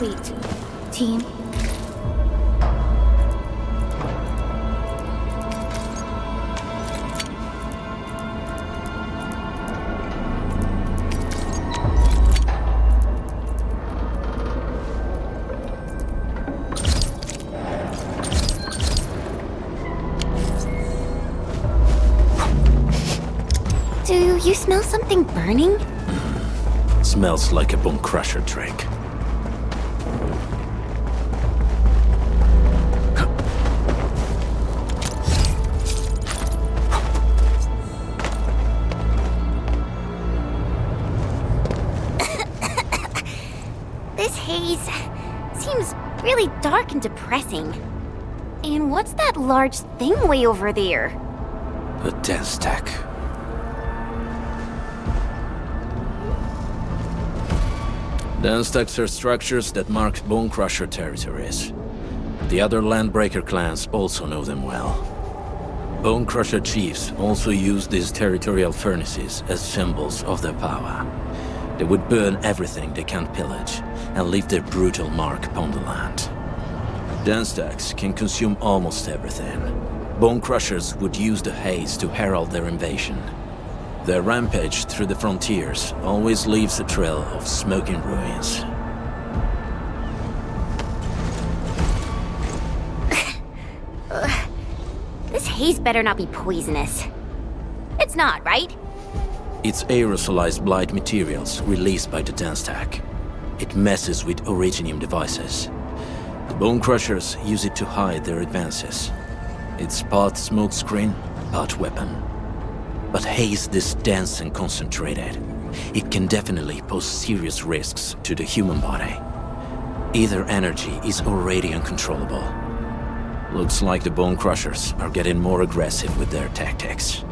Speaker 6: complete. Team.
Speaker 5: Do you smell something burning?
Speaker 2: Smells like a bone crusher trick.
Speaker 5: This haze seems really dark and depressing. And what's that large thing way over there?
Speaker 2: A dense tech. Dense techs are structures that mark Bone Crusher territories. The other Landbreaker clans also know them well. Bone Crusher chiefs also use these territorial furnaces as symbols of their power. They would burn everything they can't pillage, and leave their brutal mark upon the land. Dense techs can consume almost everything. Bone Crushers would use the haze to herald their invasion. Their rampage through the frontiers always leaves a trail of smoking ruins.
Speaker 5: This haze better not be poisonous. It's not, right?
Speaker 2: It's aerosolized blight materials released by the dense tech. It messes with originium devices. The Bone Crushers use it to hide their advances. It's part smokescreen, part weapon. But haze this dense and concentrated. It can definitely pose serious risks to the human body. Either energy is already uncontrollable. Looks like the Bone Crushers are getting more aggressive with their tactics.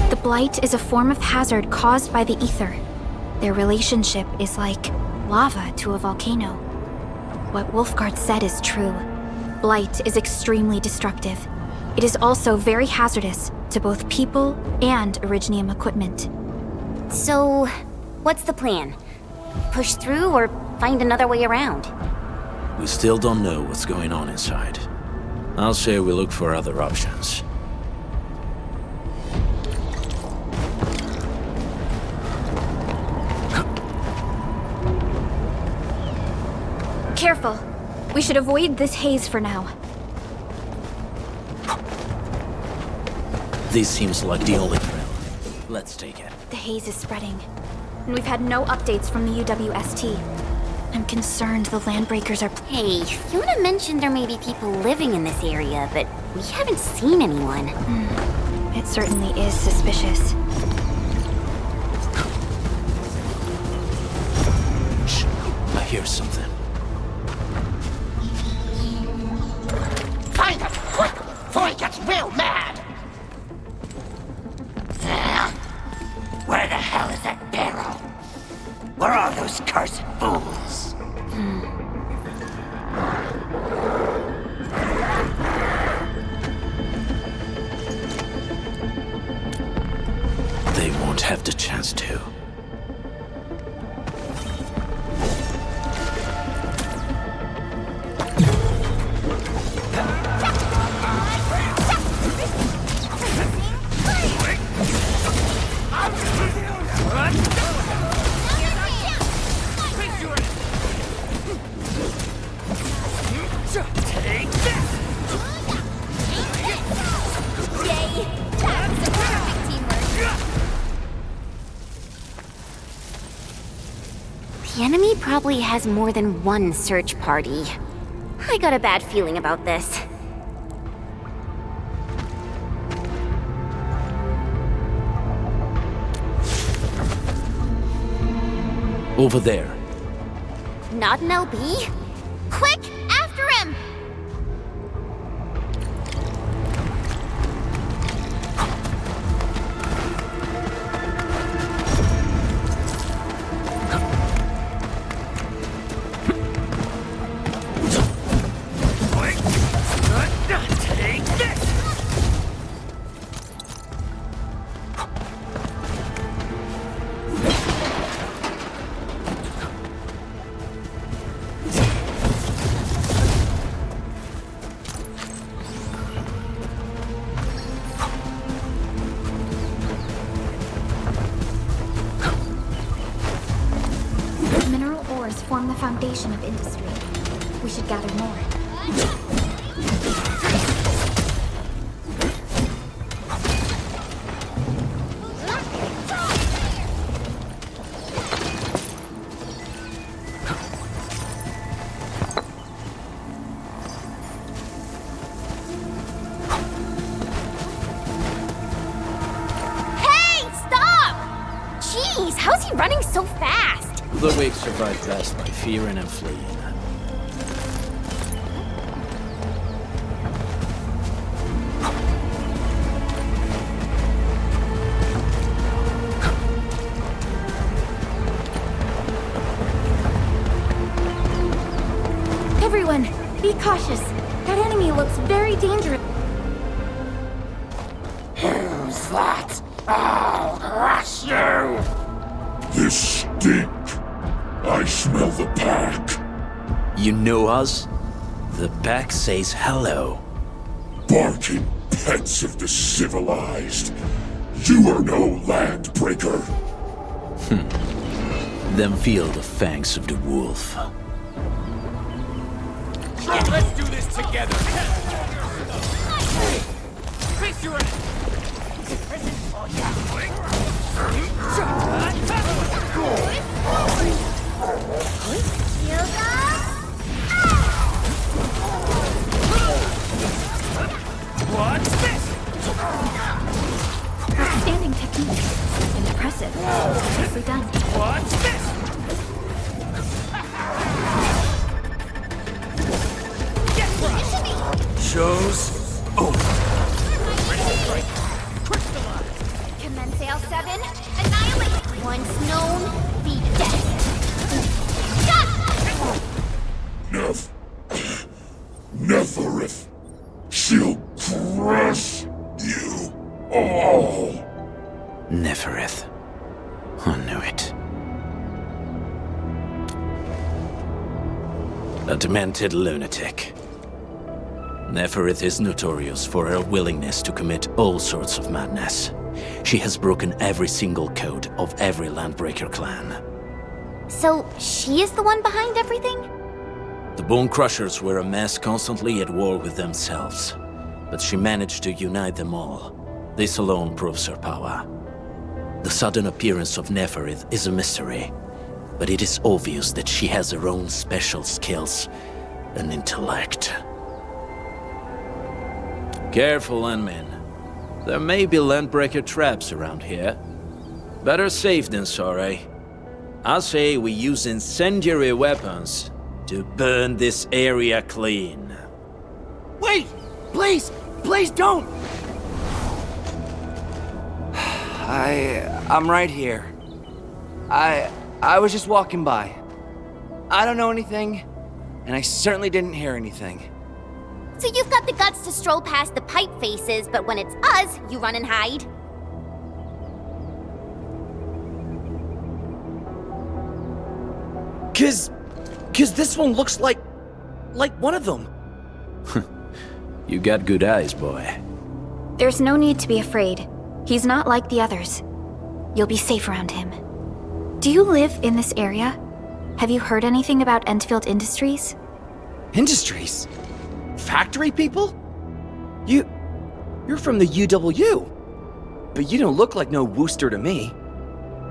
Speaker 6: The blight is a form of hazard caused by the ether. Their relationship is like lava to a volcano. What Wolfguard said is true. Blight is extremely destructive. It is also very hazardous to both people and Originium equipment.
Speaker 5: So, what's the plan? Push through or find another way around?
Speaker 2: We still don't know what's going on inside. I'll say we look for other options.
Speaker 6: Careful. We should avoid this haze for now.
Speaker 2: This seems like the only trail. Let's take it.
Speaker 6: The haze is spreading, and we've had no updates from the UWST. I'm concerned the Landbreakers are...
Speaker 5: Hey, Fiona mentioned there may be people living in this area, but we haven't seen anyone.
Speaker 6: It certainly is suspicious.
Speaker 2: Shh. I hear something.
Speaker 10: Find him, quick, before he gets real mad! Where the hell is that barrel? Where are those cursed fools?
Speaker 2: They won't have the chance to.
Speaker 10: Take this!
Speaker 5: Yay! That's the perfect teamwork! The enemy probably has more than one search party. I got a bad feeling about this.
Speaker 2: Over there.
Speaker 5: Not an LB? Quick, after him!
Speaker 10: Take this!
Speaker 6: foundation of industry. We should gather more.
Speaker 5: Hey, stop! Jeez, how's he running so fast?
Speaker 2: The weak survive best by fearing and fleeing.
Speaker 6: Everyone, be cautious. That enemy looks very dangerous.
Speaker 10: Who's that? I'll crush you!
Speaker 17: This stink. I smell the pack.
Speaker 2: You know us? The pack says hello.
Speaker 17: Barking pets of the civilized. You are no landbreaker.
Speaker 2: Then feel the fangs of the wolf.
Speaker 10: Let's do this together! Face your What's this?
Speaker 6: Standing technique. Impressive. Nicely done.
Speaker 10: What's this?
Speaker 2: Show's over.
Speaker 5: Commence L7, annihilate. Once known, be dead.
Speaker 17: Neferith. She'll crush you all.
Speaker 2: Neferith. I knew it. A demented lunatic. Neferith is notorious for her willingness to commit all sorts of madness. She has broken every single code of every Landbreaker clan.
Speaker 5: So, she is the one behind everything?
Speaker 2: The Bone Crushers were a mess constantly at war with themselves, but she managed to unite them all. This alone proves her power. The sudden appearance of Neferith is a mystery, but it is obvious that she has her own special skills and intellect. Careful, Landmen. There may be Landbreaker traps around here. Better safe than sorry. I say we use incendiary weapons to burn this area clean.
Speaker 11: Wait! Please! Please don't! I'm right here. I was just walking by. I don't know anything, and I certainly didn't hear anything.
Speaker 5: So you've got the guts to stroll past the pipe faces, but when it's us, you run and hide?
Speaker 11: Cause this one looks like one of them.
Speaker 2: You got good eyes, boy.
Speaker 6: There's no need to be afraid. He's not like the others. You'll be safe around him. Do you live in this area? Have you heard anything about Endfield Industries?
Speaker 11: Industries? Factory people? You're from the UW. But you don't look like no Wooster to me.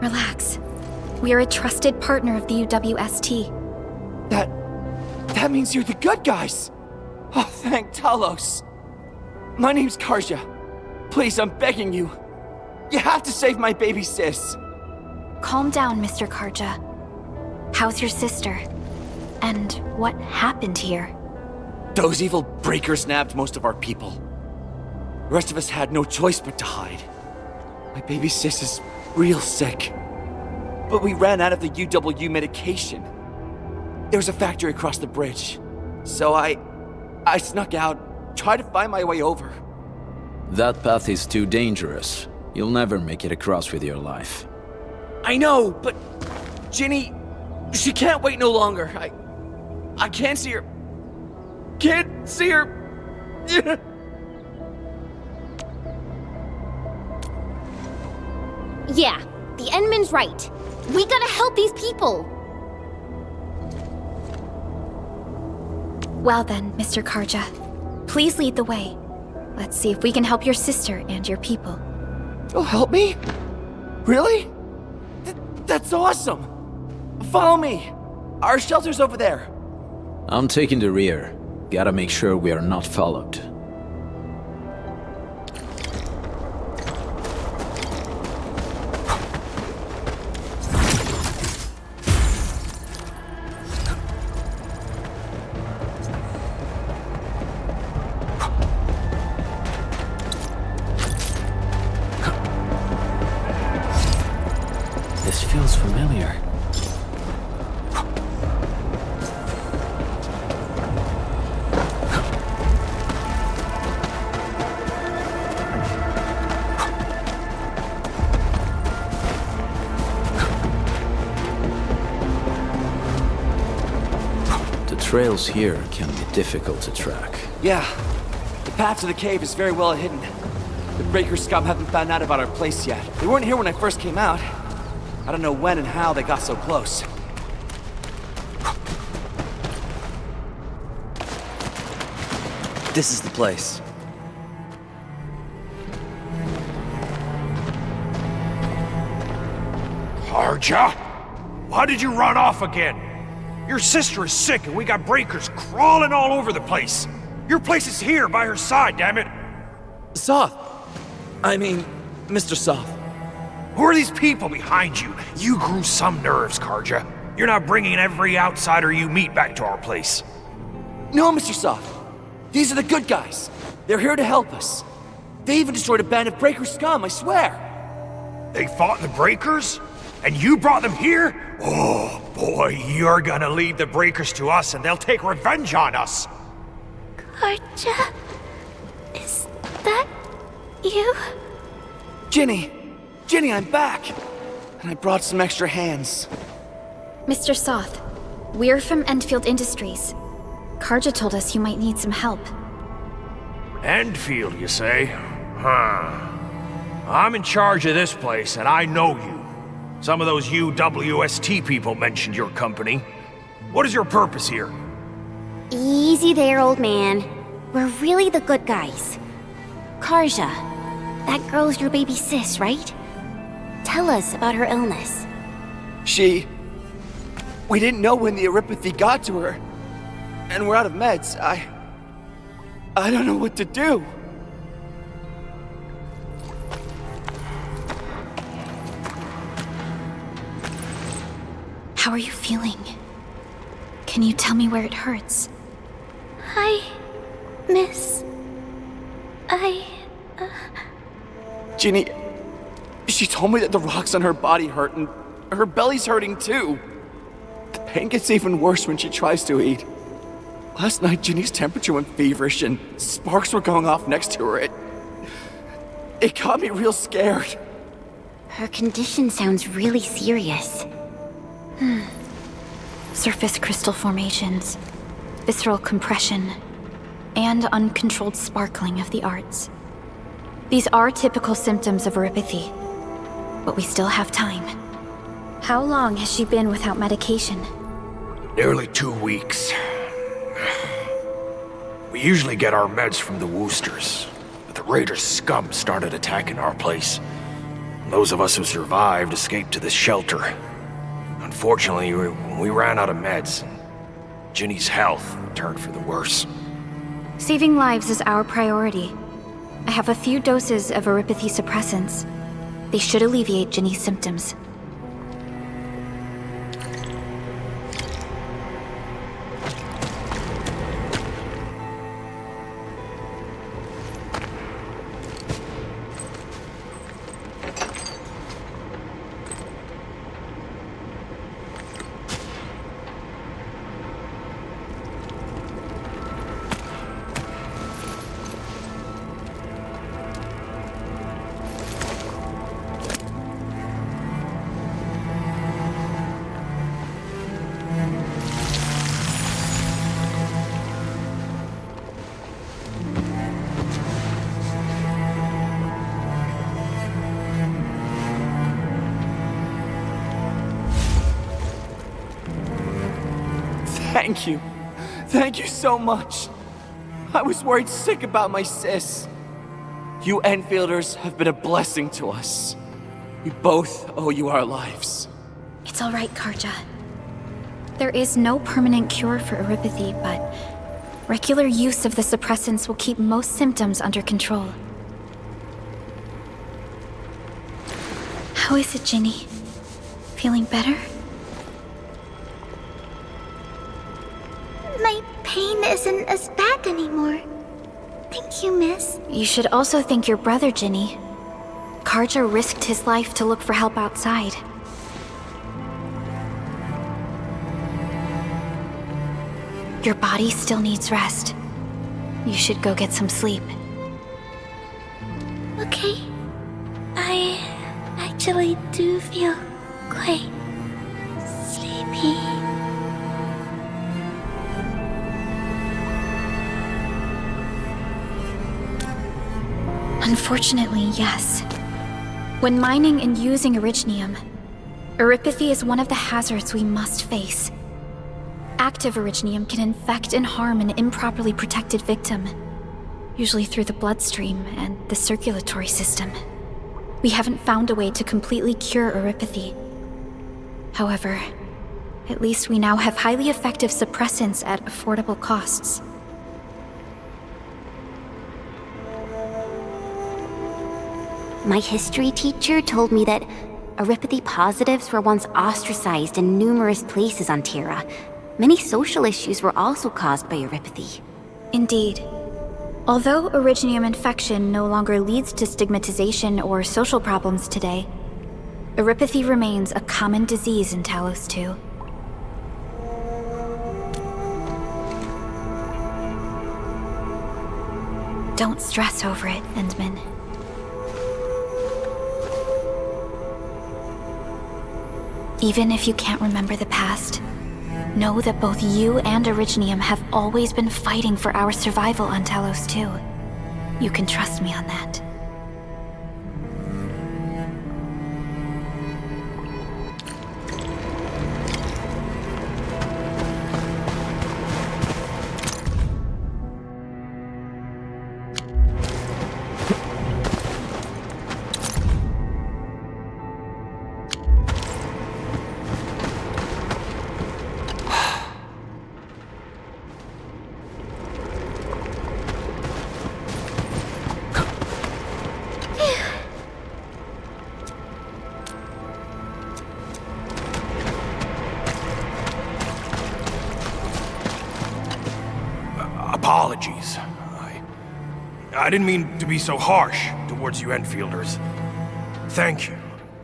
Speaker 6: Relax. We are a trusted partner of the UWST.
Speaker 11: That means you're the good guys. Oh, thank Talos. My name's Karja. Please, I'm begging you. You have to save my baby sis.
Speaker 6: Calm down, Mr. Karja. How's your sister? And what happened here?
Speaker 11: Those evil breakers nabbed most of our people. The rest of us had no choice but to hide. My baby sis is real sick. But we ran out of the UW medication. There was a factory across the bridge. So I snuck out, tried to find my way over.
Speaker 2: That path is too dangerous. You'll never make it across with your life.
Speaker 11: I know, but Ginny, she can't wait no longer. I can't see her. Can't see her.
Speaker 5: Yeah, the Endman's right. We gotta help these people.
Speaker 6: Well then, Mr. Karja, please lead the way. Let's see if we can help your sister and your people.
Speaker 18: You'll help me? Really? That's awesome! Follow me! Our shelter's over there.
Speaker 2: I'm taking the rear. Gotta make sure we are not followed. This feels familiar. The trails here can be difficult to track.
Speaker 18: Yeah. The path to the cave is very well hidden. The Breaker scum haven't found out about our place yet. They weren't here when I first came out. I don't know when and how they got so close. This is the place.
Speaker 10: Karja? Why did you run off again? Your sister is sick and we got breakers crawling all over the place. Your place is here by her side, damn it.
Speaker 18: Soth. I mean, Mr. Soth.
Speaker 10: Who are these people behind you? You grew some nerves, Karja. You're not bringing every outsider you meet back to our place.
Speaker 18: No, Mr. Soth. These are the good guys. They're here to help us. They even destroyed a band of Breaker scum, I swear.
Speaker 10: They fought the Breakers? And you brought them here? Oh, boy, you're gonna lead the Breakers to us and they'll take revenge on us.
Speaker 6: Karja? Is that you?
Speaker 18: Ginny! Ginny, I'm back! And I brought some extra hands.
Speaker 6: Mr. Soth, we're from Endfield Industries. Karja told us you might need some help.
Speaker 10: Endfield, you say? Huh. I'm in charge of this place, and I know you. Some of those UWST people mentioned your company. What is your purpose here?
Speaker 5: Easy there, old man. We're really the good guys. Karja, that girl's your baby sis, right? Tell us about her illness.
Speaker 18: We didn't know when the Eripathy got to her. And we're out of meds. I don't know what to do.
Speaker 6: How are you feeling? Can you tell me where it hurts?
Speaker 1: Hi, miss.
Speaker 18: Ginny, she told me that the rocks on her body hurt and her belly's hurting too. The pain gets even worse when she tries to eat. Last night, Ginny's temperature went feverish and sparks were going off next to her. It got me real scared.
Speaker 5: Her condition sounds really serious.
Speaker 6: Surface crystal formations, visceral compression, and uncontrolled sparkling of the arts. These are typical symptoms of Eripathy, but we still have time. How long has she been without medication?
Speaker 10: Nearly 2 weeks. We usually get our meds from the Woosters, but the Raiders' scum started attacking our place. Those of us who survived escaped to this shelter. Unfortunately, we ran out of meds. Ginny's health turned for the worse.
Speaker 6: Saving lives is our priority. I have a few doses of Eripathy suppressants. They should alleviate Ginny's symptoms.
Speaker 18: Thank you. Thank you so much. I was worried sick about my sis. You Enfielders have been a blessing to us. We both owe you our lives.
Speaker 6: It's all right, Karja. There is no permanent cure for erypathy, but regular use of the suppressants will keep most symptoms under control. How is it, Ginny? Feeling better?
Speaker 1: My pain isn't as bad anymore. Thank you, miss.
Speaker 6: You should also thank your brother, Ginny. Karja risked his life to look for help outside. Your body still needs rest. You should go get some sleep.
Speaker 1: Okay. I actually do feel quite sleepy.
Speaker 6: Unfortunately, yes. When mining and using Originium, erypathy is one of the hazards we must face. Active Originium can infect and harm an improperly protected victim, usually through the bloodstream and the circulatory system. We haven't found a way to completely cure erypathy. However, at least we now have highly effective suppressants at affordable costs.
Speaker 5: My history teacher told me that erypathy positives were once ostracized in numerous places on Terra. Many social issues were also caused by erypathy.
Speaker 6: Indeed. Although Originium infection no longer leads to stigmatization or social problems today, erypathy remains a common disease in Talos 2. Don't stress over it, Endman. Even if you can't remember the past, know that both you and Originium have always been fighting for our survival on Talos 2. You can trust me on that.
Speaker 10: Apologies. I didn't mean to be so harsh towards you Enfielders. Thank you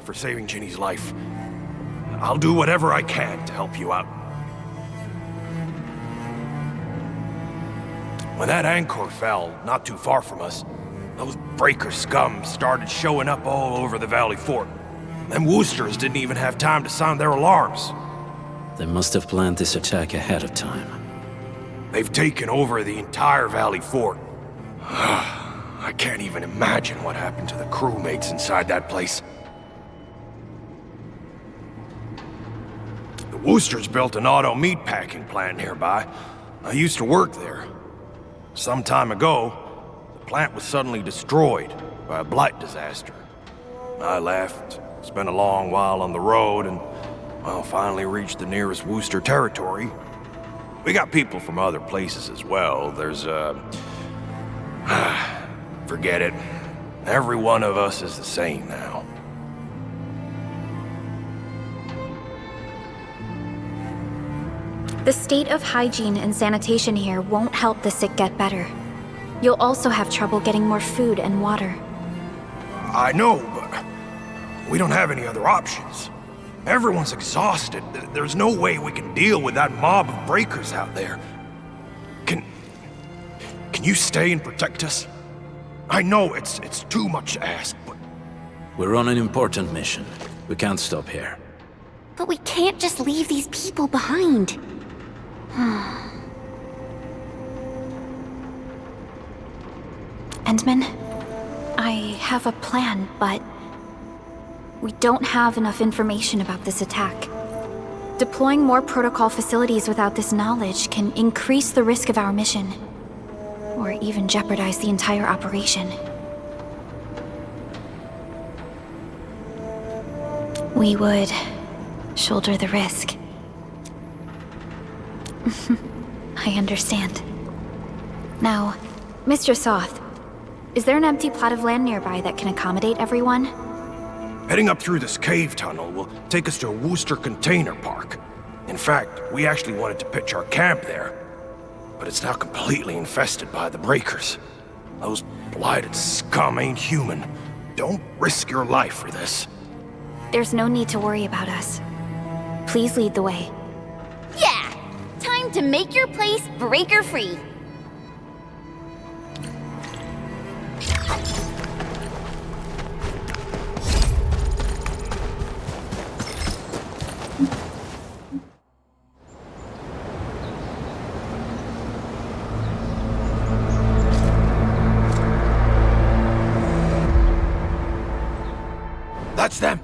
Speaker 10: for saving Ginny's life. I'll do whatever I can to help you out. When that anchor fell not too far from us, those breaker scum started showing up all over the Valley Fort. Them Woosters didn't even have time to sound their alarms.
Speaker 2: They must have planned this attack ahead of time.
Speaker 10: They've taken over the entire Valley Fort. I can't even imagine what happened to the crewmates inside that place. The Woosters built an auto meatpacking plant nearby. I used to work there. Some time ago, the plant was suddenly destroyed by a blight disaster. I left, spent a long while on the road, and, well, finally reached the nearest Wooster territory. We got people from other places as well. There's, forget it. Every one of us is the same now.
Speaker 6: The state of hygiene and sanitation here won't help the sick get better. You'll also have trouble getting more food and water.
Speaker 10: I know, but we don't have any other options. Everyone's exhausted. There's no way we can deal with that mob of breakers out there. Can you stay and protect us? I know it's too much to ask, but...
Speaker 2: We're on an important mission. We can't stop here.
Speaker 5: But we can't just leave these people behind.
Speaker 6: Endman, I have a plan, but we don't have enough information about this attack. deploying more protocol facilities without this knowledge can increase the risk of our mission, or even jeopardize the entire operation. We would shoulder the risk. I understand. Now, Mr. Soth, is there an empty plot of land nearby that can accommodate everyone?
Speaker 19: Heading up through this cave tunnel will take us to a Wooster container park. In fact, we actually wanted to pitch our camp there, but it's now completely infested by the Breakers. Those blighted scum ain't human. Don't risk your life for this.
Speaker 6: There's no need to worry about us. Please lead the way.
Speaker 5: Yeah! Time to make your place breaker-free.
Speaker 19: That's them!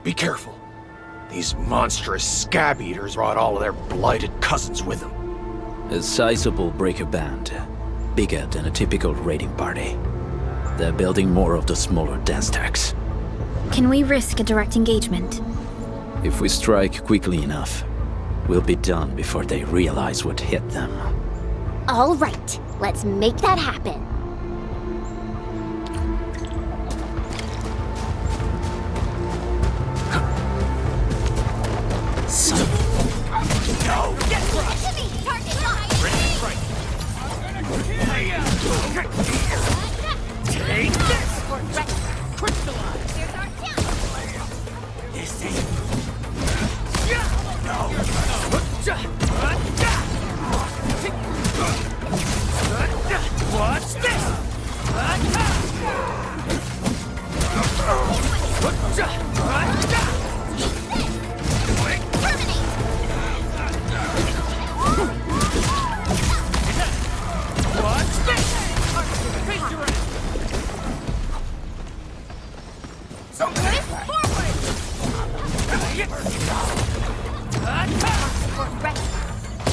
Speaker 19: Be careful. These monstrous scab eaters brought all of their blighted cousins with them.
Speaker 2: A sizable breaker band, bigger than a typical raiding party. They're building more of the smaller dance stacks.
Speaker 6: Can we risk a direct engagement?
Speaker 2: If we strike quickly enough, we'll be done before they realize what hit them.
Speaker 5: All right, let's make that happen.
Speaker 10: No!
Speaker 5: Get crushed! Target locked!
Speaker 10: Take this! Crystallize!
Speaker 5: Here's our chance!
Speaker 10: This ain't... No! What's this? What's this?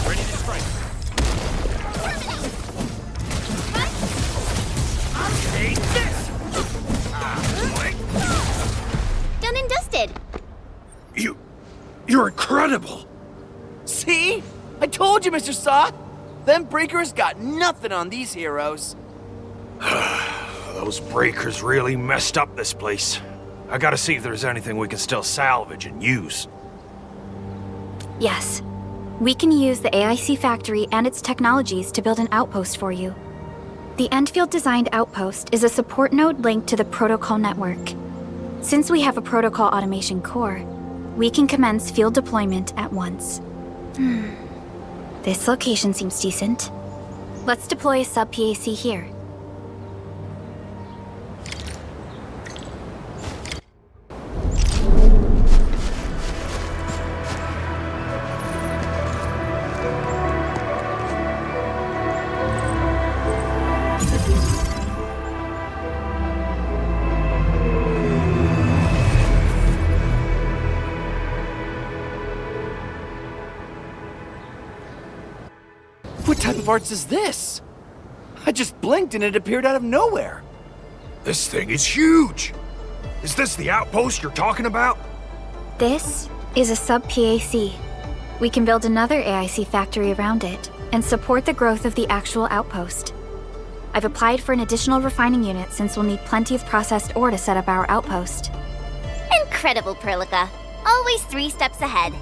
Speaker 10: Ready to strike. Take this!
Speaker 5: Done and dusted.
Speaker 19: You're incredible!
Speaker 18: See? I told you, Mr. Soth! Them Breakers got nothing on these heroes.
Speaker 19: Those Breakers really messed up this place. I gotta see if there's anything we can still salvage and use.
Speaker 6: Yes. We can use the AIC factory and its technologies to build an outpost for you. The Endfield-designed outpost is a support node linked to the protocol network. Since we have a protocol automation core, we can commence field deployment at once. This location seems decent. Let's deploy a sub-PAC here.
Speaker 18: What type of arts is this? I just blinked and it appeared out of nowhere.
Speaker 19: This thing is huge! Is this the outpost you're talking about?
Speaker 6: This is a sub-PAC. We can build another AIC factory around it and support the growth of the actual outpost. I've applied for an additional refining unit since we'll need plenty of processed ore to set up our outpost.
Speaker 5: Incredible, Perlica. Always 3 steps ahead.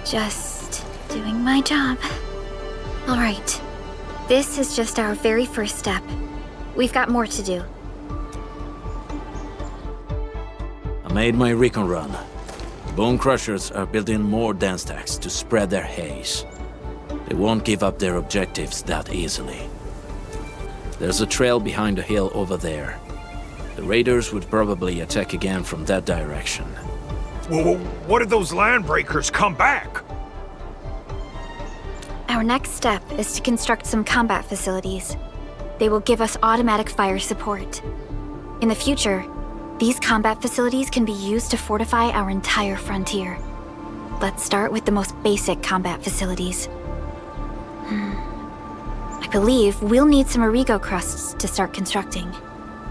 Speaker 6: Just doing my job. All right. This is just our very first step. We've got more to do.
Speaker 2: I made my recon run. Bone Crushers are building more dance stacks to spread their haze. They won't give up their objectives that easily. There's a trail behind the hill over there. The raiders would probably attack again from that direction.
Speaker 19: Well, what if those landbreakers come back?
Speaker 6: Our next step is to construct some combat facilities. They will give us automatic fire support. In the future, These combat facilities can be used to fortify our entire frontier. Let's start with the most basic combat facilities. I believe we'll need some Origo crusts to start constructing.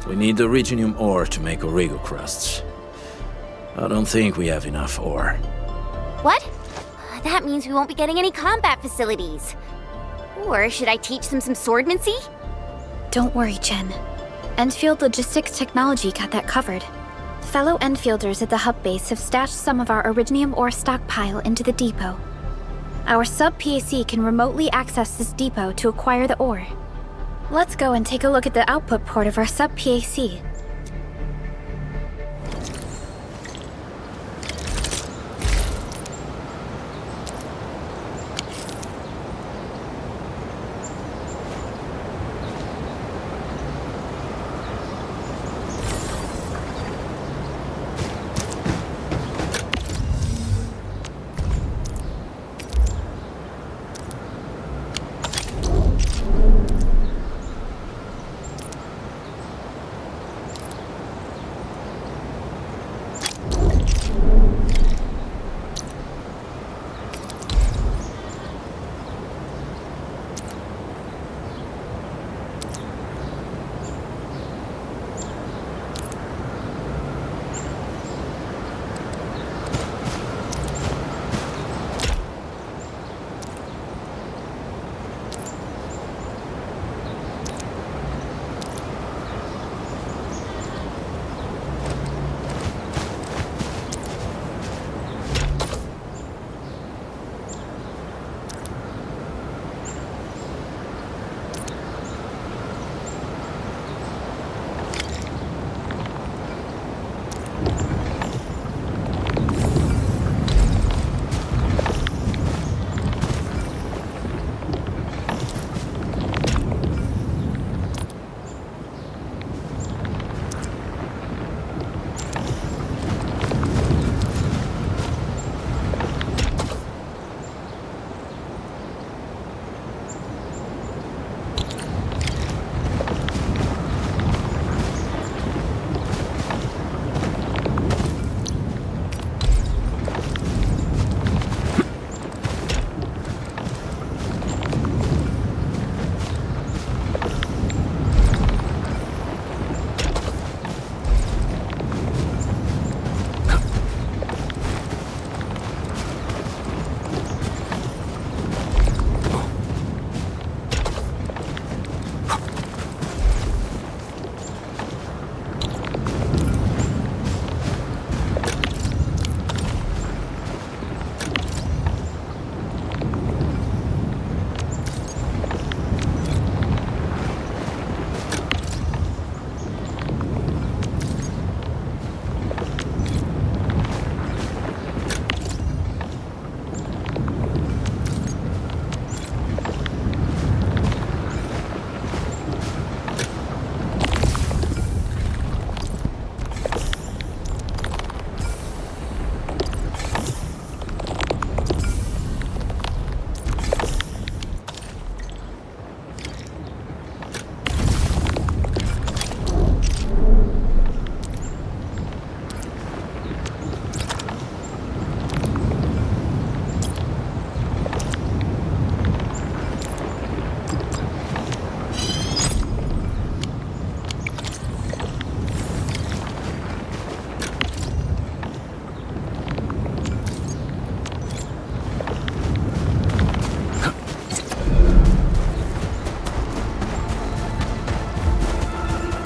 Speaker 2: We need the Originium ore to make Origo crusts. I don't think we have enough ore.
Speaker 5: What? That means we won't be getting any combat facilities. Or should I teach them some swordmancy?
Speaker 6: Don't worry, Chen. Endfield Logistics Technology got that covered. Fellow Enfielders at the hub base have stashed some of our Originium ore stockpile into the depot. Our sub-PAC can remotely access this depot to acquire the ore. Let's go and take a look at the output port of our sub-PAC.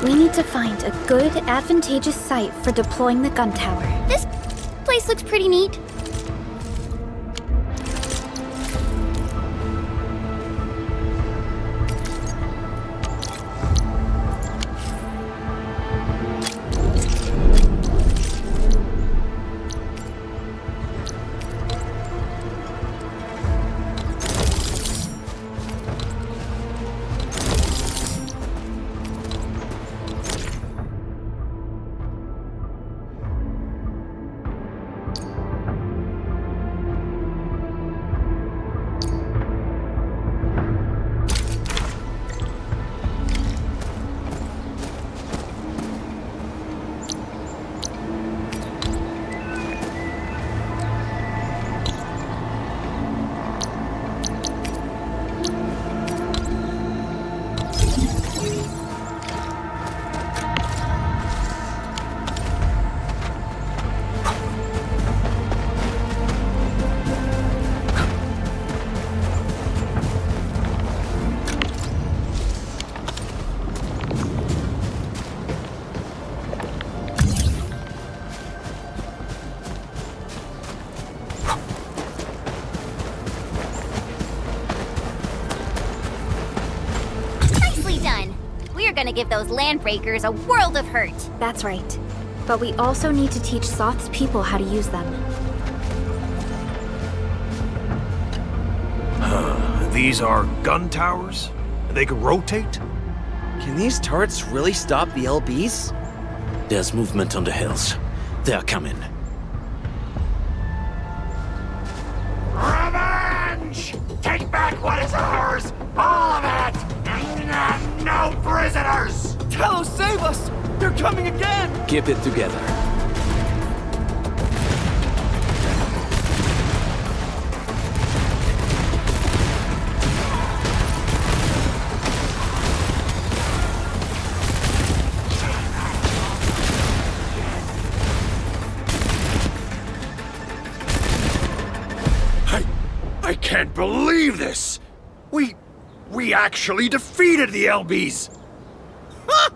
Speaker 6: We need to find a good, advantageous site for deploying the gun tower.
Speaker 5: This place looks pretty neat. gonna give those landbreakers a world of hurt.
Speaker 6: That's right. But we also need to teach Soth's people how to use them.
Speaker 19: These are gun towers? They can rotate?
Speaker 18: Can these turrets really stop the LBs?
Speaker 2: There's movement on the hills. They are coming.
Speaker 10: Revenge! Take back what is ours! All of it! And no prisoners!
Speaker 18: Talos, save us! They're coming again!
Speaker 2: Keep it together.
Speaker 19: I can't believe this! We actually defeated the LBs!
Speaker 18: Ha!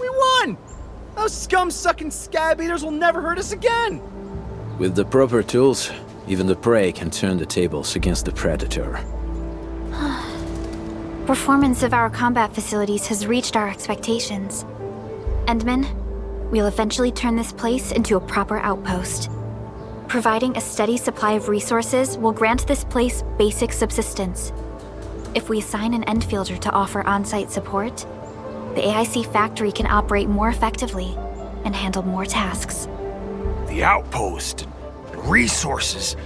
Speaker 18: We won! Those scum-sucking scab eaters will never hurt us again!
Speaker 2: With the proper tools, even the prey can turn the tables against the predator.
Speaker 6: Performance of our combat facilities has reached our expectations. Endman, we'll eventually turn this place into a proper outpost. Providing a steady supply of resources will grant this place basic subsistence. If we assign an Endfielder to offer on-site support, the AIC factory can operate more effectively and handle more tasks.
Speaker 19: The outpost and resources.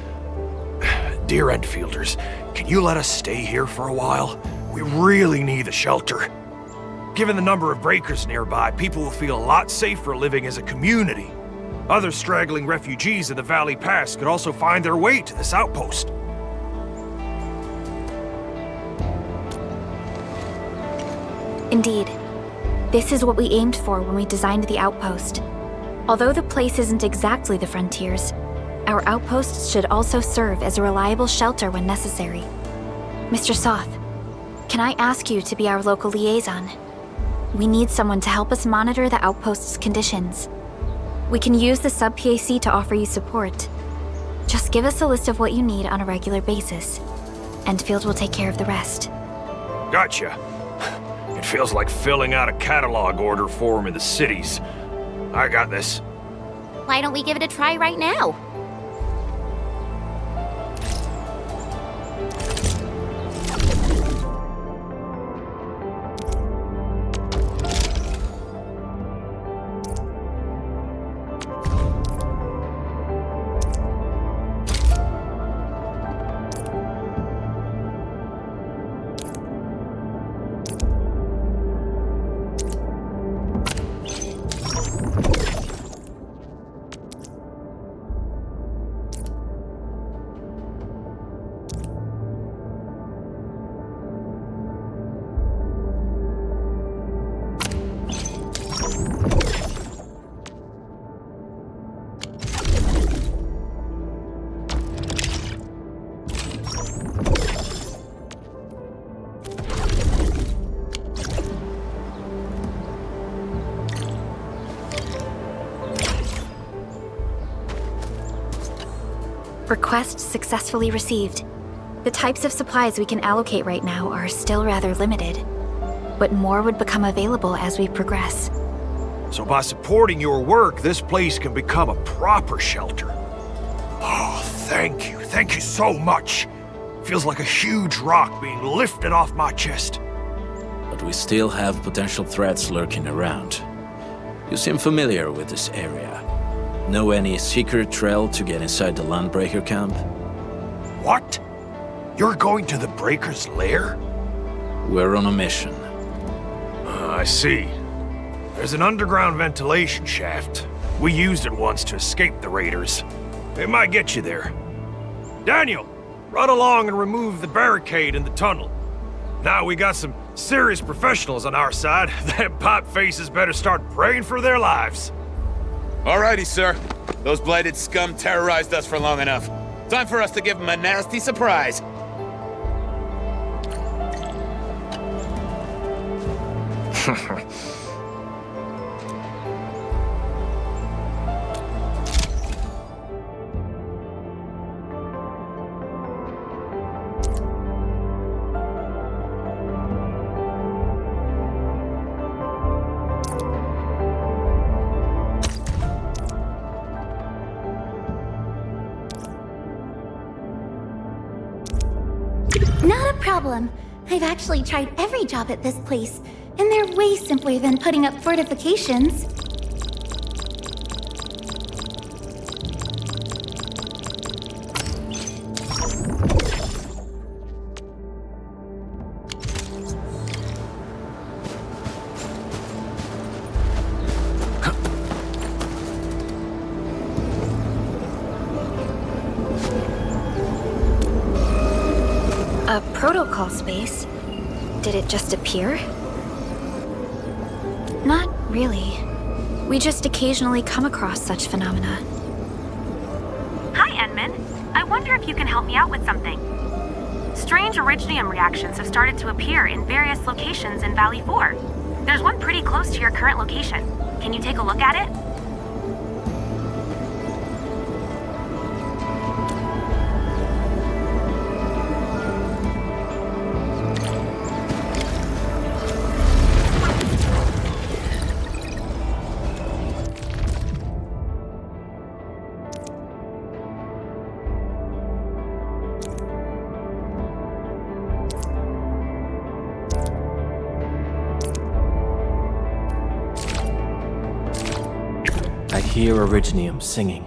Speaker 19: Dear Endfielders, can you let us stay here for a while? We really need the shelter. Given the number of breakers nearby, people will feel a lot safer living as a community. Other straggling refugees in the Valley Pass could also find their way to this outpost.
Speaker 6: Indeed. This is what we aimed for when we designed the outpost. Although the place isn't exactly the frontiers, our outposts should also serve as a reliable shelter when necessary. Mr. Soth, can I ask you to be our local liaison? We need someone to help us monitor the outpost's conditions. We can use the sub-PAC to offer you support. Just give us a list of what you need on a regular basis. Endfield will take care of the rest.
Speaker 19: Gotcha. It feels like filling out a catalog order form in the cities. I got this.
Speaker 5: Why don't we give it a try right now?
Speaker 6: Request successfully received. The types of supplies we can allocate right now are still rather limited, but more would become available as we progress.
Speaker 19: So by supporting your work, this place can become a proper shelter. Oh, thank you. Thank you so much. Feels like a huge rock being lifted off my chest.
Speaker 2: But we still have potential threats lurking around. You seem familiar with this area. Know any secret trail to get inside the Landbreaker camp?
Speaker 19: What? You're going to the Breaker's lair?
Speaker 2: We're on a mission.
Speaker 19: I see. There's an underground ventilation shaft. We used it once to escape the raiders. It might get you there. Daniel, run along and remove the barricade in the tunnel. Now we got some serious professionals on our side. Them pipe faces better start praying for their lives.
Speaker 20: Alrighty, sir. Those blighted scum terrorized us for long enough. Time for us to give them a nasty surprise.
Speaker 6: Not a problem. I've actually tried every job at this place, and they're way simpler than putting up fortifications. A protocol space? Did it just appear? Not really. We just occasionally come across such phenomena.
Speaker 8: Hi, Enman. I wonder if you can help me out with something. Strange originium reactions have started to appear in various locations in Valley 4. There's one pretty close to your current location. Can you take a look at it?
Speaker 2: I hear Originium singing.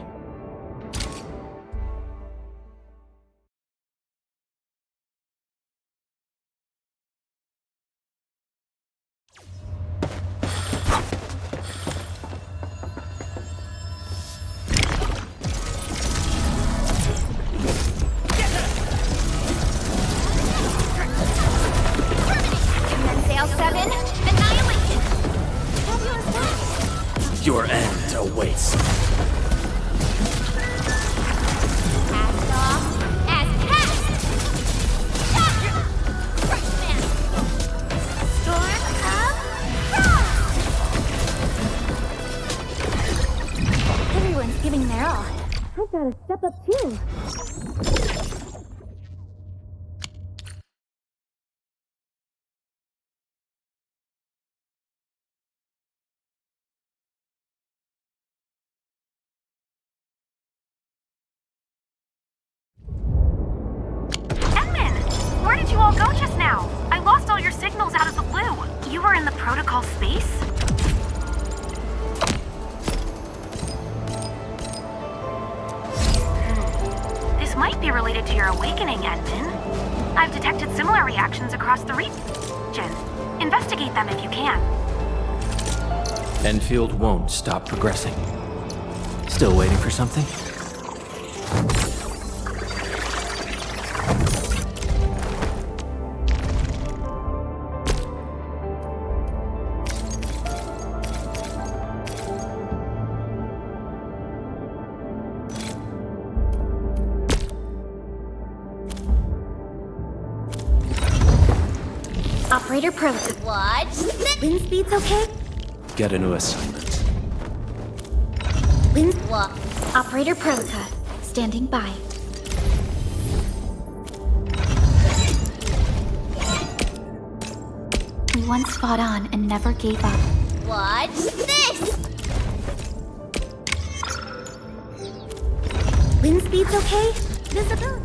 Speaker 5: Sail 7, annihilation!
Speaker 2: Your end awaits.
Speaker 5: Cast off as cast! Storm of Frost!
Speaker 6: Everyone's giving their all. I've got to step up too.
Speaker 8: Where did you all go just now? I lost all your signals out of the blue. You were in the protocol space? This might be related to your awakening, Edmund. I've detected similar reactions across the region. Investigate them if you can.
Speaker 2: Endfield won't stop progressing. Still waiting for something?
Speaker 6: Operator Pro.
Speaker 5: Watch this!
Speaker 6: Wind speed's okay?
Speaker 2: Get a new assignment.
Speaker 6: Wind. What? Operator Prolica, standing by. We once fought on and never gave up.
Speaker 5: Watch this!
Speaker 6: Wind speed's okay? Visibility.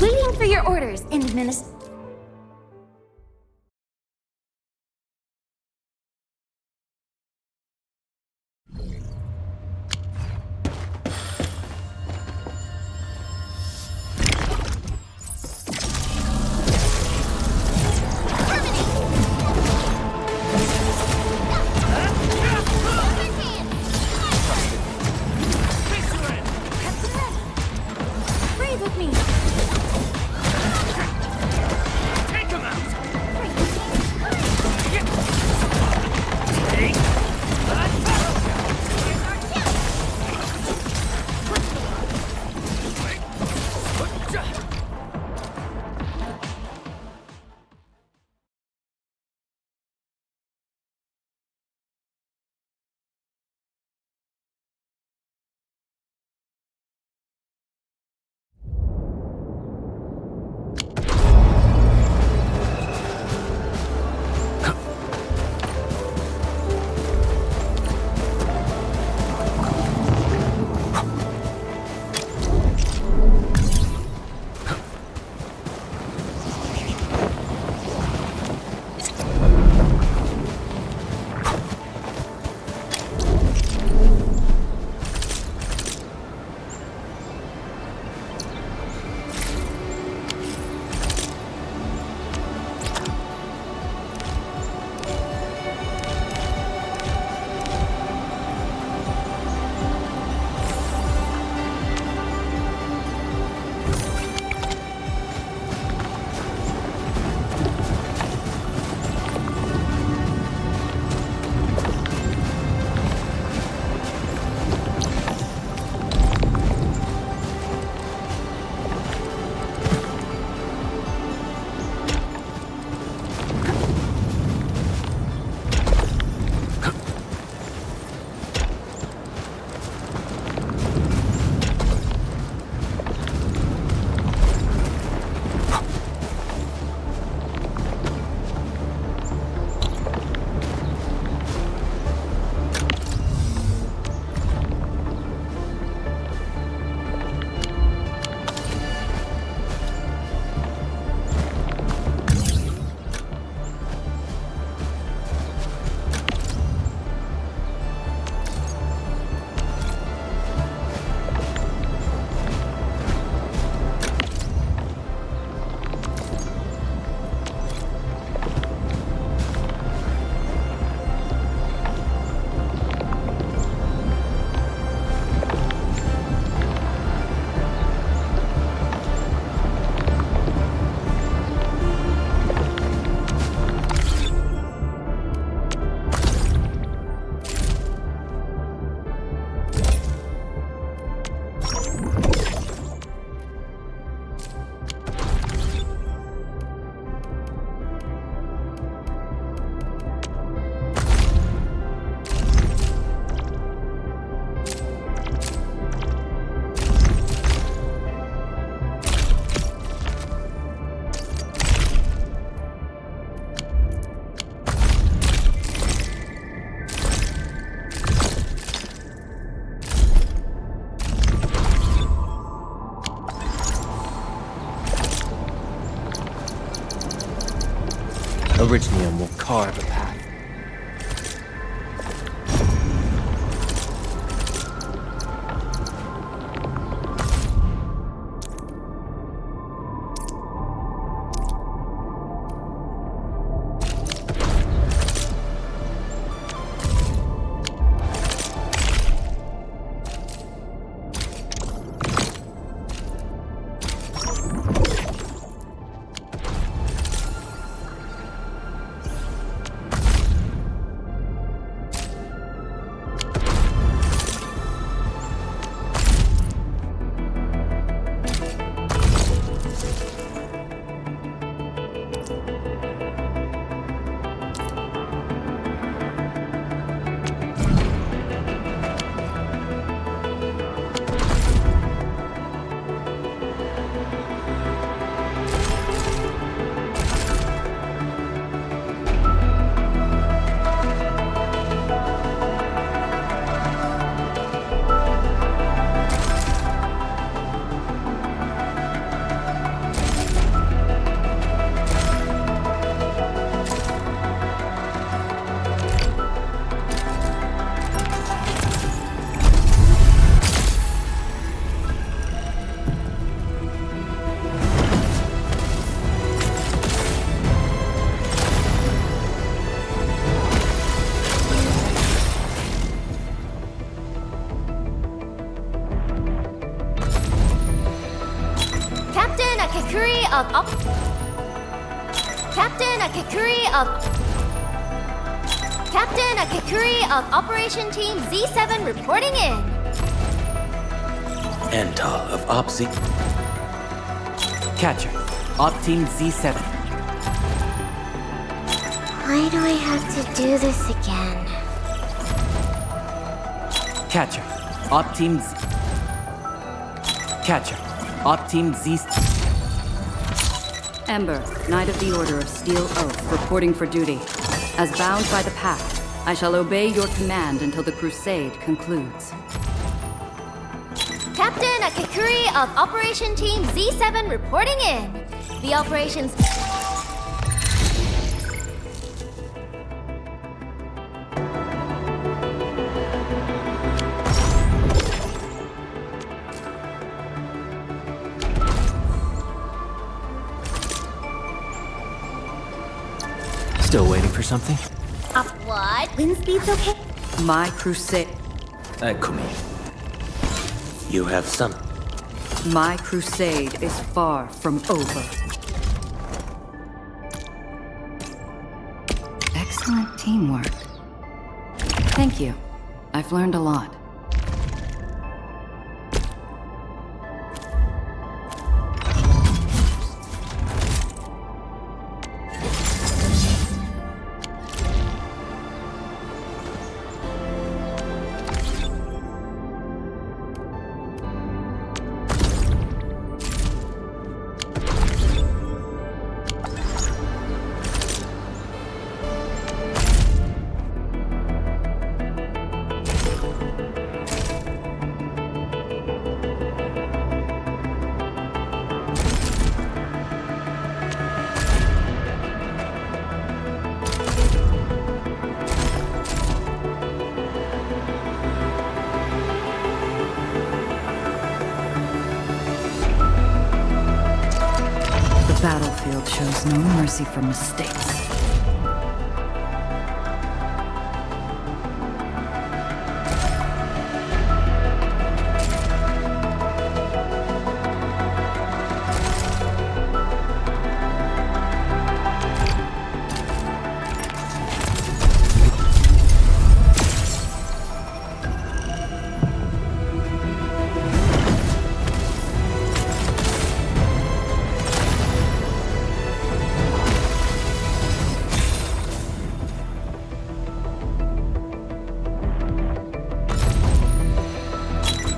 Speaker 6: Waiting for your orders, Administrator.
Speaker 5: Breathe with me!
Speaker 21: Originium will carve a path.
Speaker 5: Captain Akakuri of Operation Team Z7 reporting in.
Speaker 22: Ental of Op Z.
Speaker 21: Catcher, Op Team Z7.
Speaker 1: Why do I have to do this again?
Speaker 21: Catcher, Op Team Z. Catcher, Op Team Z.
Speaker 23: Ember, Knight of the Order of Steel Oath, reporting for duty. As bound by the Pact, I shall obey your command until the crusade concludes.
Speaker 5: Captain Akakuri of Operation Team Z7 reporting in. The operations...
Speaker 21: Still waiting for something?
Speaker 5: What? Wind speed's okay?
Speaker 23: My crusade...
Speaker 22: Kumi. You have some.
Speaker 23: My crusade is far from over. Excellent teamwork. Thank you. I've learned a lot. The battlefield shows no mercy for mistakes.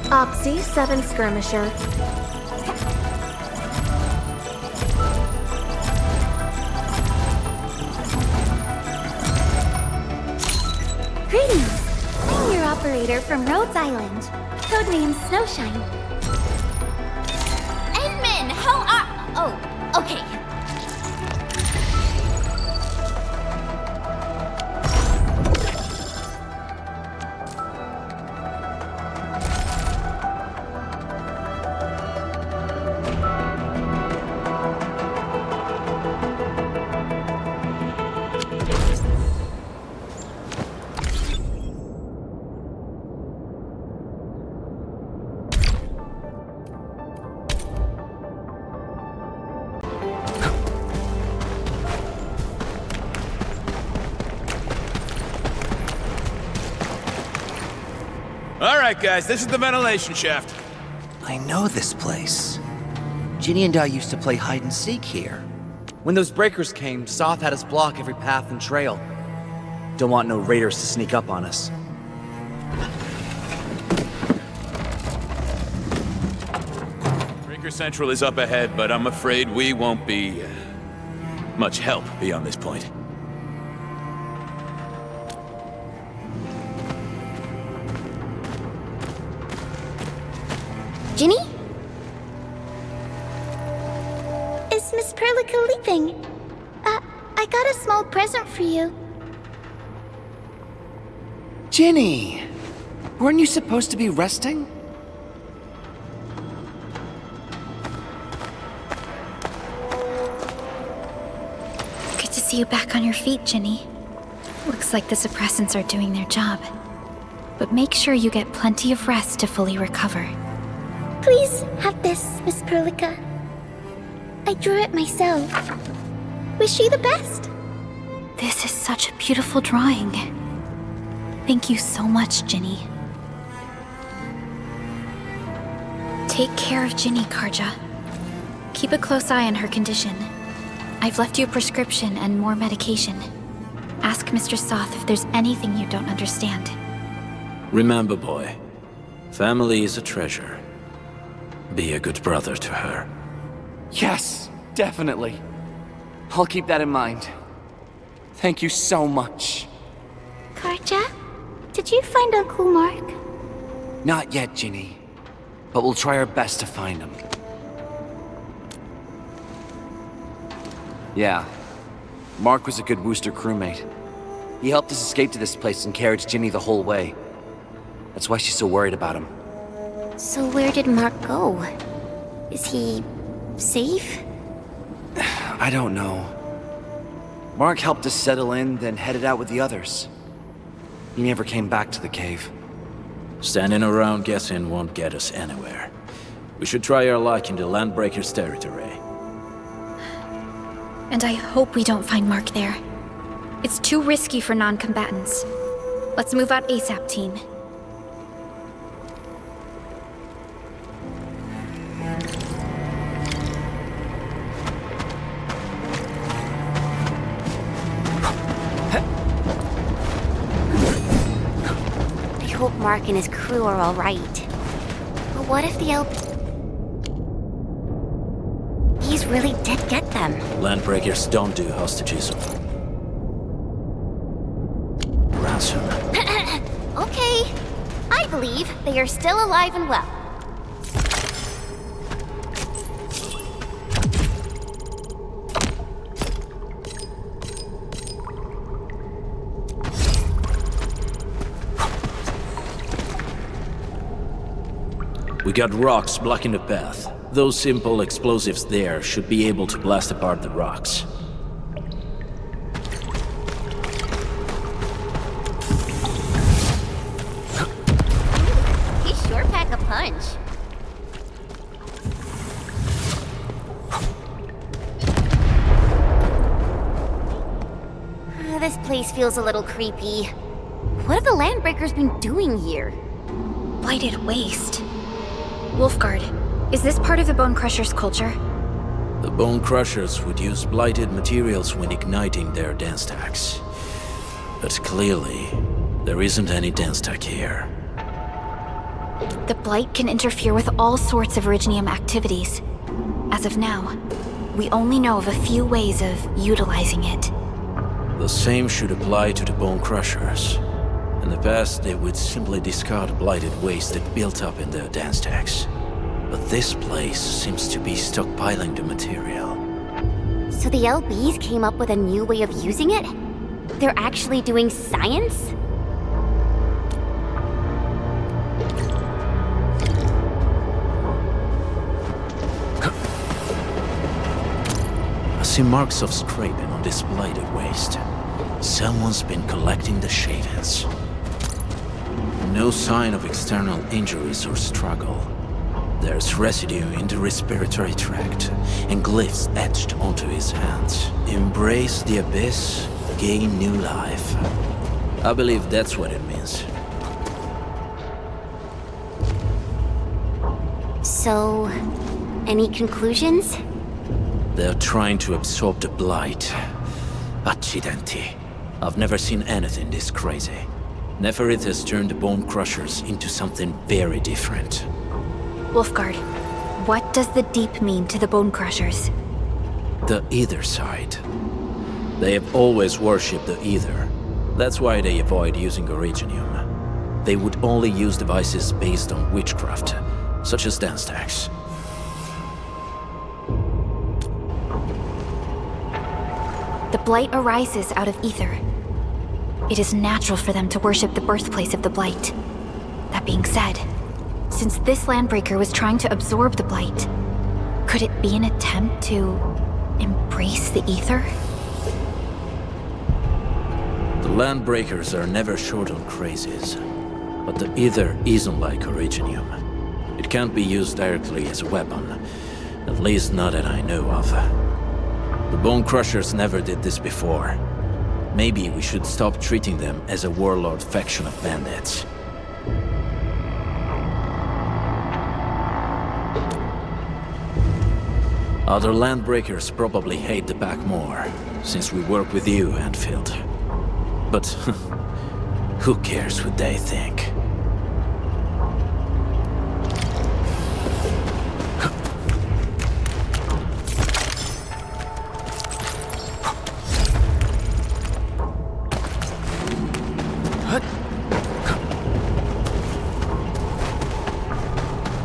Speaker 24: Op Z7 Skirmisher.
Speaker 5: Greetings! I'm your operator from Rhodes Island. Codename Snowshine. Endman, how are... Oh, okay.
Speaker 20: All right, guys, this is the ventilation shaft.
Speaker 9: I know this place. Ginny and I used to play hide and seek here.
Speaker 18: When those breakers came, Soth had us block every path and trail. Don't want no raiders to sneak up on us.
Speaker 20: Breaker Central is up ahead, but I'm afraid we won't be much help beyond this point.
Speaker 5: Ginny? Is Miss Perlica leaving? I got a small present for you.
Speaker 18: Ginny! Weren't you supposed to be resting?
Speaker 6: Good to see you back on your feet, Ginny. Looks like the suppressants are doing their job. But make sure you get plenty of rest to fully recover.
Speaker 5: Please have this, Miss Perlica. I drew it myself. Wish you the best.
Speaker 6: This is such a beautiful drawing. Thank you so much, Ginny. Take care of Ginny, Karja. Keep a close eye on her condition. I've left you a prescription and more medication. Ask Mr. Soth if there's anything you don't understand.
Speaker 2: Remember, boy, family is a treasure. Be a good brother to her.
Speaker 18: Yes, definitely. I'll keep that in mind. Thank you so much.
Speaker 5: Karja, did you find Uncle Mark?
Speaker 18: Not yet, Ginny. But we'll try our best to find him. Yeah. Mark was a good Wooster crewmate. He helped us escape to this place and carried Ginny the whole way. That's why she's so worried about him.
Speaker 5: So where did Mark go? Is he safe?
Speaker 18: I don't know. Mark helped us settle in, then headed out with the others. He never came back to the cave.
Speaker 2: Standing around guessing won't get us anywhere. We should try our luck in the Landbreakers' territory.
Speaker 6: And I hope we don't find Mark there. It's too risky for non-combatants. Let's move out ASAP, team.
Speaker 5: I hope Mark and his crew are all right. But what if the LBs really did get them?
Speaker 2: Landbreakers don't do hostages. Ransom.
Speaker 5: Okay. I believe they are still alive and well.
Speaker 2: We got rocks blocking the path. Those simple explosives there should be able to blast apart the rocks.
Speaker 5: He sure pack a punch. This place feels a little creepy. What have the Landbreakers been doing here?
Speaker 6: Blighted waste. Wolfguard, is this part of the Bone Crusher's culture?
Speaker 2: The Bone Crushers would use blighted materials when igniting their dance stacks. But clearly, there isn't any dance stack here.
Speaker 6: The Blight can interfere with all sorts of Originium activities. As of now, we only know of a few ways of utilizing it.
Speaker 2: The same should apply to the Bone Crushers. In the past, they would simply discard blighted waste that built up in their dance stacks. But this place seems to be stockpiling the material.
Speaker 5: So the LBs came up with a new way of using it? They're actually doing science?
Speaker 2: I see marks of scraping on this blighted waste. Someone's been collecting the shavings. No sign of external injuries or struggle. There's residue in the respiratory tract, and glyphs etched onto his hands. Embrace the abyss, gain new life. I believe that's what it means.
Speaker 1: So, any conclusions?
Speaker 2: They're trying to absorb the blight. Accidenti. I've never seen anything this crazy. Neferith has turned the Bone Crushers into something very different.
Speaker 6: Wolfguard, what does the Deep mean to the Bone Crushers?
Speaker 2: The Ether side. They have always worshipped the Ether. That's why they avoid using Originium. They would only use devices based on witchcraft, such as dance stacks.
Speaker 6: The Blight arises out of Ether. It is natural for them to worship the birthplace of the Blight. That being said, since this Landbreaker was trying to absorb the Blight, could it be an attempt to embrace the Ether?
Speaker 2: The Landbreakers are never short on crazes, but the Ether isn't like Originium. It can't be used directly as a weapon, at least not that I know of. The Bone Crushers never did this before. Maybe we should stop treating them as a warlord faction of bandits. Other Landbreakers probably hate the pack more, since we work with you, Endfield. But who cares what they think?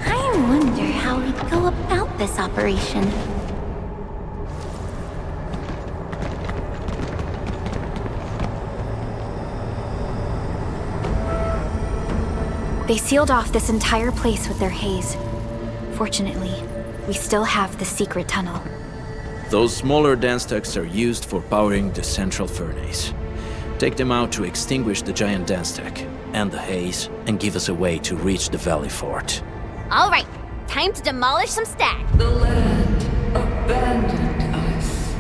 Speaker 1: I wonder how we'd go about this operation.
Speaker 6: They sealed off this entire place with their haze. Fortunately, we still have the secret tunnel.
Speaker 2: Those smaller dance stacks are used for powering the central furnace. Take them out to extinguish the giant dance stack and the haze, and give us a way to reach the Valley Fort.
Speaker 5: All right, time to demolish some stacks.
Speaker 4: The land abandoned us.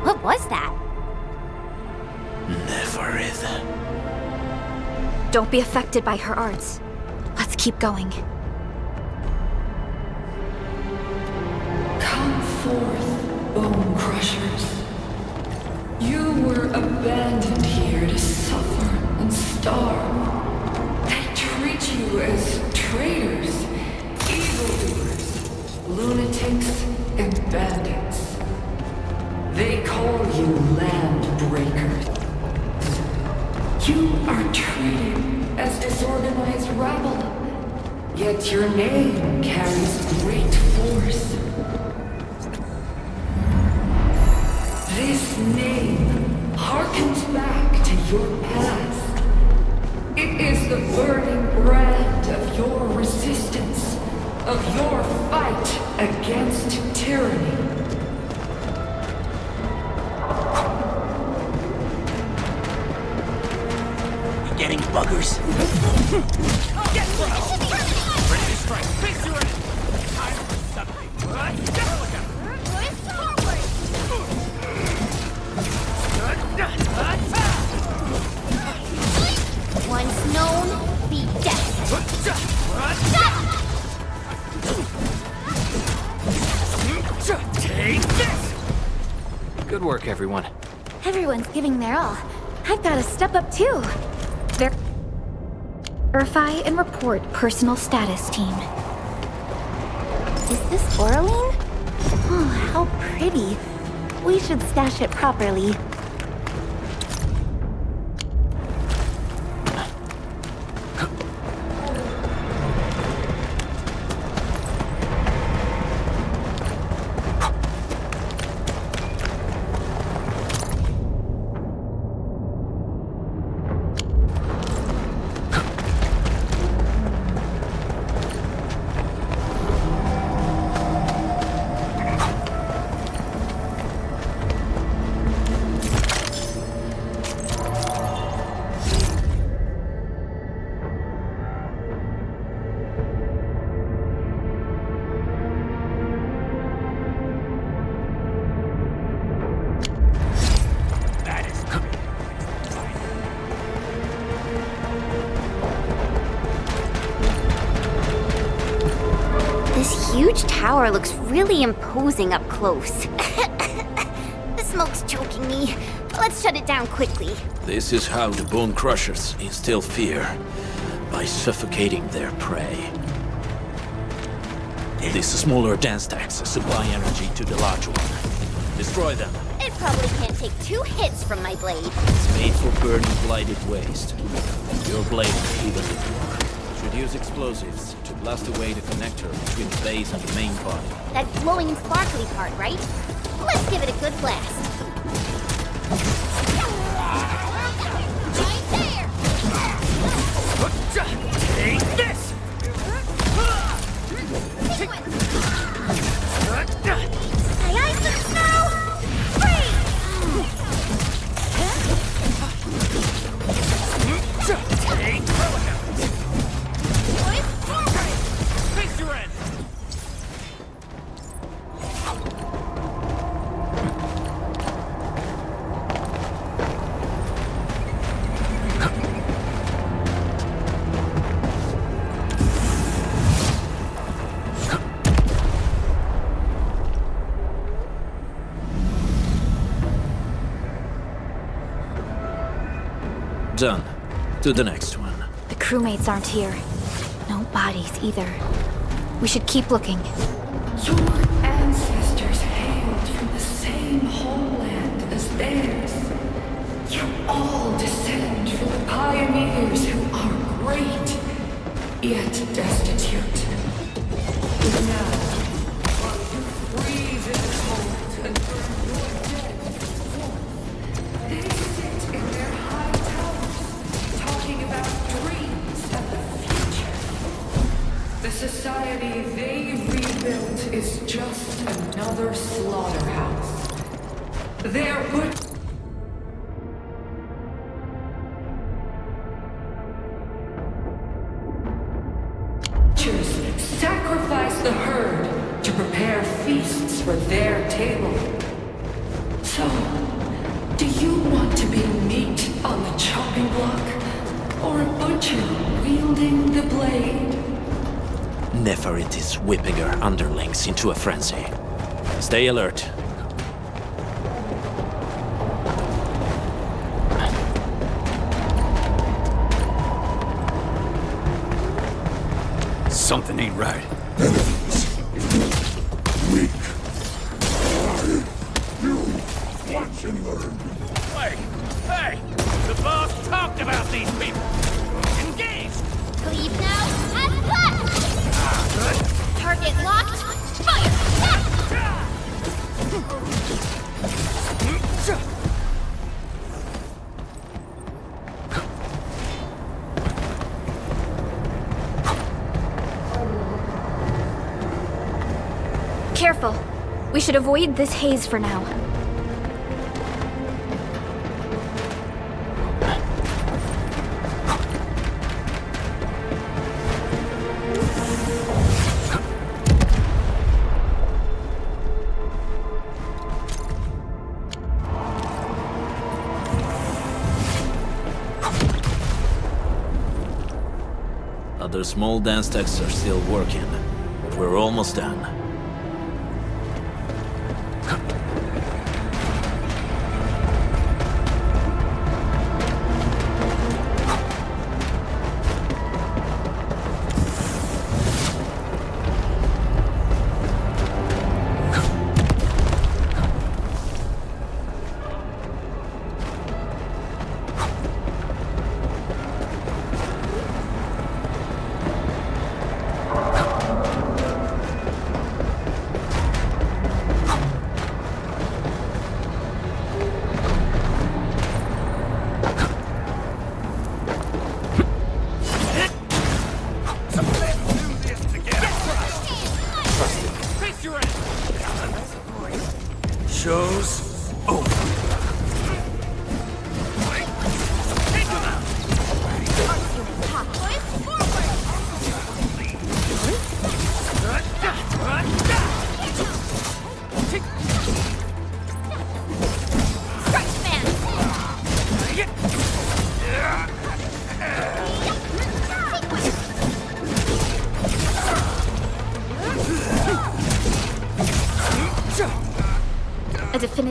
Speaker 5: What was that?
Speaker 2: Neferith.
Speaker 6: Don't be affected by her arts. Let's keep going.
Speaker 4: Come forth, Bone Crushers. You were abandoned here to suffer and starve. They treat you as traitors, evildoers, lunatics, and bandits. They call you Landbreakers. You are treated as disorganized rabble, yet your name carries great force. This name harkens back to your past. It is the burning brand of your resistance, of your fight against tyranny.
Speaker 9: You getting buggers?
Speaker 10: Ready to strike. Face your end. Time for something. Look out.
Speaker 5: Once known, be death.
Speaker 10: Take this!
Speaker 21: Good work, everyone.
Speaker 6: Everyone's giving their all. I've got to step up too. Verify and report personal status, team.
Speaker 1: Is this Oraline? Oh, how pretty. We should stash it properly.
Speaker 5: power looks really imposing up close. The smoke's choking me. Let's shut it down quickly.
Speaker 2: This is how the Bone Crushers instill fear, by suffocating their prey. These smaller dance stacks supply energy to the large one. Destroy them.
Speaker 5: It probably can't take 2 hits from my blade.
Speaker 2: It's made for burning blighted waste. Your blade is even more. Should use explosives to blast away the connector between the base and the main body.
Speaker 5: That glowing and sparkly part, right? Let's give it a good blast. Right there!
Speaker 10: Take this!
Speaker 5: Aye, aye, some snow!
Speaker 10: Take face your end!
Speaker 2: Done. To the next one.
Speaker 6: The crewmates aren't here. No bodies either. We should keep looking.
Speaker 4: Your ancestors hailed from the same homeland as theirs. You all descend from the pioneers who are great, yet destitute. Now, while you freeze in the cold and burn your dead with warmth, they sit in their high towers, talking about dreams and the future. The society they rebuilt is just another slaughterhouse. Their butchers sacrifice the herd to prepare feasts for their table. So, do you want to be meat on the chopping block, or a butcher wielding the blade?
Speaker 2: Neferit is whipping her underlings into a frenzy. Stay alert.
Speaker 19: Something ain't right.
Speaker 17: Weak. You watch and learn.
Speaker 10: Wait! Hey! The boss talked about these people! Engage!
Speaker 5: Leave now, and blast! Target locked, fire!
Speaker 6: Careful. We should avoid this haze for now.
Speaker 2: Other small dance stacks are still working, but we're almost done.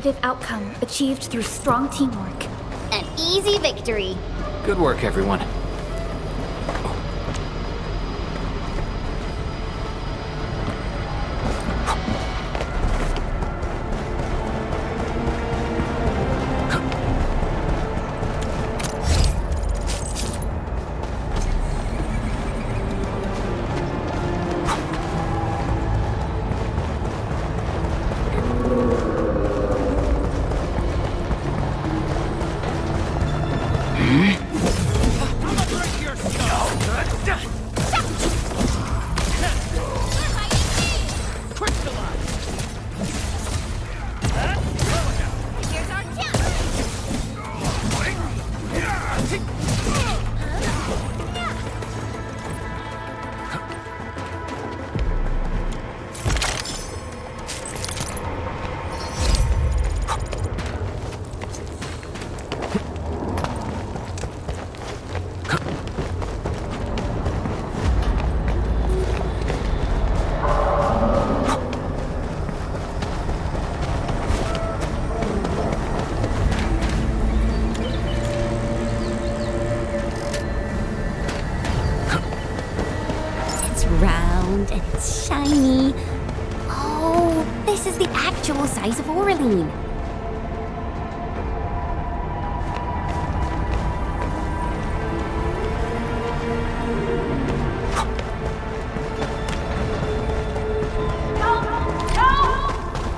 Speaker 6: positive outcome achieved through strong teamwork.
Speaker 5: An easy victory.
Speaker 21: Good work, everyone.
Speaker 5: Round and it's shiny. Oh, this is the actual size of Oraline.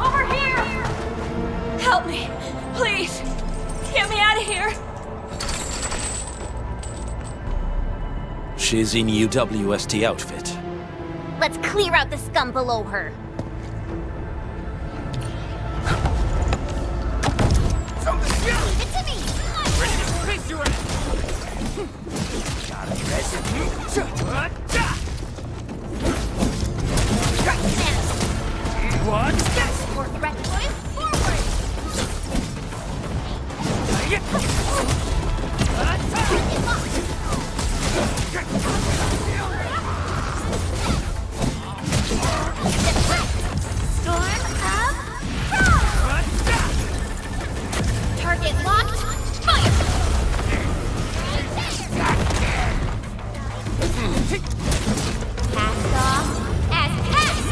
Speaker 12: Over here! Help me, please. Get me out of here.
Speaker 2: She's in UWST outfit.
Speaker 5: Let's clear out the scum below her. Leave it to me!
Speaker 10: Ready to face your ass! Got a residue? What?
Speaker 5: More threat foot forward! Storm of Frost! Target locked. Fire! Cast off as cast!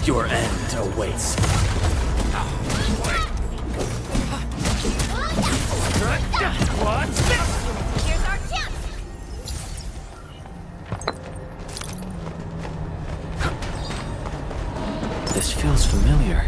Speaker 2: Your end awaits.
Speaker 10: What's this?
Speaker 5: Here's our chance!
Speaker 2: This feels familiar.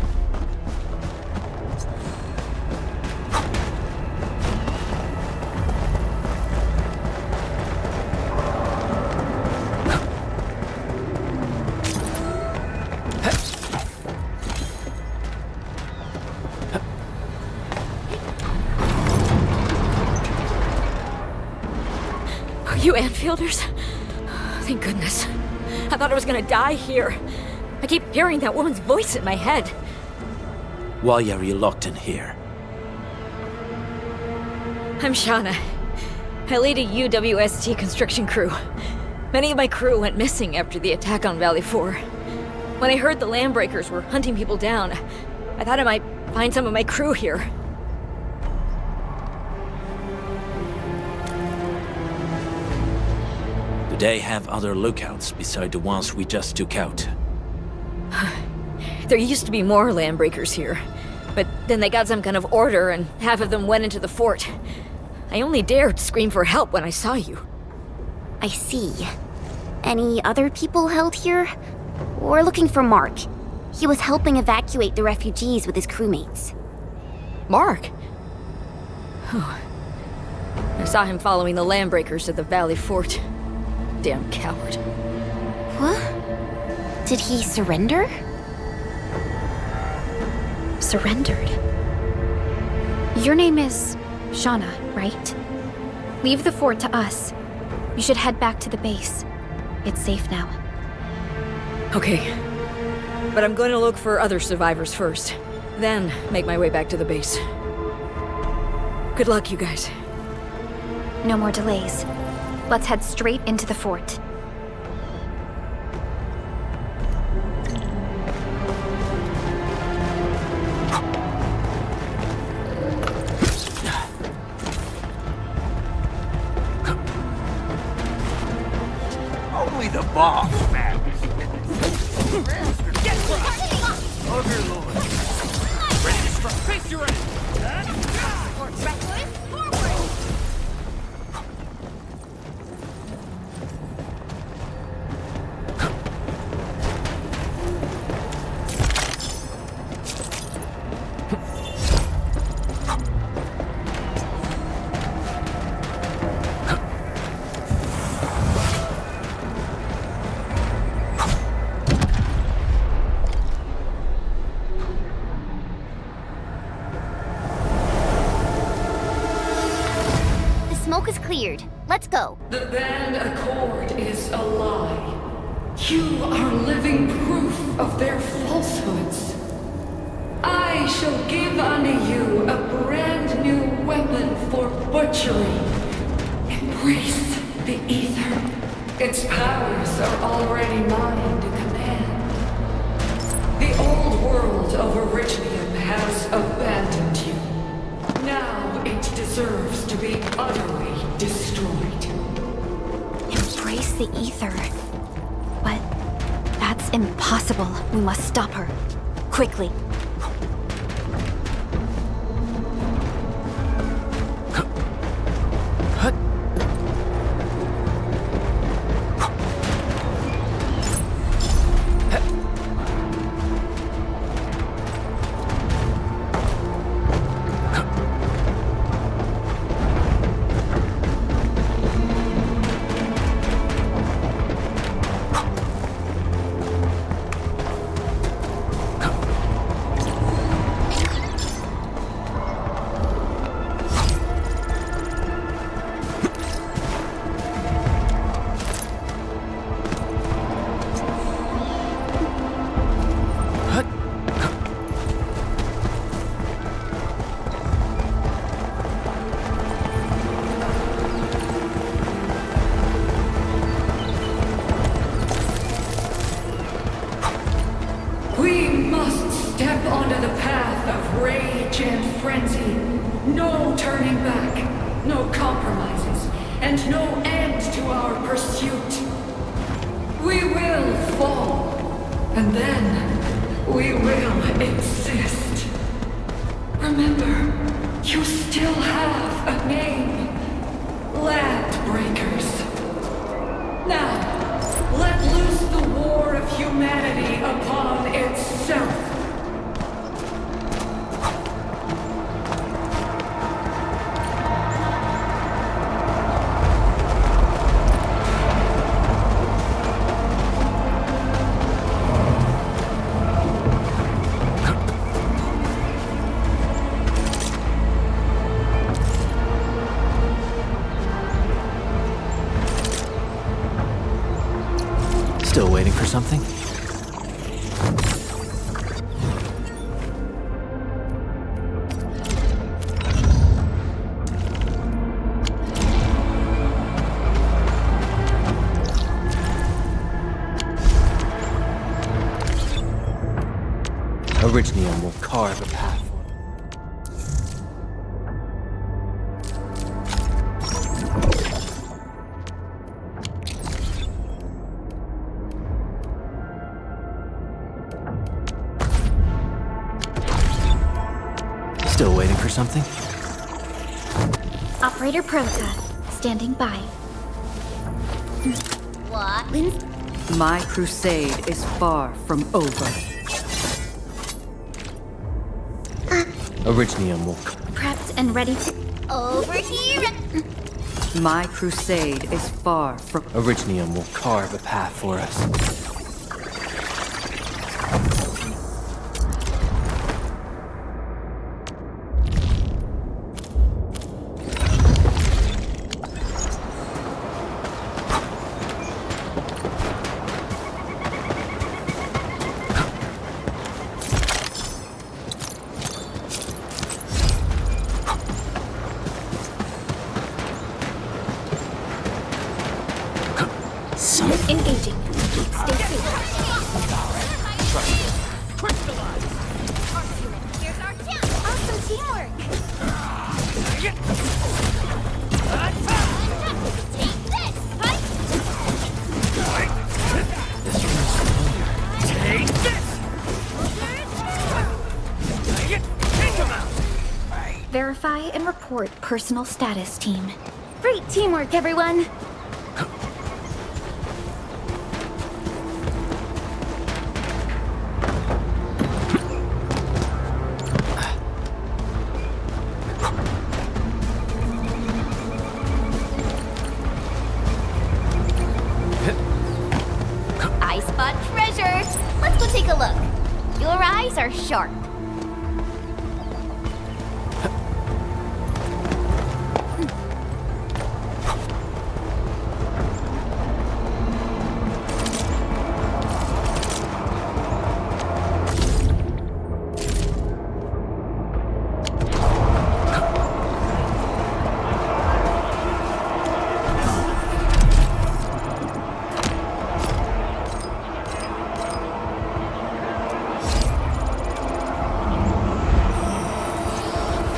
Speaker 12: You Anfielders? Thank goodness. I thought I was gonna die here. I keep hearing that woman's voice in my head.
Speaker 2: Why are you locked in here?
Speaker 12: I'm Shauna. I lead a UWST construction crew. Many of my crew went missing after the attack on Valley 4. When I heard the Landbreakers were hunting people down, I thought I might find some of my crew here.
Speaker 2: Do they have other lookouts beside the ones we just took out?
Speaker 12: There used to be more Landbreakers here, but then they got some kind of order and half of them went into the fort. I only dared scream for help when I saw you.
Speaker 5: I see. Any other people held here? We're looking for Mark. He was helping evacuate the refugees with his crewmates.
Speaker 12: Mark? I saw him following the Landbreakers to the Valley Fort. Damn coward.
Speaker 5: What? Did he surrender?
Speaker 6: Surrendered. Your name is Shauna, right? Leave the fort to us. You should head back to the base. It's safe now.
Speaker 12: Okay. But I'm going to look for other survivors first. Then make my way back to the base. Good luck, you guys.
Speaker 6: No more delays. Let's head straight into the fort.
Speaker 10: Overlord. Ready to strike. Face your end.
Speaker 5: Smoke is cleared. Let's go.
Speaker 4: The band accord is a lie. You are living proof of their falsehoods. I shall give unto you a brand new weapon for butchery. Embrace the ether. Its powers are already mine to command. The old world of Originium has abandoned you. Now it deserves to be utterly destroyed.
Speaker 6: Embrace the ether. But that's impossible. We must stop her. Quickly.
Speaker 4: Step onto the path of rage and frenzy. No turning back, no compromises, and no end to our pursuit. We will fall, and then we will exist. Remember, you still have a name. Landbreakers. Now, let loose the war of humanity upon itself.
Speaker 21: Still waiting for something? Originium will carve a path. Still waiting for something?
Speaker 6: Operator Prota, standing by.
Speaker 5: What?
Speaker 23: My crusade is far from over.
Speaker 21: Originium will...
Speaker 6: Prepped and ready to...
Speaker 5: Over here!
Speaker 23: My crusade is far from...
Speaker 21: Originium will carve a path for us.
Speaker 6: Engaging. Stay Verify and report personal status, team.
Speaker 5: Great teamwork, everyone! I spot treasure! Let's go take a look. Your eyes are sharp.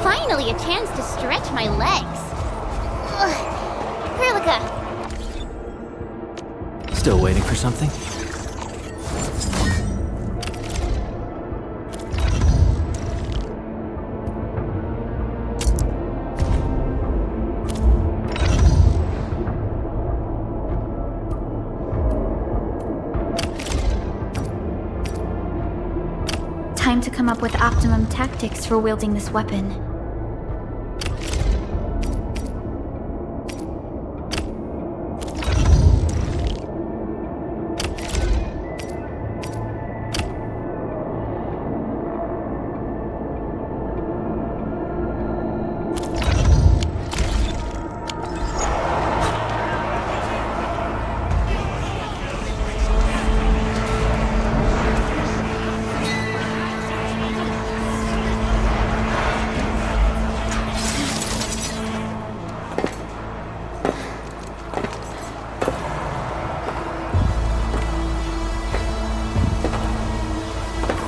Speaker 5: Finally, a chance to stretch my legs. Perlica!
Speaker 21: Still waiting for something?
Speaker 6: Time to come up with optimum tactics for wielding this weapon.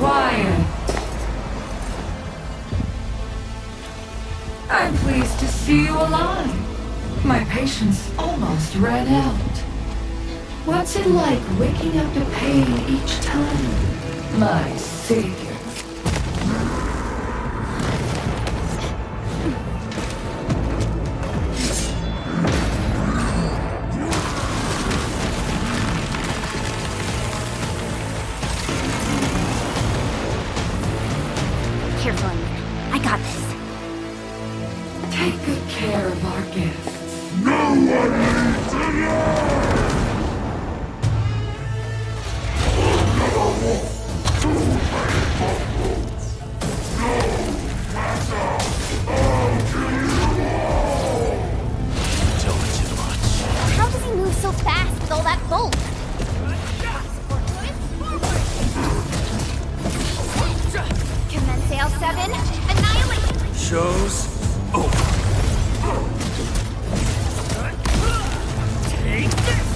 Speaker 4: Quiet. I'm pleased to see you alive. My patience almost ran out. What's it like waking up to pain each time, my savior?
Speaker 5: Careful, I got this.
Speaker 4: Take good care of our guests.
Speaker 17: No one needs to know!
Speaker 5: How does he move so fast with all that bulk? Commence L7, annihilate!
Speaker 11: Shows over.
Speaker 10: Take this!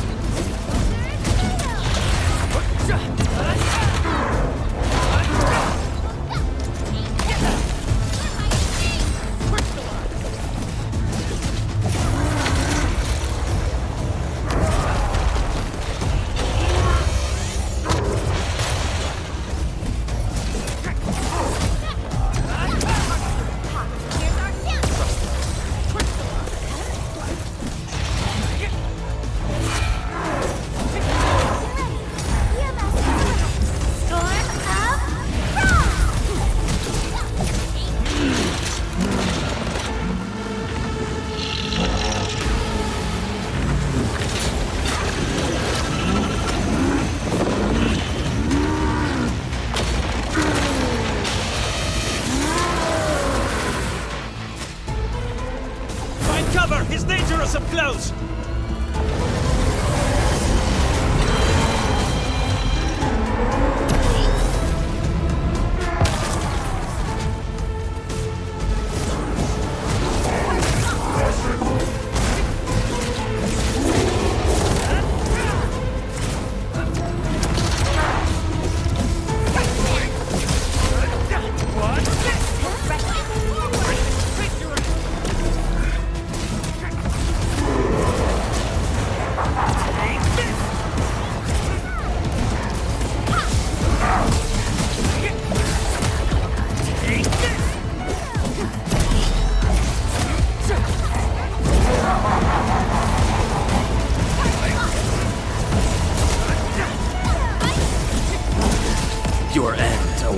Speaker 5: Here's our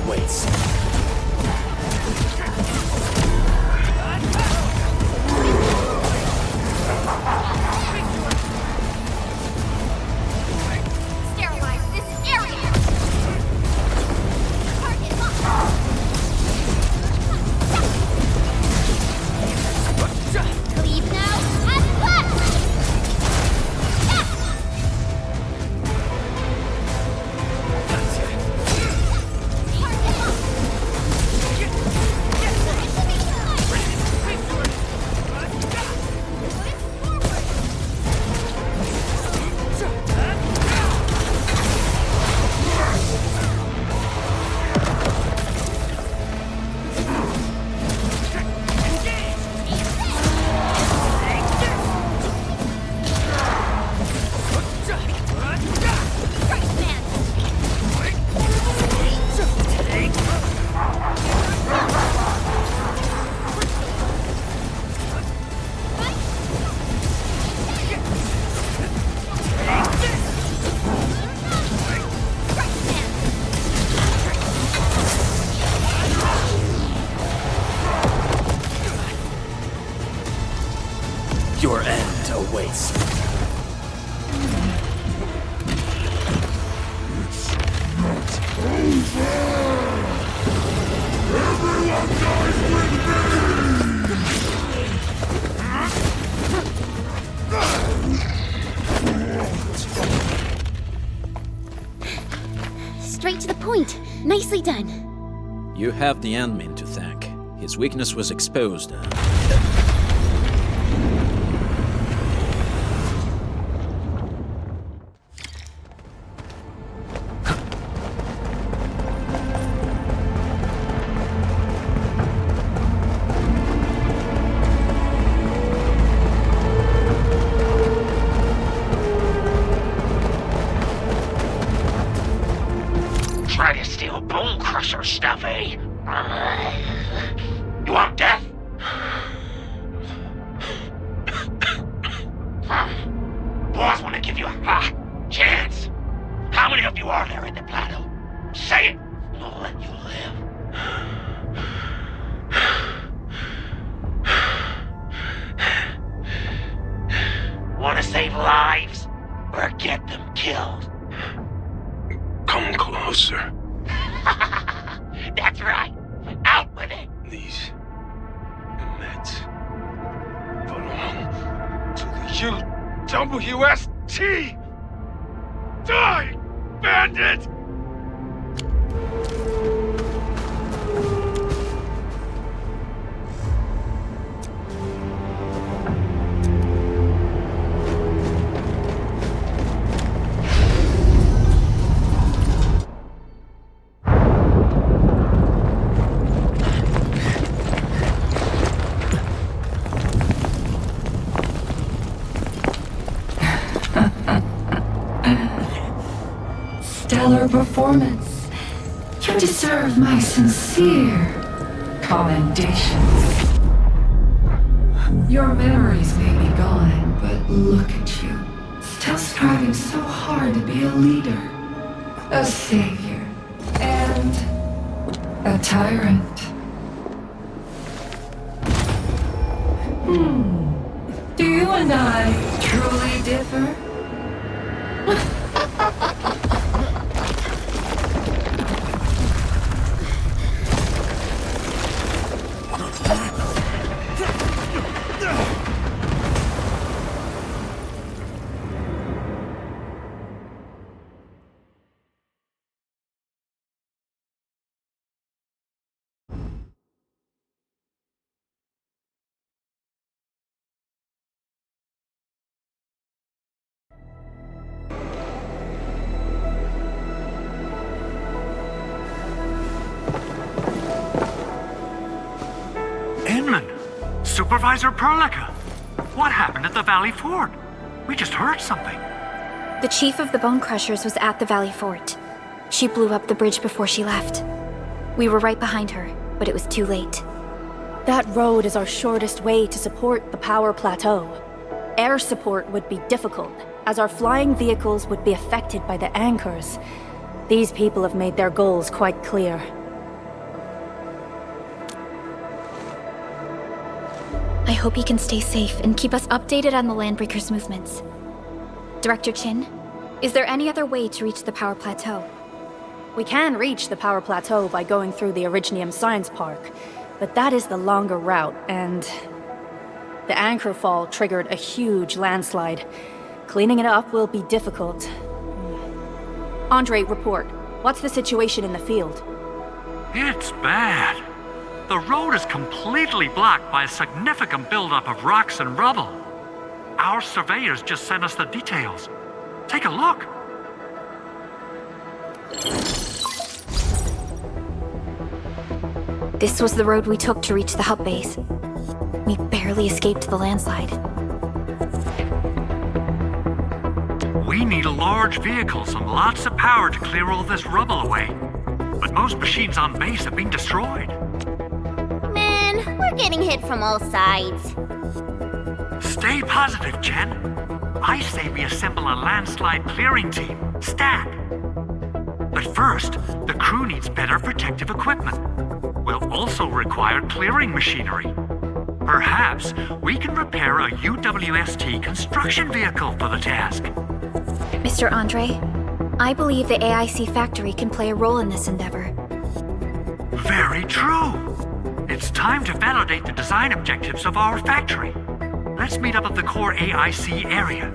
Speaker 2: awaits.
Speaker 5: Sterilize this area! Target locked! Leave now and left!
Speaker 2: Your end awaits.
Speaker 17: Everyone dies with
Speaker 5: Straight to the point. Nicely done.
Speaker 2: You have the admin to thank. His weakness was exposed.
Speaker 10: Try to steal Bone Crusher stuff, eh? You want death? Boss want to give you a chance. How many of you are there in the plateau? Say it, and I'll let you live. Want to save lives, or get them killed?
Speaker 19: Come closer.
Speaker 10: That's right. Out with it.
Speaker 19: These meds belong to the UWST! Die, bandit!
Speaker 4: Stellar performance. You deserve my sincere commendations. Your memories may be gone, but look at you. Still striving so hard to be a leader, a savior, and a tyrant. Do you and I truly differ?
Speaker 3: Supervisor Perlica, what happened at the Valley Fort? We just heard something.
Speaker 6: The chief of the Bone Crushers was at the Valley Fort. She blew up the bridge before she left. We were right behind her, but it was too late.
Speaker 7: That road is our shortest way to support the power plateau. Air support would be difficult, as our flying vehicles would be affected by the anchors. These people have made their goals quite clear.
Speaker 6: I hope he can stay safe and keep us updated on the Landbreakers' movements. Director Chin, is there any other way to reach the power plateau?
Speaker 7: We can reach the power plateau by going through the Originium Science Park, but that is the longer route, and the anchor fall triggered a huge landslide. Cleaning it up will be difficult. Andre, report. What's the situation in the field?
Speaker 3: It's bad. The road is completely blocked by a significant buildup of rocks and rubble. Our surveyors just sent us the details. Take a look.
Speaker 6: This was the road we took to reach the hub base. We barely escaped the landslide.
Speaker 3: We need a large vehicles and lots of power to clear all this rubble away. But most machines on base have been destroyed.
Speaker 5: Man, we're getting hit from all sides.
Speaker 3: Stay positive, Chen. I say we assemble a landslide clearing team, STAT. But first, the crew needs better protective equipment. We'll also require clearing machinery. Perhaps we can repair a UWST construction vehicle for the task.
Speaker 6: Mr. Andre, I believe the AIC factory can play a role in this endeavor.
Speaker 3: Very true. It's time to validate the design objectives of our factory. Let's meet up at the core AIC area.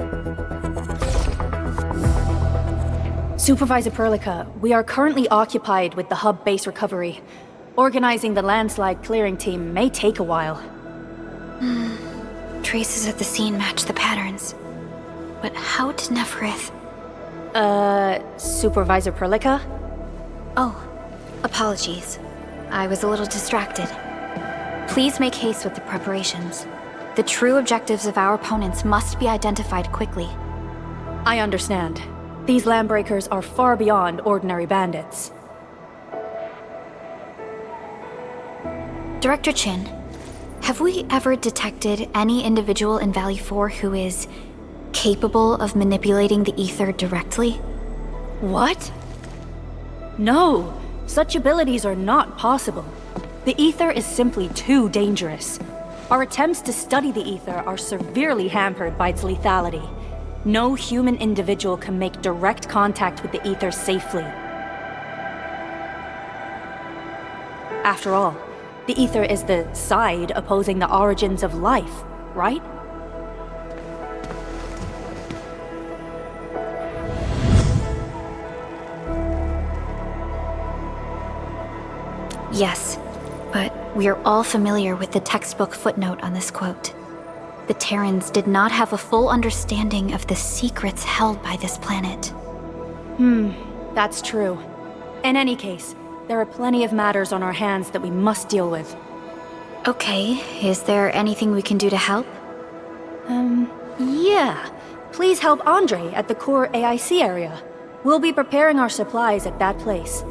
Speaker 7: Supervisor Perlica, we are currently occupied with the hub base recovery. Organizing the landslide clearing team may take a while.
Speaker 6: Traces at the scene match the patterns. But how did Neferith...
Speaker 7: Supervisor Perlica?
Speaker 6: Oh, apologies. I was a little distracted. Please make haste with the preparations. The true objectives of our opponents must be identified quickly.
Speaker 7: I understand. These Landbreakers are far beyond ordinary bandits.
Speaker 6: Director Chin, have we ever detected any individual in Valley 4 who is capable of manipulating the ether directly?
Speaker 7: What? No, such abilities are not possible. The ether is simply too dangerous. Our attempts to study the ether are severely hampered by its lethality. No human individual can make direct contact with the ether safely. After all, the ether is the side opposing the origins of life, right?
Speaker 6: Yes, but we are all familiar with the textbook footnote on this quote. The Terrans did not have a full understanding of the secrets held by this planet.
Speaker 7: That's true. In any case, there are plenty of matters on our hands that we must deal with.
Speaker 6: Okay, is there anything we can do to help?
Speaker 7: Yeah. Please help Andre at the core AIC area. We'll be preparing our supplies at that place.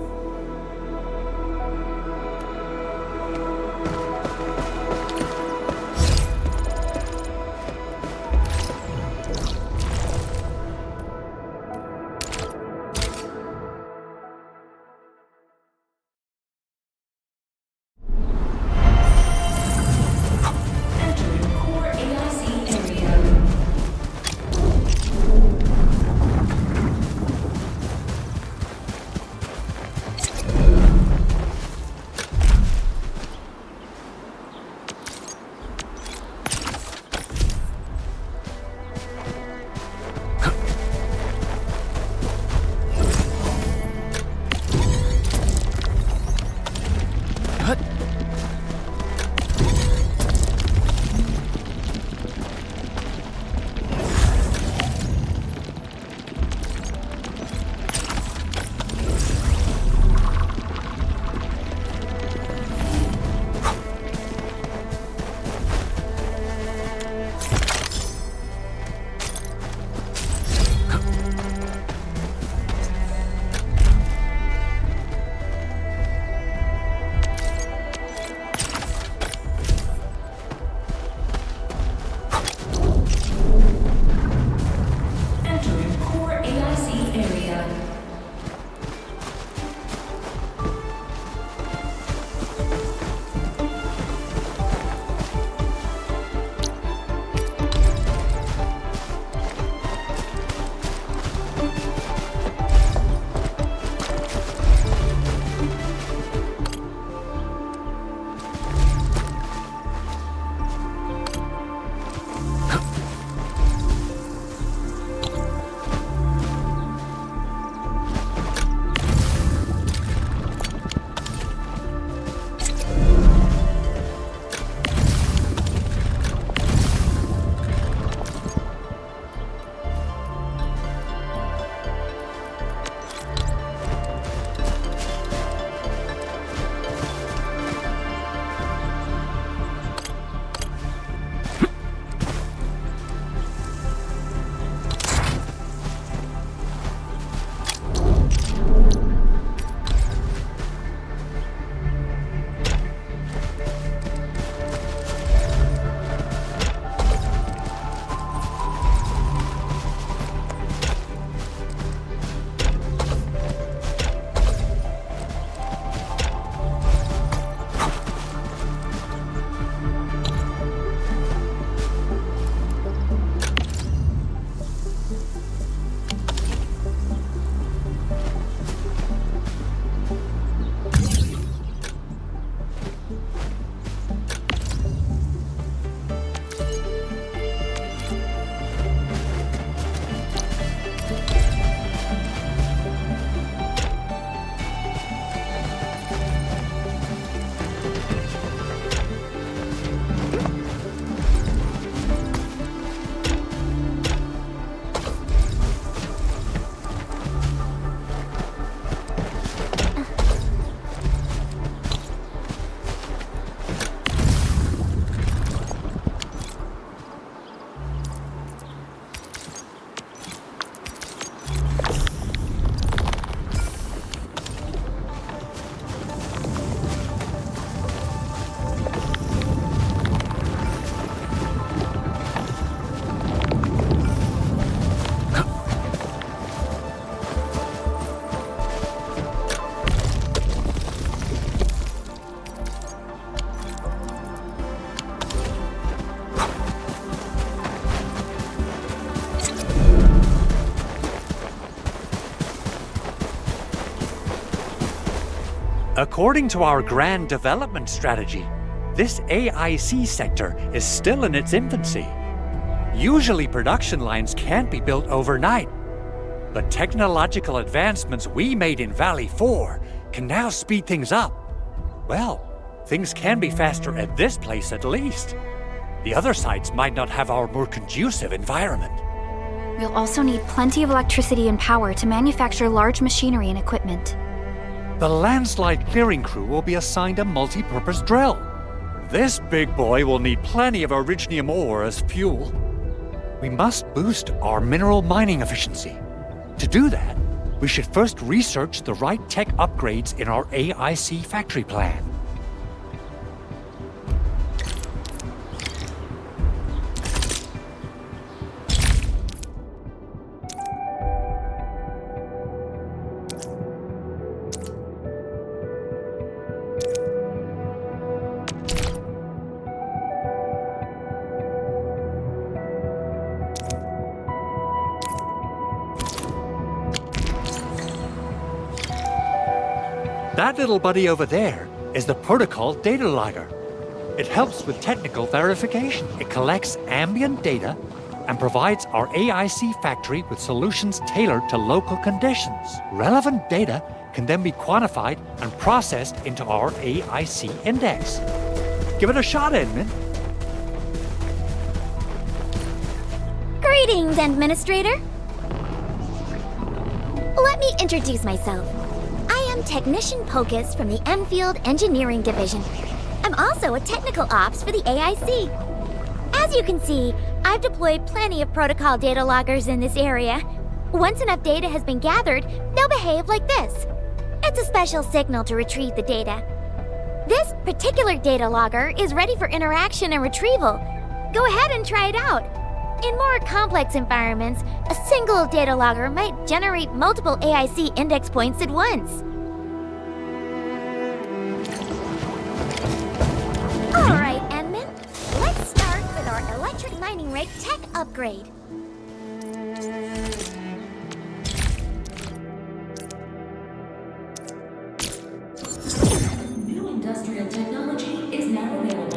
Speaker 3: According to our grand development strategy, this AIC sector is still in its infancy. Usually production lines can't be built overnight, but technological advancements we made in Valley 4 can now speed things up. Well, things can be faster at this place at least. The other sites might not have our more conducive environment.
Speaker 6: We'll also need plenty of electricity and power to manufacture large machinery and equipment.
Speaker 3: The landslide clearing crew will be assigned a multi-purpose drill. This big boy will need plenty of originium ore as fuel. We must boost our mineral mining efficiency. To do that, we should first research the right tech upgrades in our AIC factory plan. That little buddy over there is the protocol data logger. It helps with technical verification. It collects ambient data and provides our AIC factory with solutions tailored to local conditions. Relevant data can then be quantified and processed into our AIC index. Give it a shot, Edmund.
Speaker 5: Greetings, Administrator. Let me introduce myself. I am Technician Pocus from the Enfield Engineering Division. I'm also a technical ops for the AIC. As you can see, I've deployed plenty of protocol data loggers in this area. Once enough data has been gathered, they'll behave like this. It's a special signal to retrieve the data. This particular data logger is ready for interaction and retrieval. Go ahead and try it out. In more complex environments, a single data logger might generate multiple AIC index points at once. Alright, Enman. Let's start with our electric mining rig tech upgrade.
Speaker 4: New industrial technology is now available.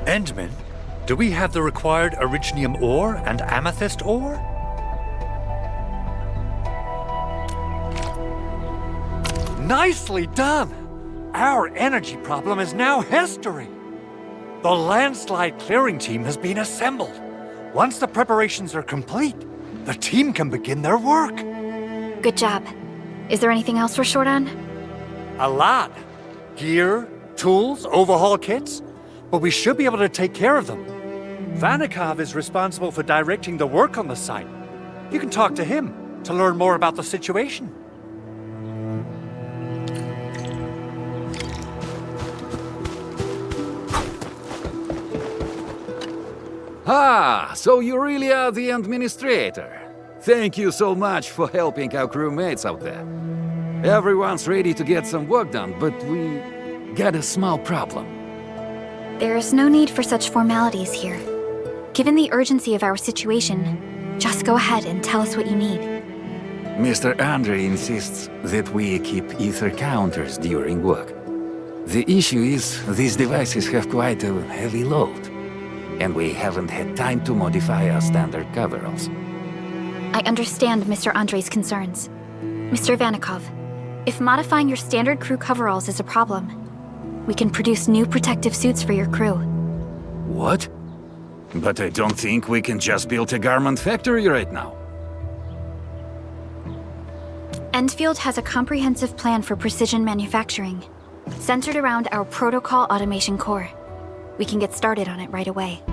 Speaker 13: Endman, do we have the required Originium ore and Amethyst ore? Nicely done! Our energy problem is now history. The landslide clearing team has been assembled. Once the preparations are complete, the team can begin their work.
Speaker 6: Good job. Is there anything else we're short on?
Speaker 13: A lot. Gear, tools, overhaul kits. But we should be able to take care of them. Vanikov is responsible for directing the work on the site. You can talk to him to learn more about the situation.
Speaker 14: Ah, so you really are the administrator. Thank you so much for helping our crewmates out there. Everyone's ready to get some work done, but we got a small problem.
Speaker 6: There is no need for such formalities here. Given the urgency of our situation, just go ahead and tell us what you need.
Speaker 14: Mr. Andre insists that we keep ether counters during work. The issue is, these devices have quite a heavy load, and we haven't had time to modify our standard coveralls.
Speaker 6: I understand Mr. Andre's concerns. Mr. Vanikov, if modifying your standard crew coveralls is a problem, we can produce new protective suits for your crew.
Speaker 14: What? But I don't think we can just build a garment factory right now.
Speaker 6: Endfield has a comprehensive plan for precision manufacturing, centered around our protocol automation core. We can get started on it right away.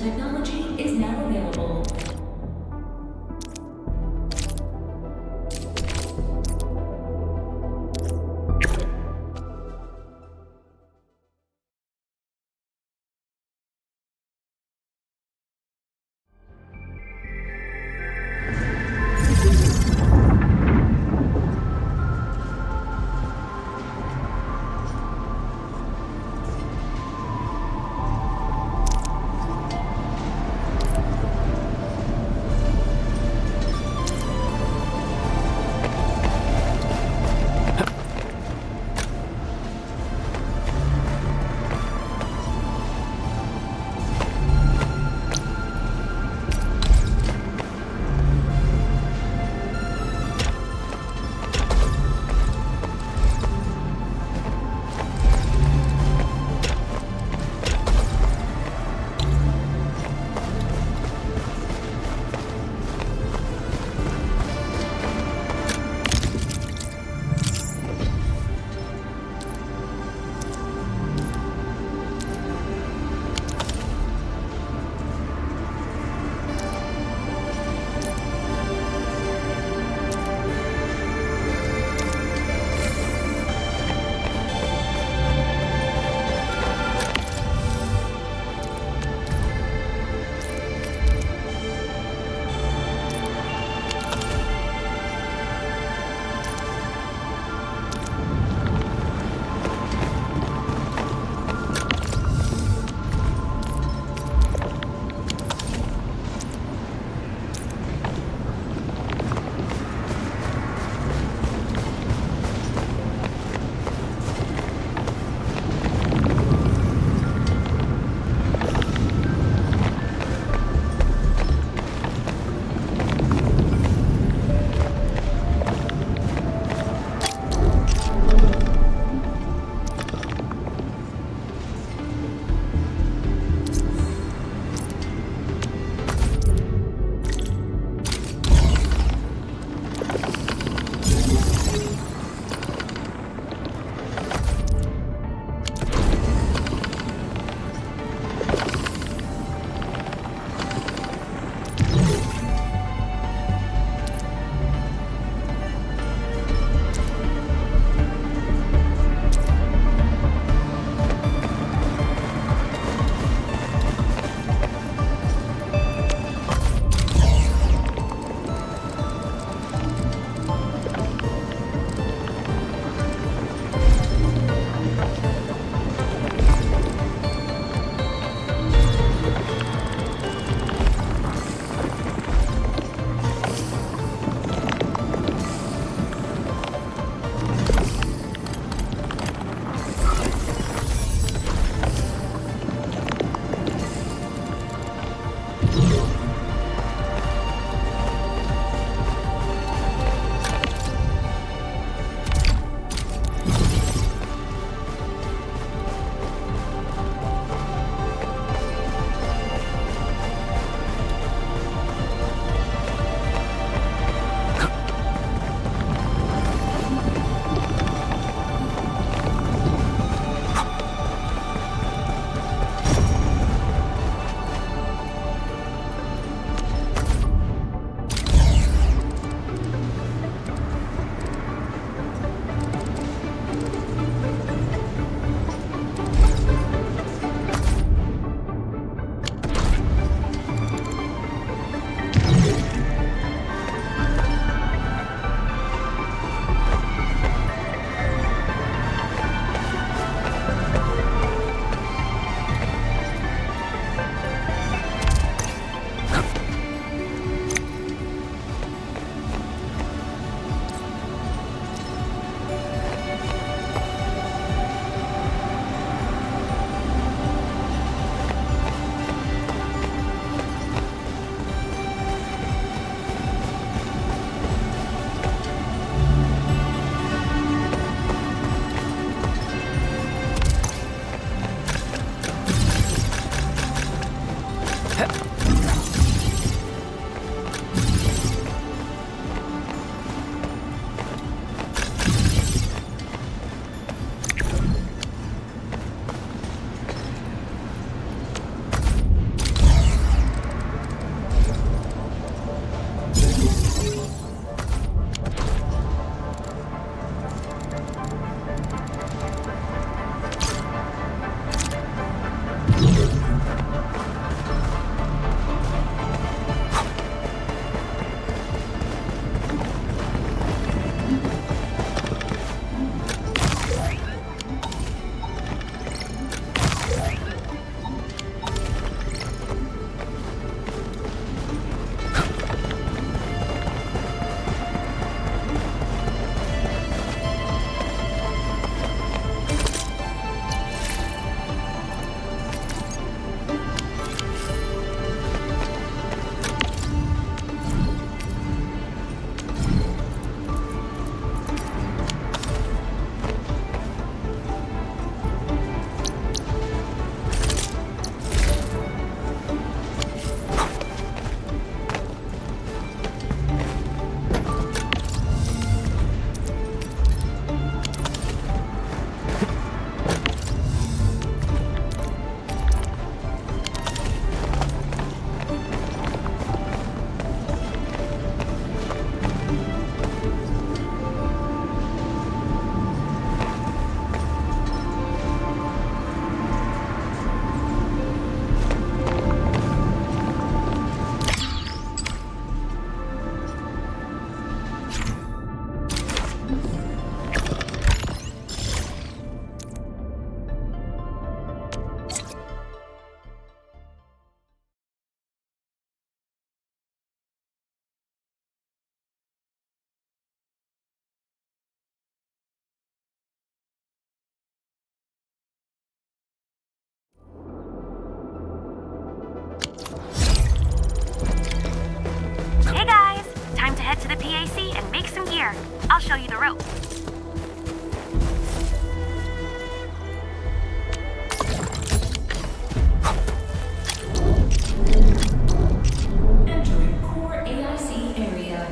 Speaker 8: technology is now available.
Speaker 15: show you the ropes.
Speaker 8: Entering core AIC area.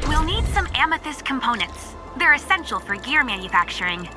Speaker 15: We'll need some amethyst components. They're essential for gear manufacturing.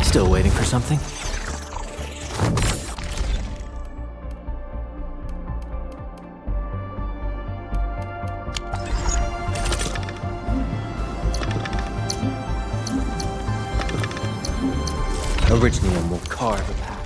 Speaker 21: Still waiting for something? Originium will carve a path.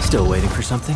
Speaker 21: Still waiting for something?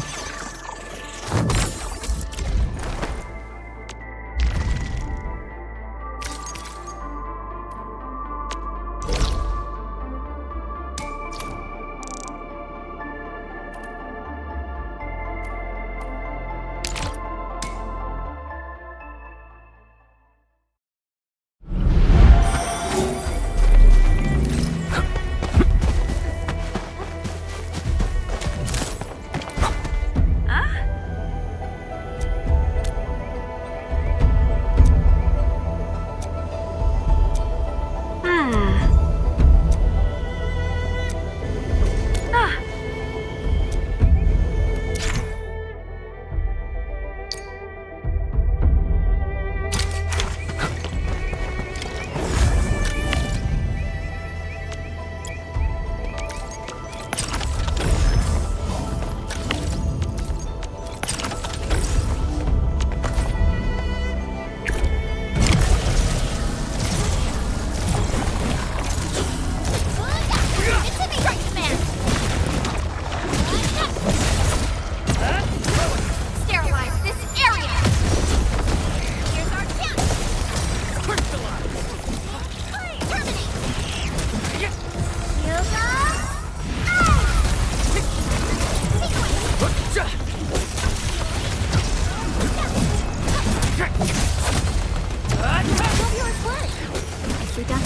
Speaker 5: nicely done.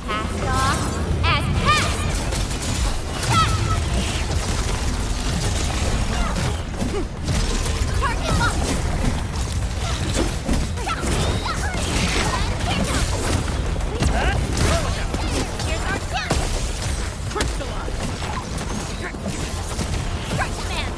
Speaker 5: Cast off as cast! Target locked! Here's our chance! Crystallize! Strike command!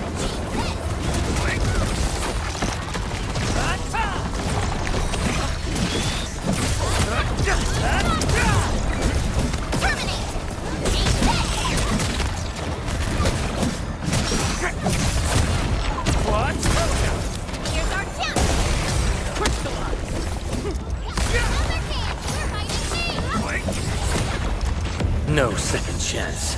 Speaker 2: No second chance.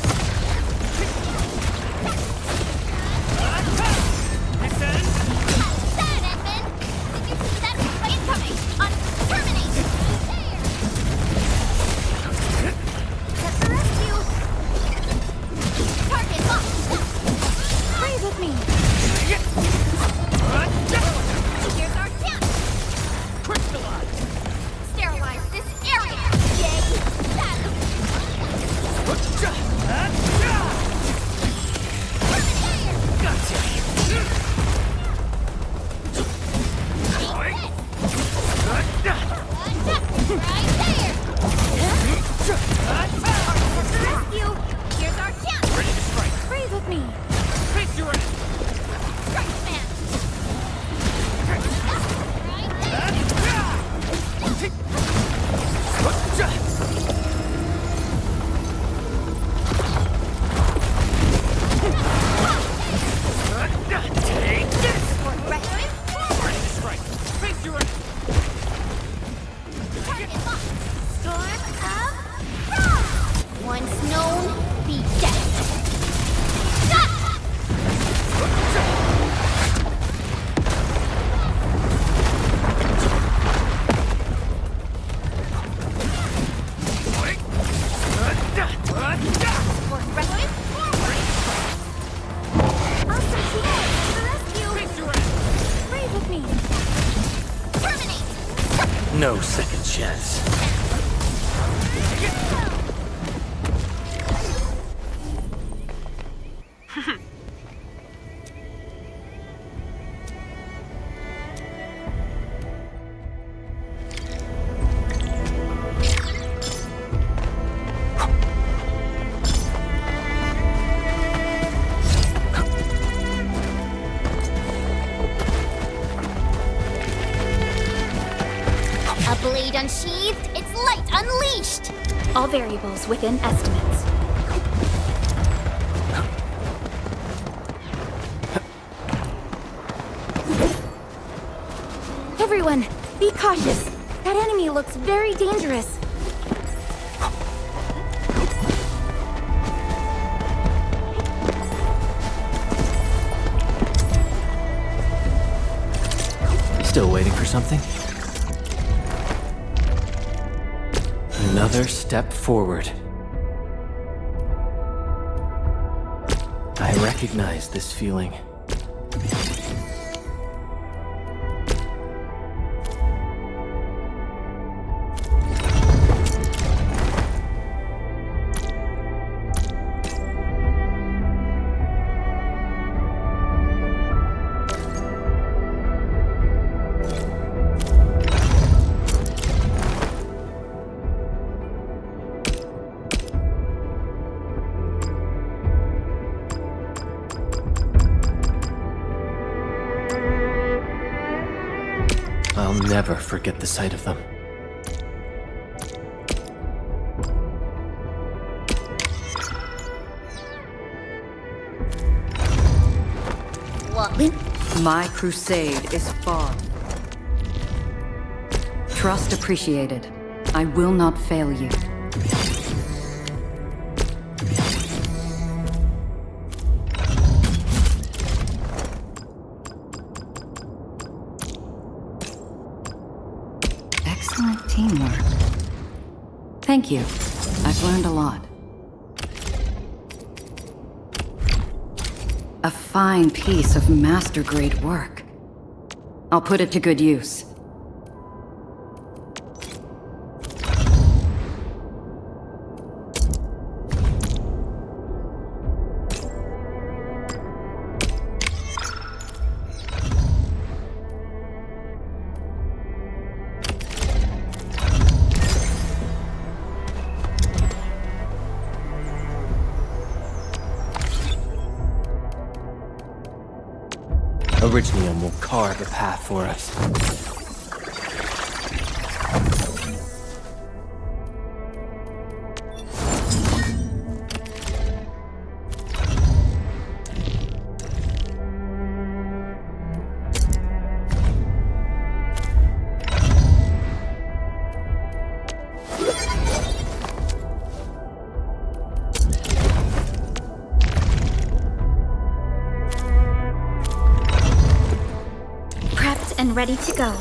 Speaker 2: No second chance.
Speaker 5: Blade unsheathed, its light unleashed!
Speaker 6: All variables within estimates. Everyone, be cautious. That enemy looks very dangerous.
Speaker 21: Still waiting for something? Another step forward. I recognize this feeling. I'll never forget the sight of them.
Speaker 5: What?
Speaker 23: My crusade is far. Trust appreciated. I will not fail you. Excellent teamwork. Thank you. I've learned a lot. A fine piece of master-grade work. I'll put it to good use.
Speaker 21: Originium will carve a path for us.
Speaker 6: And ready to go.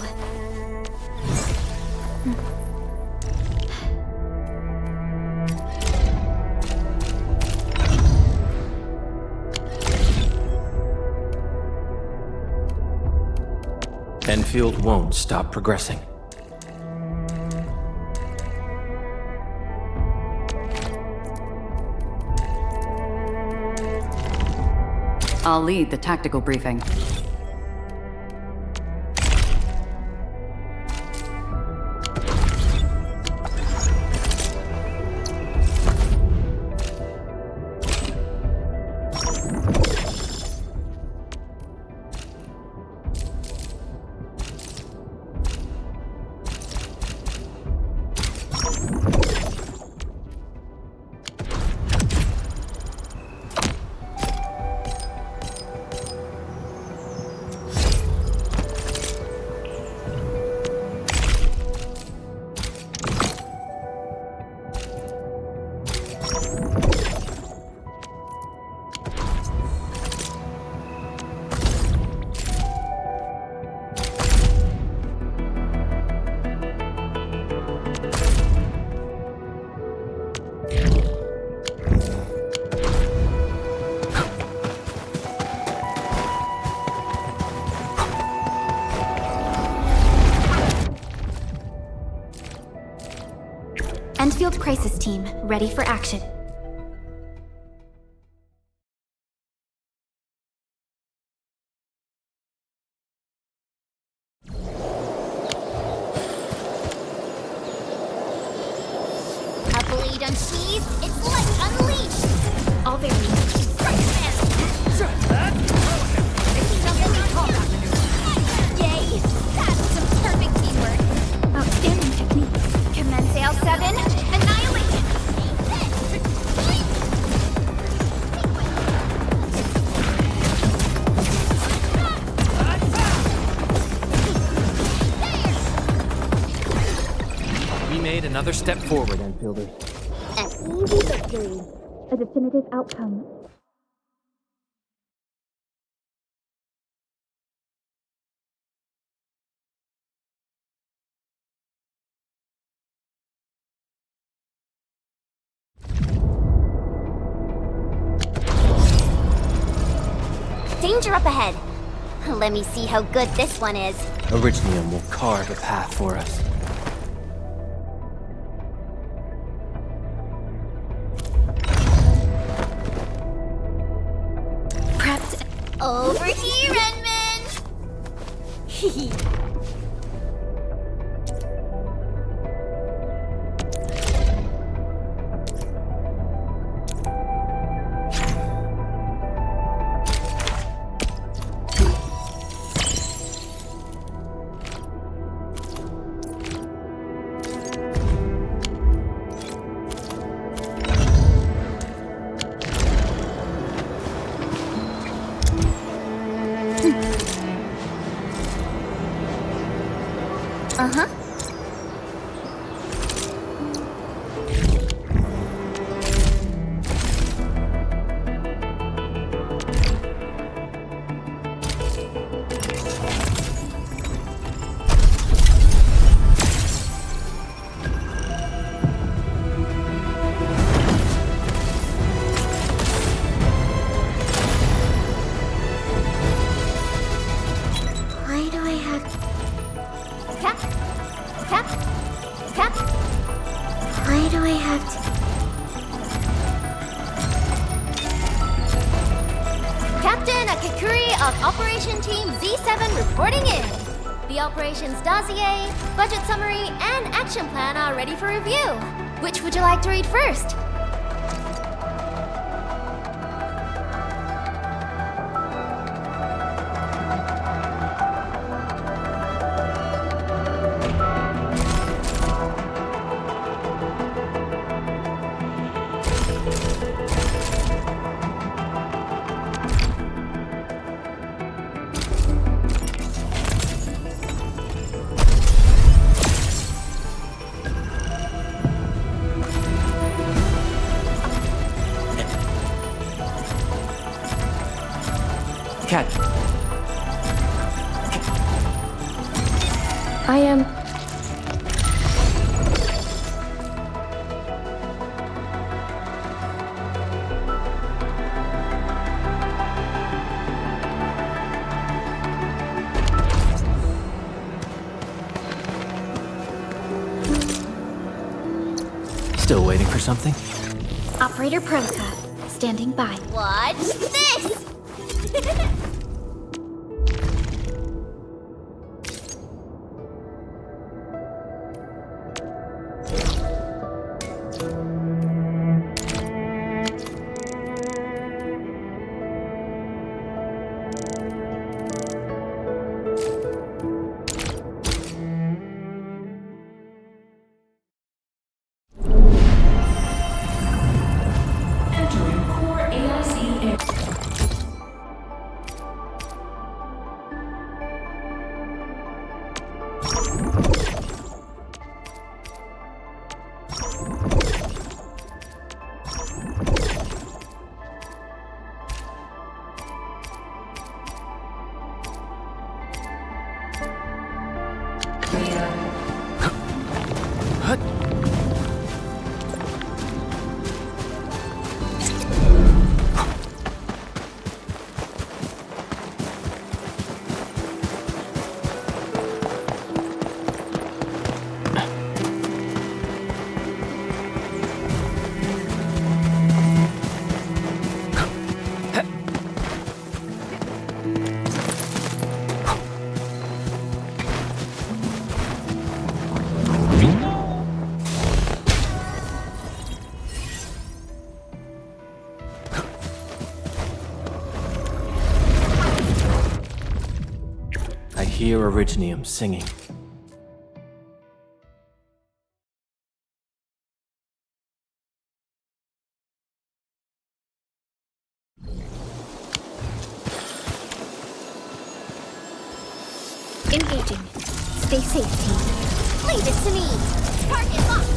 Speaker 21: Endfield won't stop progressing.
Speaker 23: I'll lead the tactical briefing.
Speaker 6: Endfield Crisis Team, ready for action.
Speaker 5: A blade unsheathed, its light unleashed! All very Yay! That's some perfect teamwork! Outstanding technique. Commence sail 7, annihilation!
Speaker 21: We made another step forward, Enfielders.
Speaker 6: An easy victory. A definitive outcome.
Speaker 5: Danger up ahead! Let me see how good this one is.
Speaker 21: Originium will carve a path for us.
Speaker 5: Prepped. Over here, Enman! Hehe. Uh-huh. Why do I have to... Cap! Cap! Cap! Why do I have to... Captain Akakuri of Operation Team Z7 reporting in. The operations dossier, budget summary, and action plan are ready for review. Which would you like to read first?
Speaker 6: I am...
Speaker 21: Still waiting for something?
Speaker 6: Operator Protocol, standing by.
Speaker 5: Watch this!
Speaker 8: Entering core AIC area.
Speaker 21: I hear Originium singing.
Speaker 6: Engaging. Stay safe, team.
Speaker 5: Leave it to me! Target locked!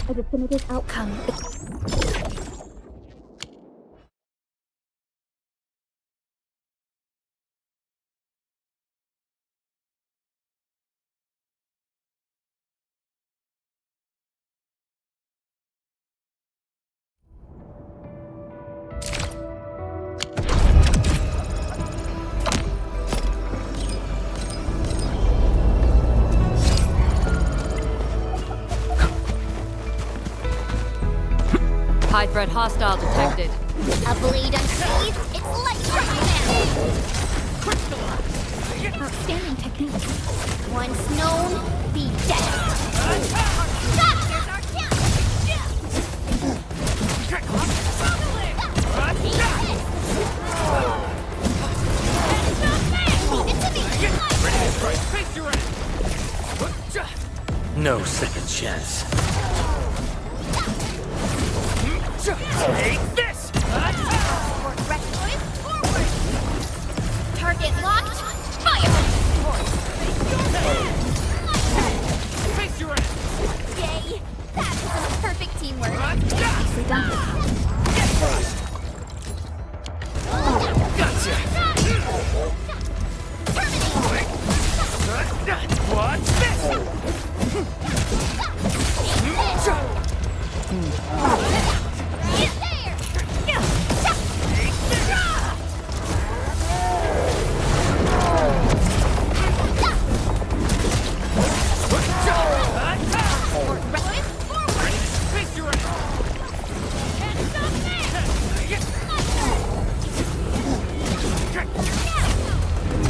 Speaker 6: A definitive outcome.
Speaker 12: High threat hostile detected.
Speaker 5: A blade unsheathed, it's like
Speaker 6: Outstanding technique.
Speaker 5: once known, be dead.
Speaker 21: No second chance.
Speaker 10: Take this!
Speaker 5: Target locked, fire!
Speaker 10: Face your ass!
Speaker 5: Yay! That was some perfect teamwork.
Speaker 6: Nicely done.
Speaker 10: Gotcha!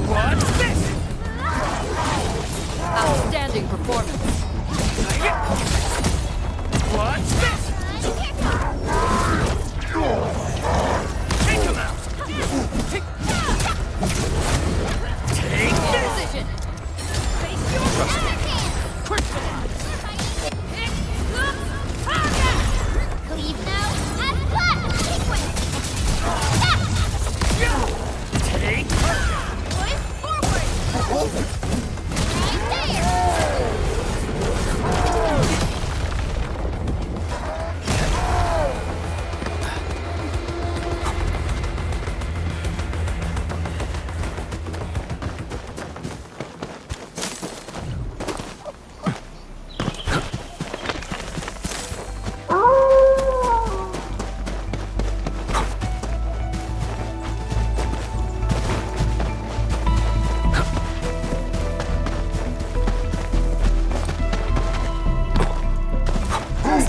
Speaker 10: What's this?
Speaker 5: What's this?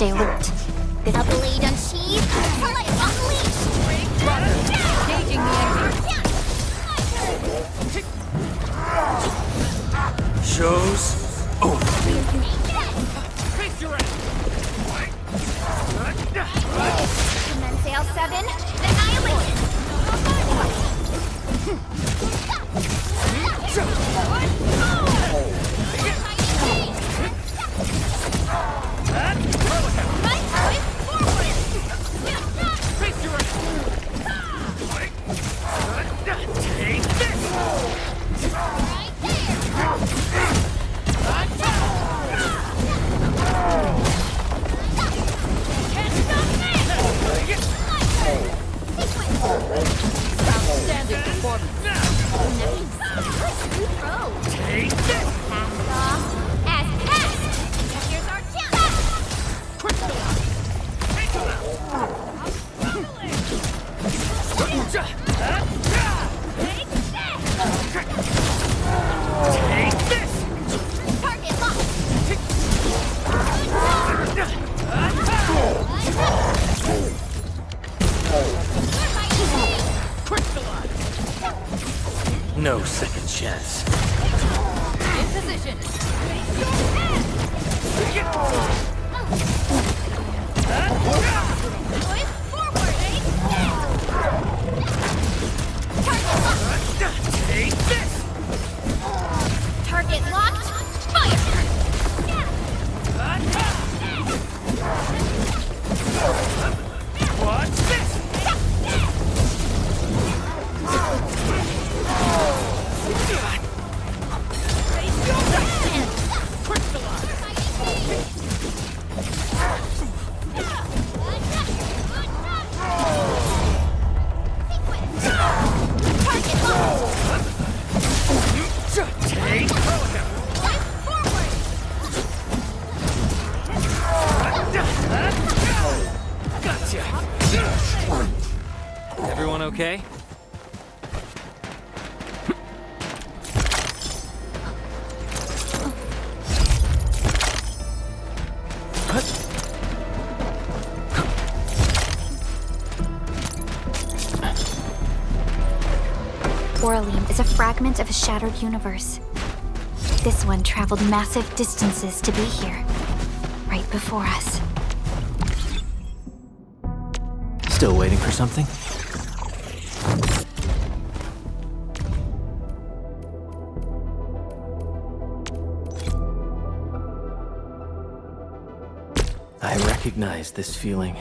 Speaker 6: Stay alert.
Speaker 5: A blade unsheathed, fire unleashed!
Speaker 12: Engaging the enemy.
Speaker 21: Show's over.
Speaker 5: Commence L7, annihilation!
Speaker 12: Outstanding performance.
Speaker 5: Take this! Pass off as passed! Here's our chance!
Speaker 10: Take this!
Speaker 5: Target locked!
Speaker 21: No second chance.
Speaker 12: In position.
Speaker 10: Take this!
Speaker 5: Target locked! Fire!
Speaker 10: What's this?
Speaker 21: Everyone okay?
Speaker 6: Oraline is a fragment of a shattered universe. This one traveled massive distances to be here, right before us.
Speaker 21: Still waiting for something? I recognize this feeling.